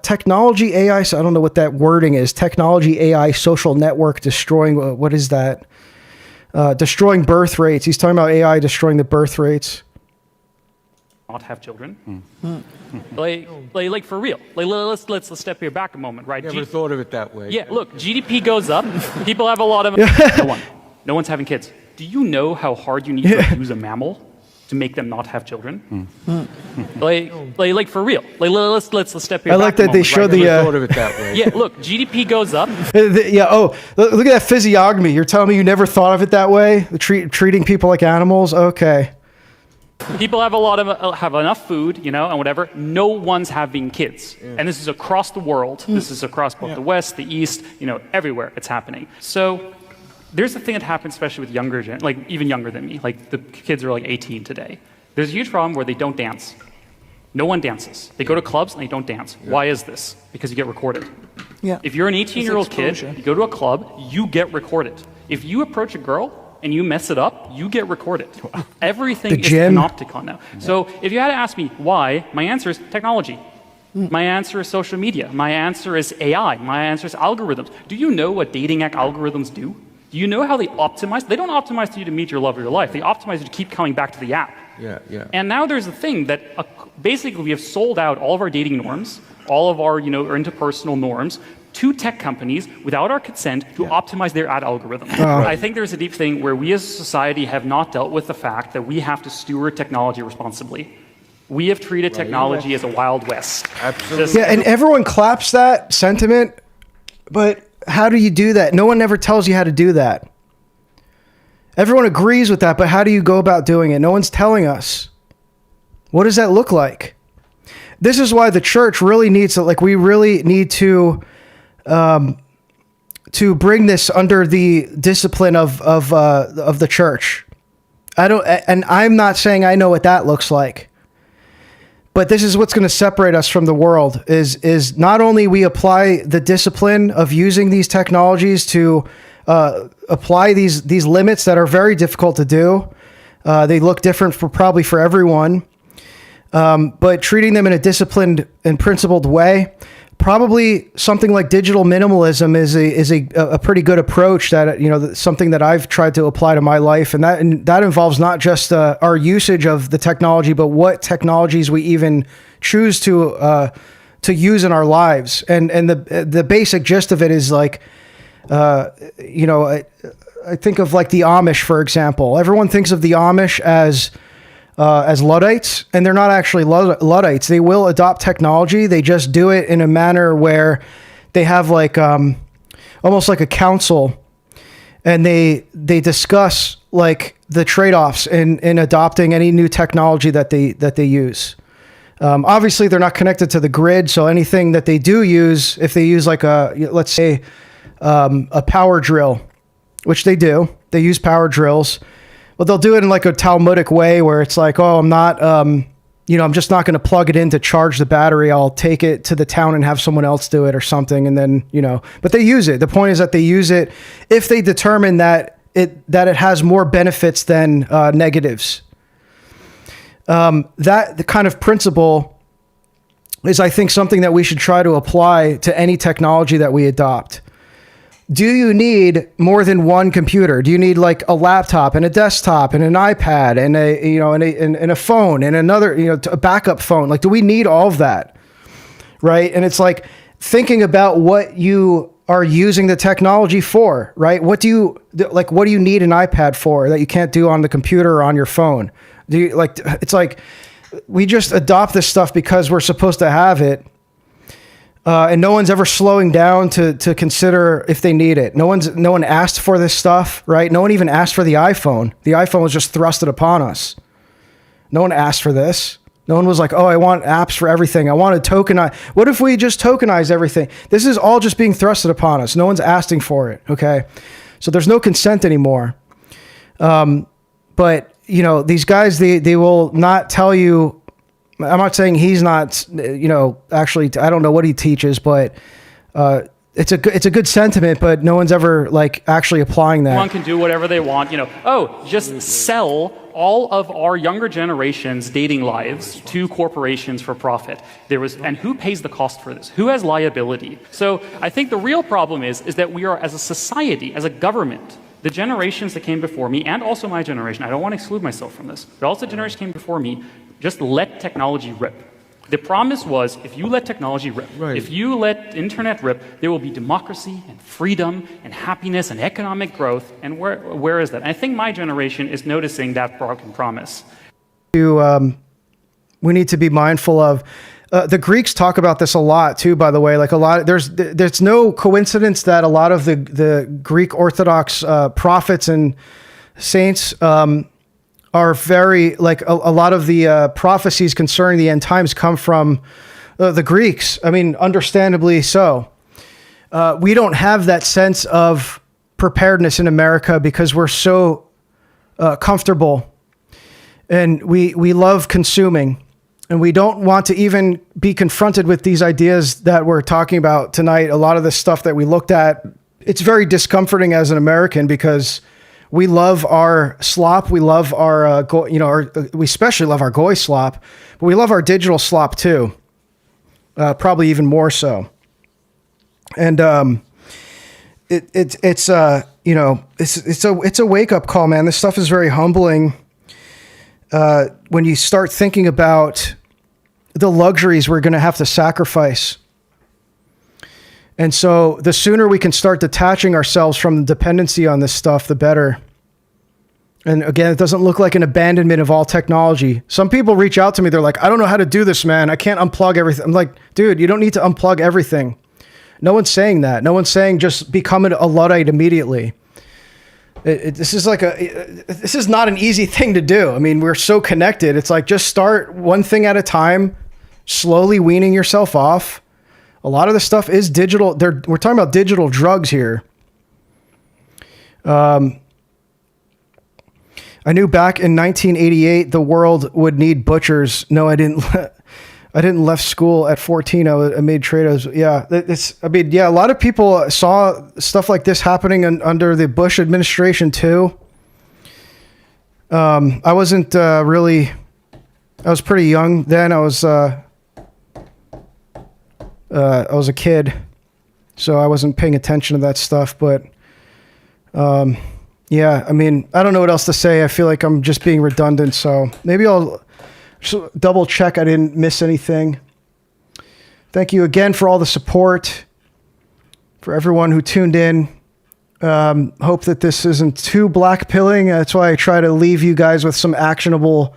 technology AI. So I don't know what that wording is. Technology AI social network destroying. What is that? Destroying birth rates. He's talking about AI destroying the birth rates. Not have children. Like for real. Let's step here back a moment, right? Never thought of it that way. Yeah, look, GDP goes up. People have a lot of no one's having kids. Do you know how hard you need to abuse a mammal to make them not have children? Like for real. Let's step here. I like that they show the. Never thought of it that way. Yeah, look, GDP goes up. Yeah. Oh, look at that physiognomy. You're telling me you never thought of it that way? Treating people like animals. Okay. People have have enough food, and whatever. No one's having kids, and this is across the world. This is across both the West, the East, everywhere it's happening. So there's a thing that happens, especially with younger even younger than me. Like the kids are like 18 today. There's a huge problem where they don't dance. No one dances. They go to clubs and they don't dance. Why is this? Because you get recorded. Yeah. If you're an 18-year-old kid, you go to a club, you get recorded. If you approach a girl and you mess it up, you get recorded. Everything is panopticon now. So if you had to ask me why, my answer is technology. My answer is social media. My answer is AI. My answer is algorithms. Do you know what dating app algorithms do? Do you know how they optimize? They don't optimize you to meet your love of your life. They optimize you to keep coming back to the app. Yeah. And now there's a thing that basically we have sold out all of our dating norms, all of our our interpersonal norms, to tech companies without our consent to optimize their ad algorithm. I think there's a deep thing where we as a society have not dealt with the fact that we have to steward technology responsibly. We have treated technology as a Wild West. Absolutely. Yeah, and everyone claps that sentiment, but how do you do that? No one ever tells you how to do that. Everyone agrees with that, but how do you go about doing it? No one's telling us. What does that look like? This is why the church really needs to, we really need to bring this under the discipline of the church. And I'm not saying I know what that looks like, but this is what's going to separate us from the world is not only we apply the discipline of using these technologies to apply these limits that are very difficult to do. They look different probably for everyone, but treating them in a disciplined and principled way. Probably something like digital minimalism is a pretty good approach that something that I've tried to apply to my life, and that involves not just our usage of the technology, but what technologies we even choose to use in our lives. And the basic gist of it is I think of like the Amish, for example. Everyone thinks of the Amish as Luddites, and they're not actually Luddites. They will adopt technology. They just do it in a manner where they have almost like a council, and they discuss the trade-offs in adopting any new technology that they use. Obviously, they're not connected to the grid, so anything that they do use, if they use let's say a power drill, which they do, they use power drills. But they'll do it in a Talmudic way where it's I'm not, I'm just not going to plug it in to charge the battery. I'll take it to the town and have someone else do it or something. And then, but they use it. The point is that they use it if they determine that it has more benefits than negatives. The kind of principle is, I think, something that we should try to apply to any technology that we adopt. Do you need more than one computer? Do you need a laptop and a desktop and an iPad and a phone and another, a backup phone? Do we need all of that? Right. And it's thinking about what you are using the technology for, right? What do you need an iPad for that you can't do on the computer or on your phone? Do you we just adopt this stuff because we're supposed to have it. and no one's ever slowing down to consider if they need it. No one asked for this stuff, right? No one even asked for the iPhone. The iPhone was just thrusted upon us. No one asked for this. No one was like, oh, I want apps for everything. I want to tokenize. What if we just tokenize everything? This is all just being thrusted upon us. No one's asking for it, okay? So there's no consent anymore. But, you know, these guys, they will not tell you. I'm not saying he's not, you know, actually, I don't know what he teaches, but it's a good sentiment, but no one's ever like actually applying that. Everyone can do whatever they want, you know. Oh, just sell all of our younger generation's dating lives to corporations for profit. And who pays the cost for this? Who has liability? So I think the real problem is that we are, as a society, as a government, the generations that came before me, and also my generation, I don't want to exclude myself from this, but also the generations came before me, just let technology rip. The promise was, if you let technology rip, if you let internet rip, there will be democracy and freedom and happiness and economic growth. And where is that? And I think my generation is noticing that broken promise. We need to be mindful of. The Greeks talk about this a lot too, by the way. Like there's no coincidence that a lot of the Greek Orthodox prophets and saints are very, like a lot of the prophecies concerning the end times come from the Greeks. I mean, understandably so. We don't have that sense of preparedness in America because we're so comfortable, and we love consuming, and we don't want to even be confronted with these ideas that we're talking about tonight. A lot of the stuff that we looked at, it's very discomforting as an American because we love our slop. We love our, we especially love our goy slop, but we love our digital slop too. Probably even more so. And it's a wake up call, man. This stuff is very humbling. When you start thinking about the luxuries we're going to have to sacrifice. And so the sooner we can start detaching ourselves from the dependency on this stuff, the better. And again, it doesn't look like an abandonment of all technology. Some people reach out to me. They're like, I don't know how to do this, man. I can't unplug everything. I'm like, dude, you don't need to unplug everything. No one's saying that. No one's saying just become a Luddite immediately. This is not an easy thing to do. I mean, we're so connected. It's like, just start one thing at a time, slowly weaning yourself off. A lot of the stuff is digital. We're talking about digital drugs here. I knew back in 1988 the world would need butchers. No, I didn't. I didn't left school at 14. I made trade-offs. Yeah, a lot of people saw stuff like this happening under the Bush administration too. I wasn't really. I was pretty young then. I was a kid, so I wasn't paying attention to that stuff. But yeah, I mean, I don't know what else to say. I feel like I'm just being redundant, so maybe I'll just double check I didn't miss anything. Thank you again for all the support, for everyone who tuned in. Hope that this isn't too black-pilling. That's why I try to leave you guys with some actionable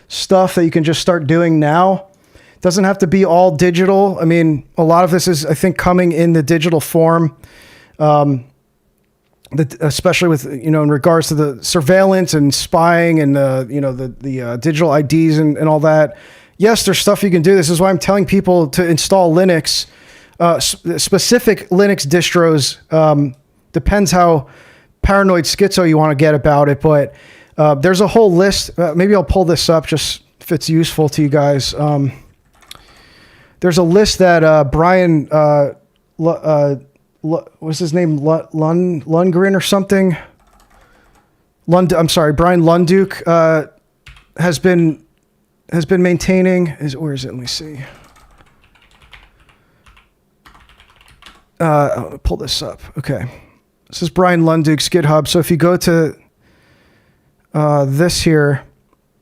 stuff that you can just start doing now. Doesn't have to be all digital. I mean, a lot of this is, I think, coming in the digital form, especially with, in regards to the surveillance and spying and, the digital IDs and all that. Yes, there's stuff you can do. This is why I'm telling people to install Linux, specific Linux distros. Depends how paranoid schizo you want to get about it. But there's a whole list. Maybe I'll pull this up just if it's useful to you guys. There's a list that Brian, what's his name? Lundgren or something? Brian Lunduke has been maintaining. Where is it? Let me see. I'll pull this up. Okay. This is Brian Lunduke's GitHub. So if you go to this here,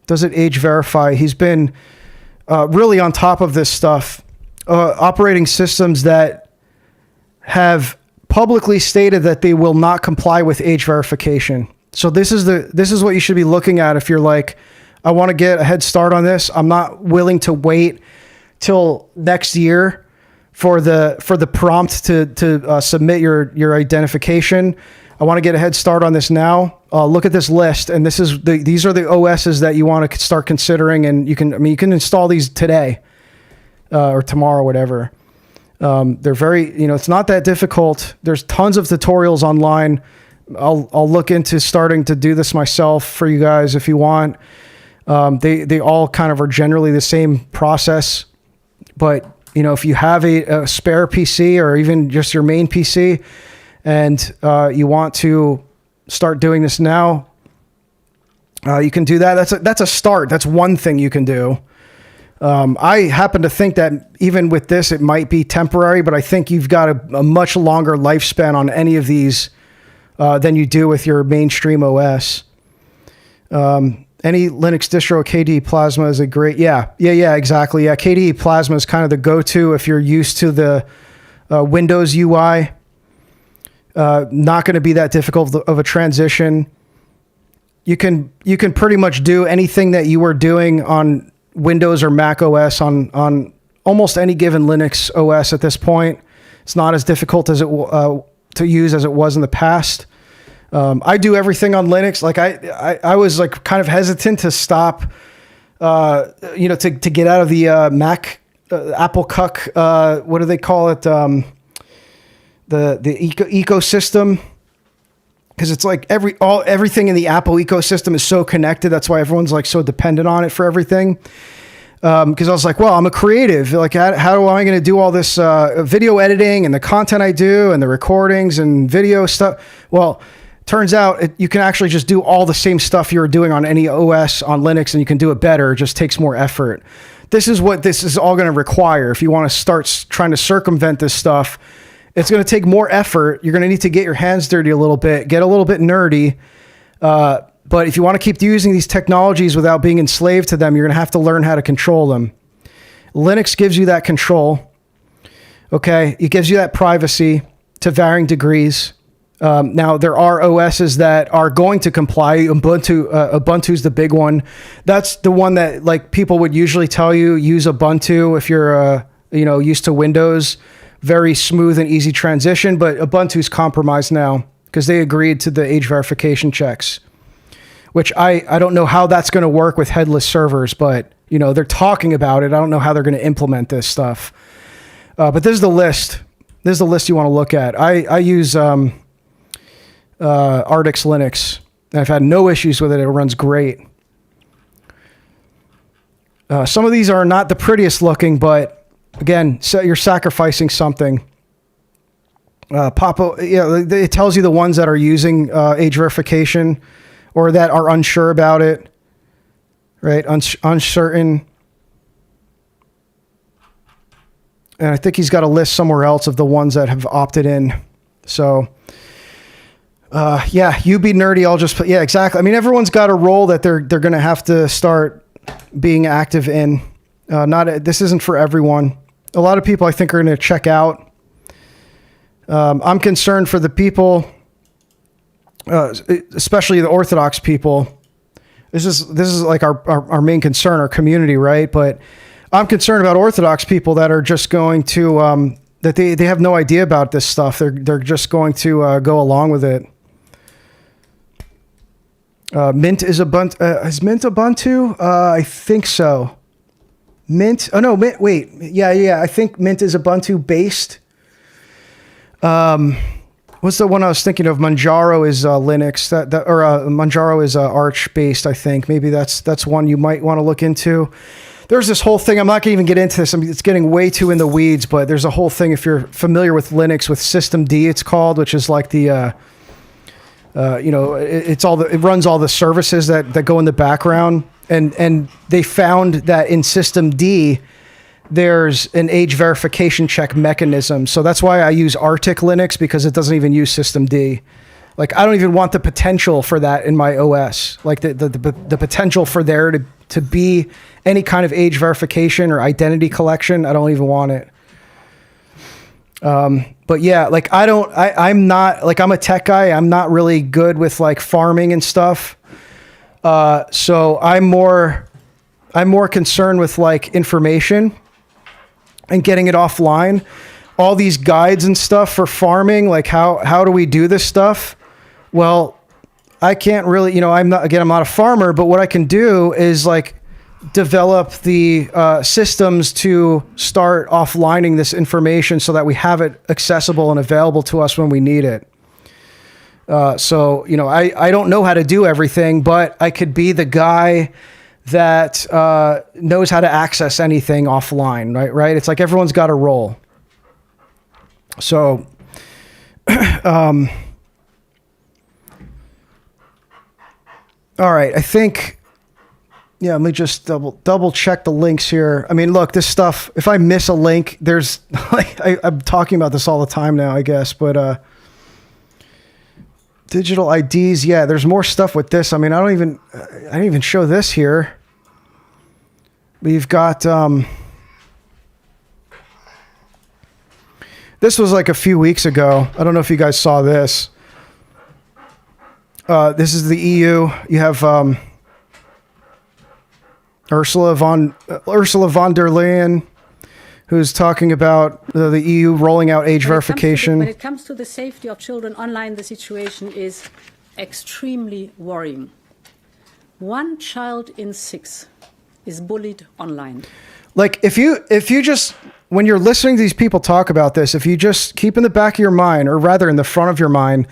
does it age verify? He's been really on top of this stuff. Operating systems that have publicly stated that they will not comply with age verification. So this is what you should be looking at if you're like, I want to get a head start on this. I'm not willing to wait till next year for the prompt to submit your identification. I want to get a head start on this now. Look at this list, and these are the OSs that you want to start considering, and you can install these today or tomorrow, whatever. They're very, it's not that difficult. There's tons of tutorials online. I'll look into starting to do this myself for you guys if you want. They all kind of are generally the same process, but if you have a spare PC or even just your main PC and you want to start doing this now, you can do that. That's a start. That's one thing you can do. I happen to think that even with this, it might be temporary, but I think you've got a much longer lifespan on any of these than you do with your mainstream OS. Any Linux distro, KDE Plasma is a great, exactly. Yeah, KDE Plasma is kind of the go-to if you're used to the Windows UI. Not going to be that difficult of a transition. You can pretty much do anything that you were doing on Windows or Mac OS on almost any given Linux OS at this point. It's not as difficult as to use as it was in the past. I do everything on Linux. Like I was like kind of hesitant to stop, to get out of the Mac, Apple cuck. What do they call it? The ecosystem. Because it's like everything in the Apple ecosystem is so connected. That's why everyone's like so dependent on it for everything. Because I was like, well, I'm a creative. Like, how am I going to do all this video editing and the content I do and the recordings and video stuff? Well, turns out you can actually just do all the same stuff you were doing on any OS on Linux, and you can do it better. It just takes more effort. This is what this is all going to require. If you want to start trying to circumvent this stuff, it's going to take more effort. You're going to need to get your hands dirty a little bit, get a little bit nerdy. But if you want to keep using these technologies without being enslaved to them, you're going to have to learn how to control them. Linux gives you that control. Okay. It gives you that privacy to varying degrees. Now there are OSs that are going to comply. Ubuntu's the big one. That's the one that like people would usually tell you use Ubuntu if you're, used to Windows. Very smooth and easy transition, but Ubuntu's compromised now because they agreed to the age verification checks, which I don't know how that's going to work with headless servers, but they're talking about it. I don't know how they're going to implement this stuff. But this is the list. This is the list you want to look at. I use Artix Linux, and I've had no issues with it. It runs great. Some of these are not the prettiest looking, but again, so you're sacrificing something. It tells you the ones that are using age verification or that are unsure about it, right? Uncertain. And I think he's got a list somewhere else of the ones that have opted in. So, you be nerdy. I'll just put, exactly. I mean, everyone's got a role that they're going to have to start being active in. This isn't for everyone. A lot of people I think are going to check out. I'm concerned for the people, especially the Orthodox people. This is like our main concern, our community, right? But I'm concerned about Orthodox people that are just going to that they have no idea about this stuff. They're just going to go along with it. Mint is Ubuntu. Is Mint Ubuntu? I think so. Mint. Oh no, Mint. Wait. Yeah. I think Mint is Ubuntu based. What's the one I was thinking of? Manjaro is Linux. Manjaro is Arch based. I think maybe that's one you might want to look into. There's this whole thing. I'm not going to even get into this. It's getting way too in the weeds. But there's a whole thing. If you're familiar with Linux, with systemd, it's called, which is like the it runs all the services that go in the background. And they found that in systemd, there's an age verification check mechanism. So that's why I use Arctic Linux, because it doesn't even use systemd. Like, I don't even want the potential for that in my OS. Like the potential for there to be any kind of age verification or identity collection. I don't even want it. But yeah, like I'm not, like, I'm a tech guy. I'm not really good with like farming and stuff. So I'm more concerned with like information. and getting it offline. All these guides and stuff for farming, like how do we do this stuff? Well, I can't really, I'm not a farmer, but what I can do is like develop the systems to start offlining this information so that we have it accessible and available to us when we need it. So I don't know how to do everything, but I could be the guy that knows how to access anything offline, right? It's like everyone's got a role. So, all right, I think, let me just double check the links here. I mean, look, this stuff, if I miss a link, there's I'm talking about this all the time now, I guess, but digital IDs, there's more stuff with this. I mean, I didn't even show this here. We've got, this was like a few weeks ago. I don't know if you guys saw this. This is the EU. You have Ursula von der Leyen, who's talking about the EU rolling out age verification. When it comes to the safety of children online, the situation is extremely worrying. 1 child in 6 is bullied online. Like if you just, when you're listening to these people talk about this, if you just keep in the back of your mind, or rather in the front of your mind,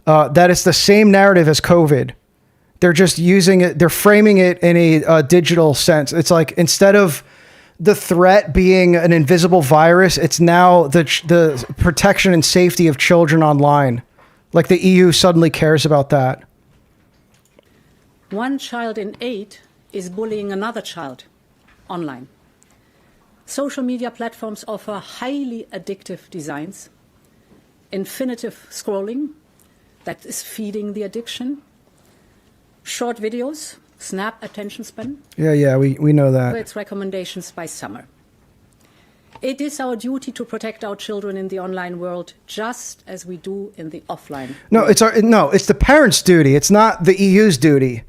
that it's the same narrative as COVID. They're just using it, they're framing it in a digital sense. It's like, instead of the threat being an invisible virus, it's now the protection and safety of children online. Like the EU suddenly cares about that. 1 child in 8 is bullying another child online. Social media platforms offer highly addictive designs, infinitive scrolling that is feeding the addiction, short videos, snap attention span. Yeah, we know that. Its recommendations by summer. It is our duty to protect our children in the online world, just as we do in the offline. No, it's the parents' duty. It's not the EU's duty.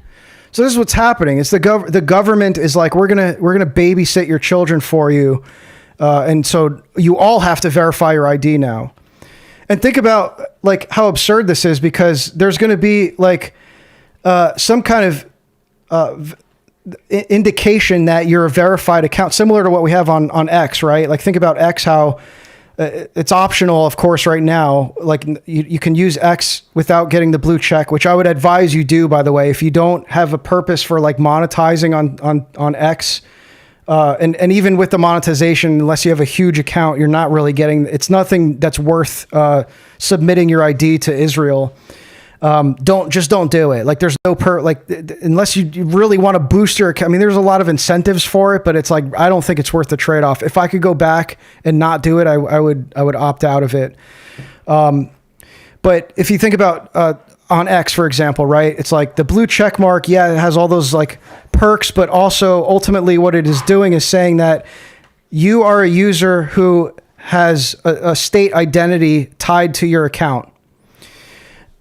So this is what's happening. It's the government is like, we're gonna babysit your children for you, and so you all have to verify your ID now. And think about like how absurd this is, because there's going to be like some kind of indication that you're a verified account, similar to what we have on X, right? Like think about X, how it's optional, of course, right now. Like you can use X without getting the blue check, which I would advise you do, by the way, if you don't have a purpose for like monetizing on X. And even with the monetization, unless you have a huge account, you're not really getting, it's nothing that's worth submitting your ID to Israel. Don't do it. Like there's no unless you really want to boost your account. I mean, there's a lot of incentives for it, but it's like, I don't think it's worth the trade-off. If I could go back and not do it, I would opt out of it. But if you think about, on X, for example, right? It's like the blue check mark. Yeah, it has all those like perks, but also ultimately what it is doing is saying that you are a user who has a state identity tied to your account.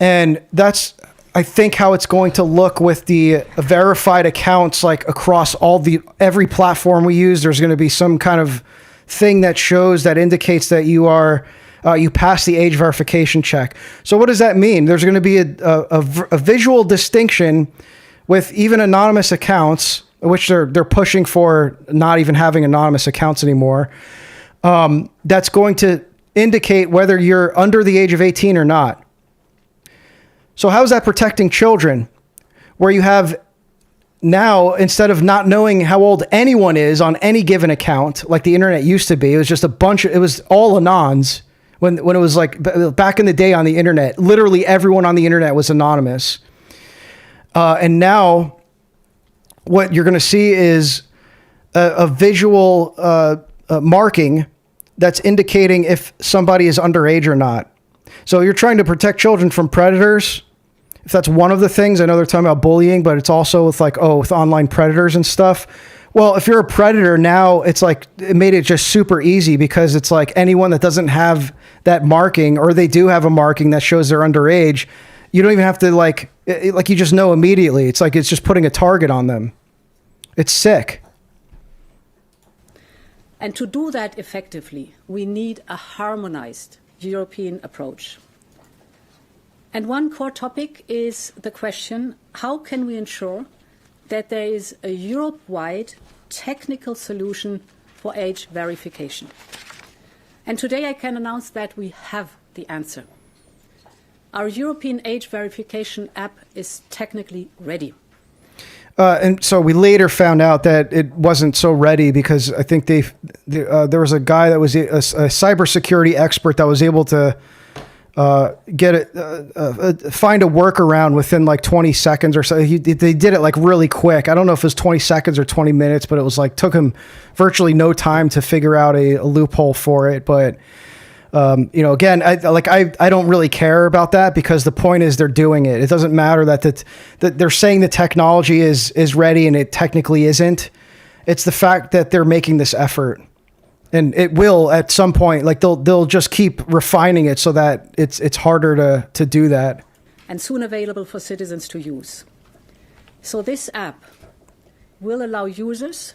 And that's, I think, how it's going to look with the verified accounts, like across every platform we use. There's going to be some kind of thing that shows, that indicates that you are, you pass the age verification check. So what does that mean? There's going to be a visual distinction with even anonymous accounts, which they're pushing for not even having anonymous accounts anymore. That's going to indicate whether you're under the age of 18 or not. So how is that protecting children? Where you have now, instead of not knowing how old anyone is on any given account, like the internet used to be, it was just it was all anons. When it was like back in the day on the internet, literally everyone on the internet was anonymous. And now what you're going to see is a visual marking that's indicating if somebody is underage or not. So you're trying to protect children from predators. If that's one of the things, I know they're talking about bullying, but it's also with like, with online predators and stuff. Well, if you're a predator now, it's like, it made it just super easy, because it's like anyone that doesn't have that marking, or they do have a marking that shows they're underage, you don't even have to like you just know immediately. It's like, it's just putting a target on them. It's sick. And to do that effectively, we need a harmonized European approach. And one core topic is the question, how can we ensure that there is a Europe-wide technical solution for age verification? And today I can announce that we have the answer. Our European age verification app is technically ready. And so we later found out that it wasn't so ready because I think there was a guy that was a cybersecurity expert that was able to find a workaround within like 20 seconds or so. They did it like really quick. I don't know if it was 20 seconds or 20 minutes, but it was like took him virtually no time to figure out a loophole for it. But again, I don't really care about that because the point is they're doing it. It doesn't matter that they're saying the technology is ready and it technically isn't. It's the fact that they're making this effort. And it will at some point, like they'll just keep refining it so that it's harder to do that. And soon available for citizens to use. So this app will allow users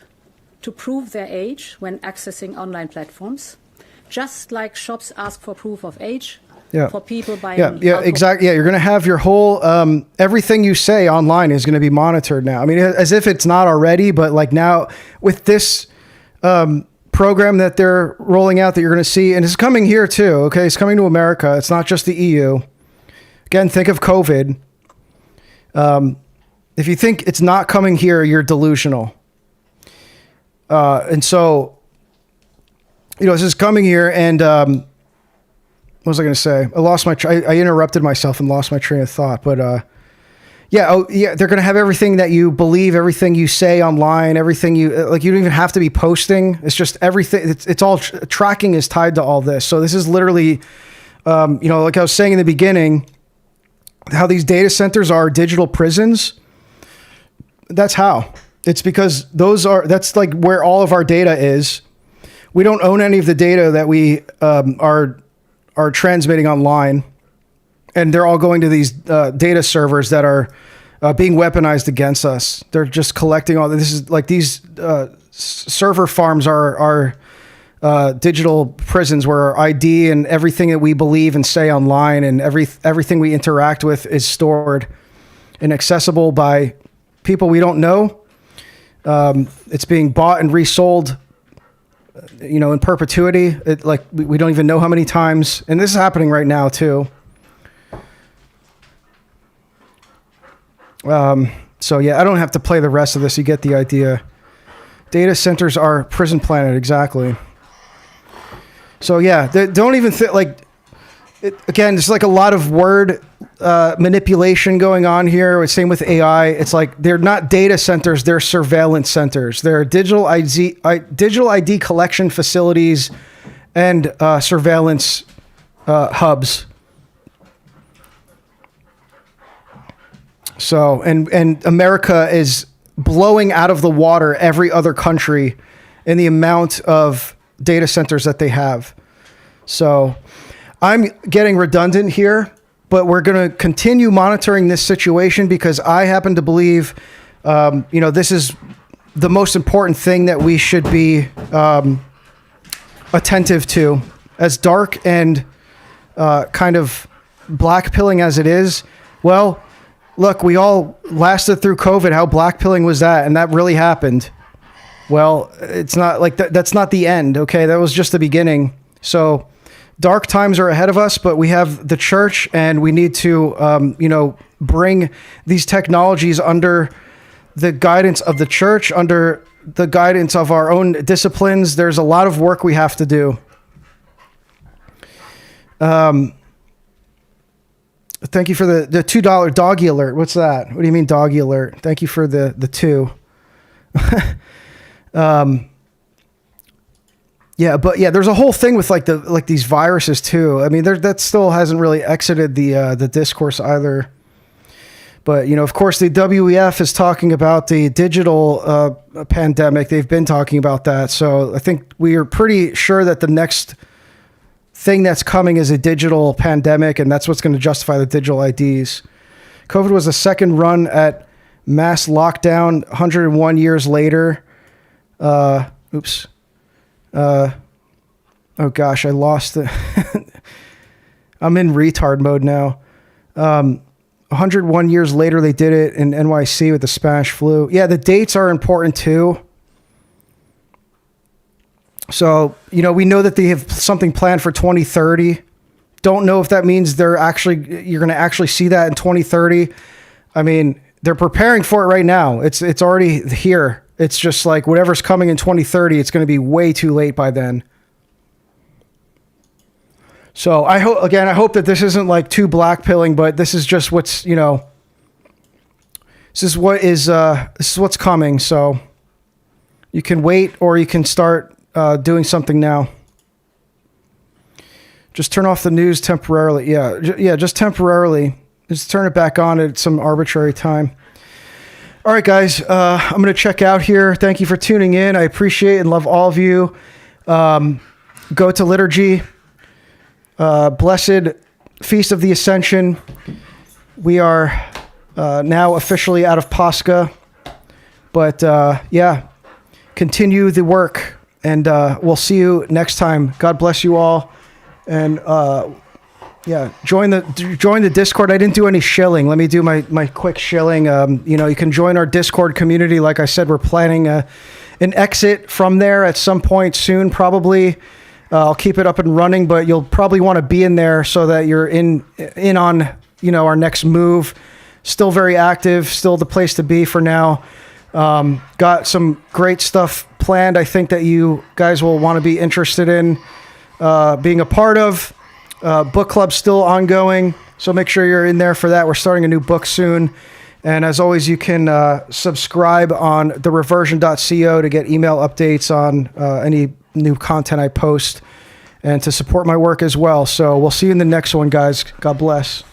to prove their age when accessing online platforms, just like shops ask for proof of age for people buying alcohol. Exactly. Yeah, you're going to have your whole everything you say online is going to be monitored now. I mean, as if it's not already, but like now with this program that they're rolling out that you're going to see, and it's coming here too. Okay, it's coming to America. It's not just the EU. Again, think of COVID. If you think it's not coming here, you're delusional. And so, this is coming here, and what was I going to say? I lost my. I interrupted myself and lost my train of thought. But they're going to have everything that you believe, everything you say online, everything you like. You don't even have to be posting. It's just everything. It's all tracking is tied to all this. So this is literally, like I was saying in the beginning, how these data centers are digital prisons. That's how. It's because that's like where all of our data is. We don't own any of the data that we are transmitting online. And they're all going to these data servers that are being weaponized against us. They're just collecting all this. Is like these server farms are digital prisons where our ID and everything that we believe and say online and everything we interact with is stored and accessible by people we don't know. It's being bought and resold, in perpetuity. We don't even know how many times. And this is happening right now too. So I don't have to play the rest of this. You get the idea. Data centers are prison planet. Exactly. So they don't even fit again, there's like a lot of word, manipulation going on here. Same with AI. It's like, they're not data centers. They're surveillance centers. They're digital ID collection facilities and, surveillance, hubs. So, and America is blowing out of the water every other country in the amount of data centers that they have. So I'm getting redundant here, but we're going to continue monitoring this situation because I happen to believe, this is the most important thing that we should be attentive to. As dark and kind of blackpilling as it is, well, look, we all lasted through COVID. How blackpilling was that? And that really happened. Well, it's not like that. That's not the end. Okay. That was just the beginning. So dark times are ahead of us, but we have the church and we need to, bring these technologies under the guidance of the church, under the guidance of our own disciplines. There's a lot of work we have to do. Thank you for the $2 doggy alert. What's that? What do you mean doggy alert? Thank you for the 2. There's a whole thing with these viruses too. I mean, that still hasn't really exited the discourse either. But of course, the WEF is talking about the digital pandemic. They've been talking about that. So I think we are pretty sure that the next thing that's coming is a digital pandemic, and that's what's going to justify the digital IDs. COVID was the second run at mass lockdown 101 years later. Oh gosh, I lost it. I'm in retard mode now. 101 years later, they did it in NYC with the Spanish flu. Yeah, the dates are important too. So, you know, we know that they have something planned for 2030. Don't know if that means you're going to actually see that in 2030. I mean, they're preparing for it right now. It's already here. It's just like whatever's coming in 2030, it's going to be way too late by then. So I hope that this isn't like too blackpilling, but this is just what's, you know, this is what's coming. So you can wait or you can start doing something now. Just turn off the news temporarily. Yeah, just temporarily. Just turn it back on at some arbitrary time. All right, guys, I'm going to check out here. Thank you for tuning in. I appreciate and love all of you. Go to liturgy. Blessed Feast of the Ascension. We are now officially out of Pascha. But yeah, continue the work. And we'll see you next time. God bless you all. And yeah, join the Discord. I didn't do any shilling. Let me do my quick shilling. You know, you can join our Discord community. Like I said, we're planning an exit from there at some point soon, probably. I'll keep it up and running, but you'll probably want to be in there so that you're in on, you know, our next move. Still very active, still the place to be for now. Got some great stuff planned. I think that you guys will want to be interested in being a part of. Book club's still ongoing, so make sure you're in there for that. We're starting a new book soon. And as always, you can subscribe on thereversion.co to get email updates on any new content I post and to support my work as well. So we'll see you in the next one, guys. God bless.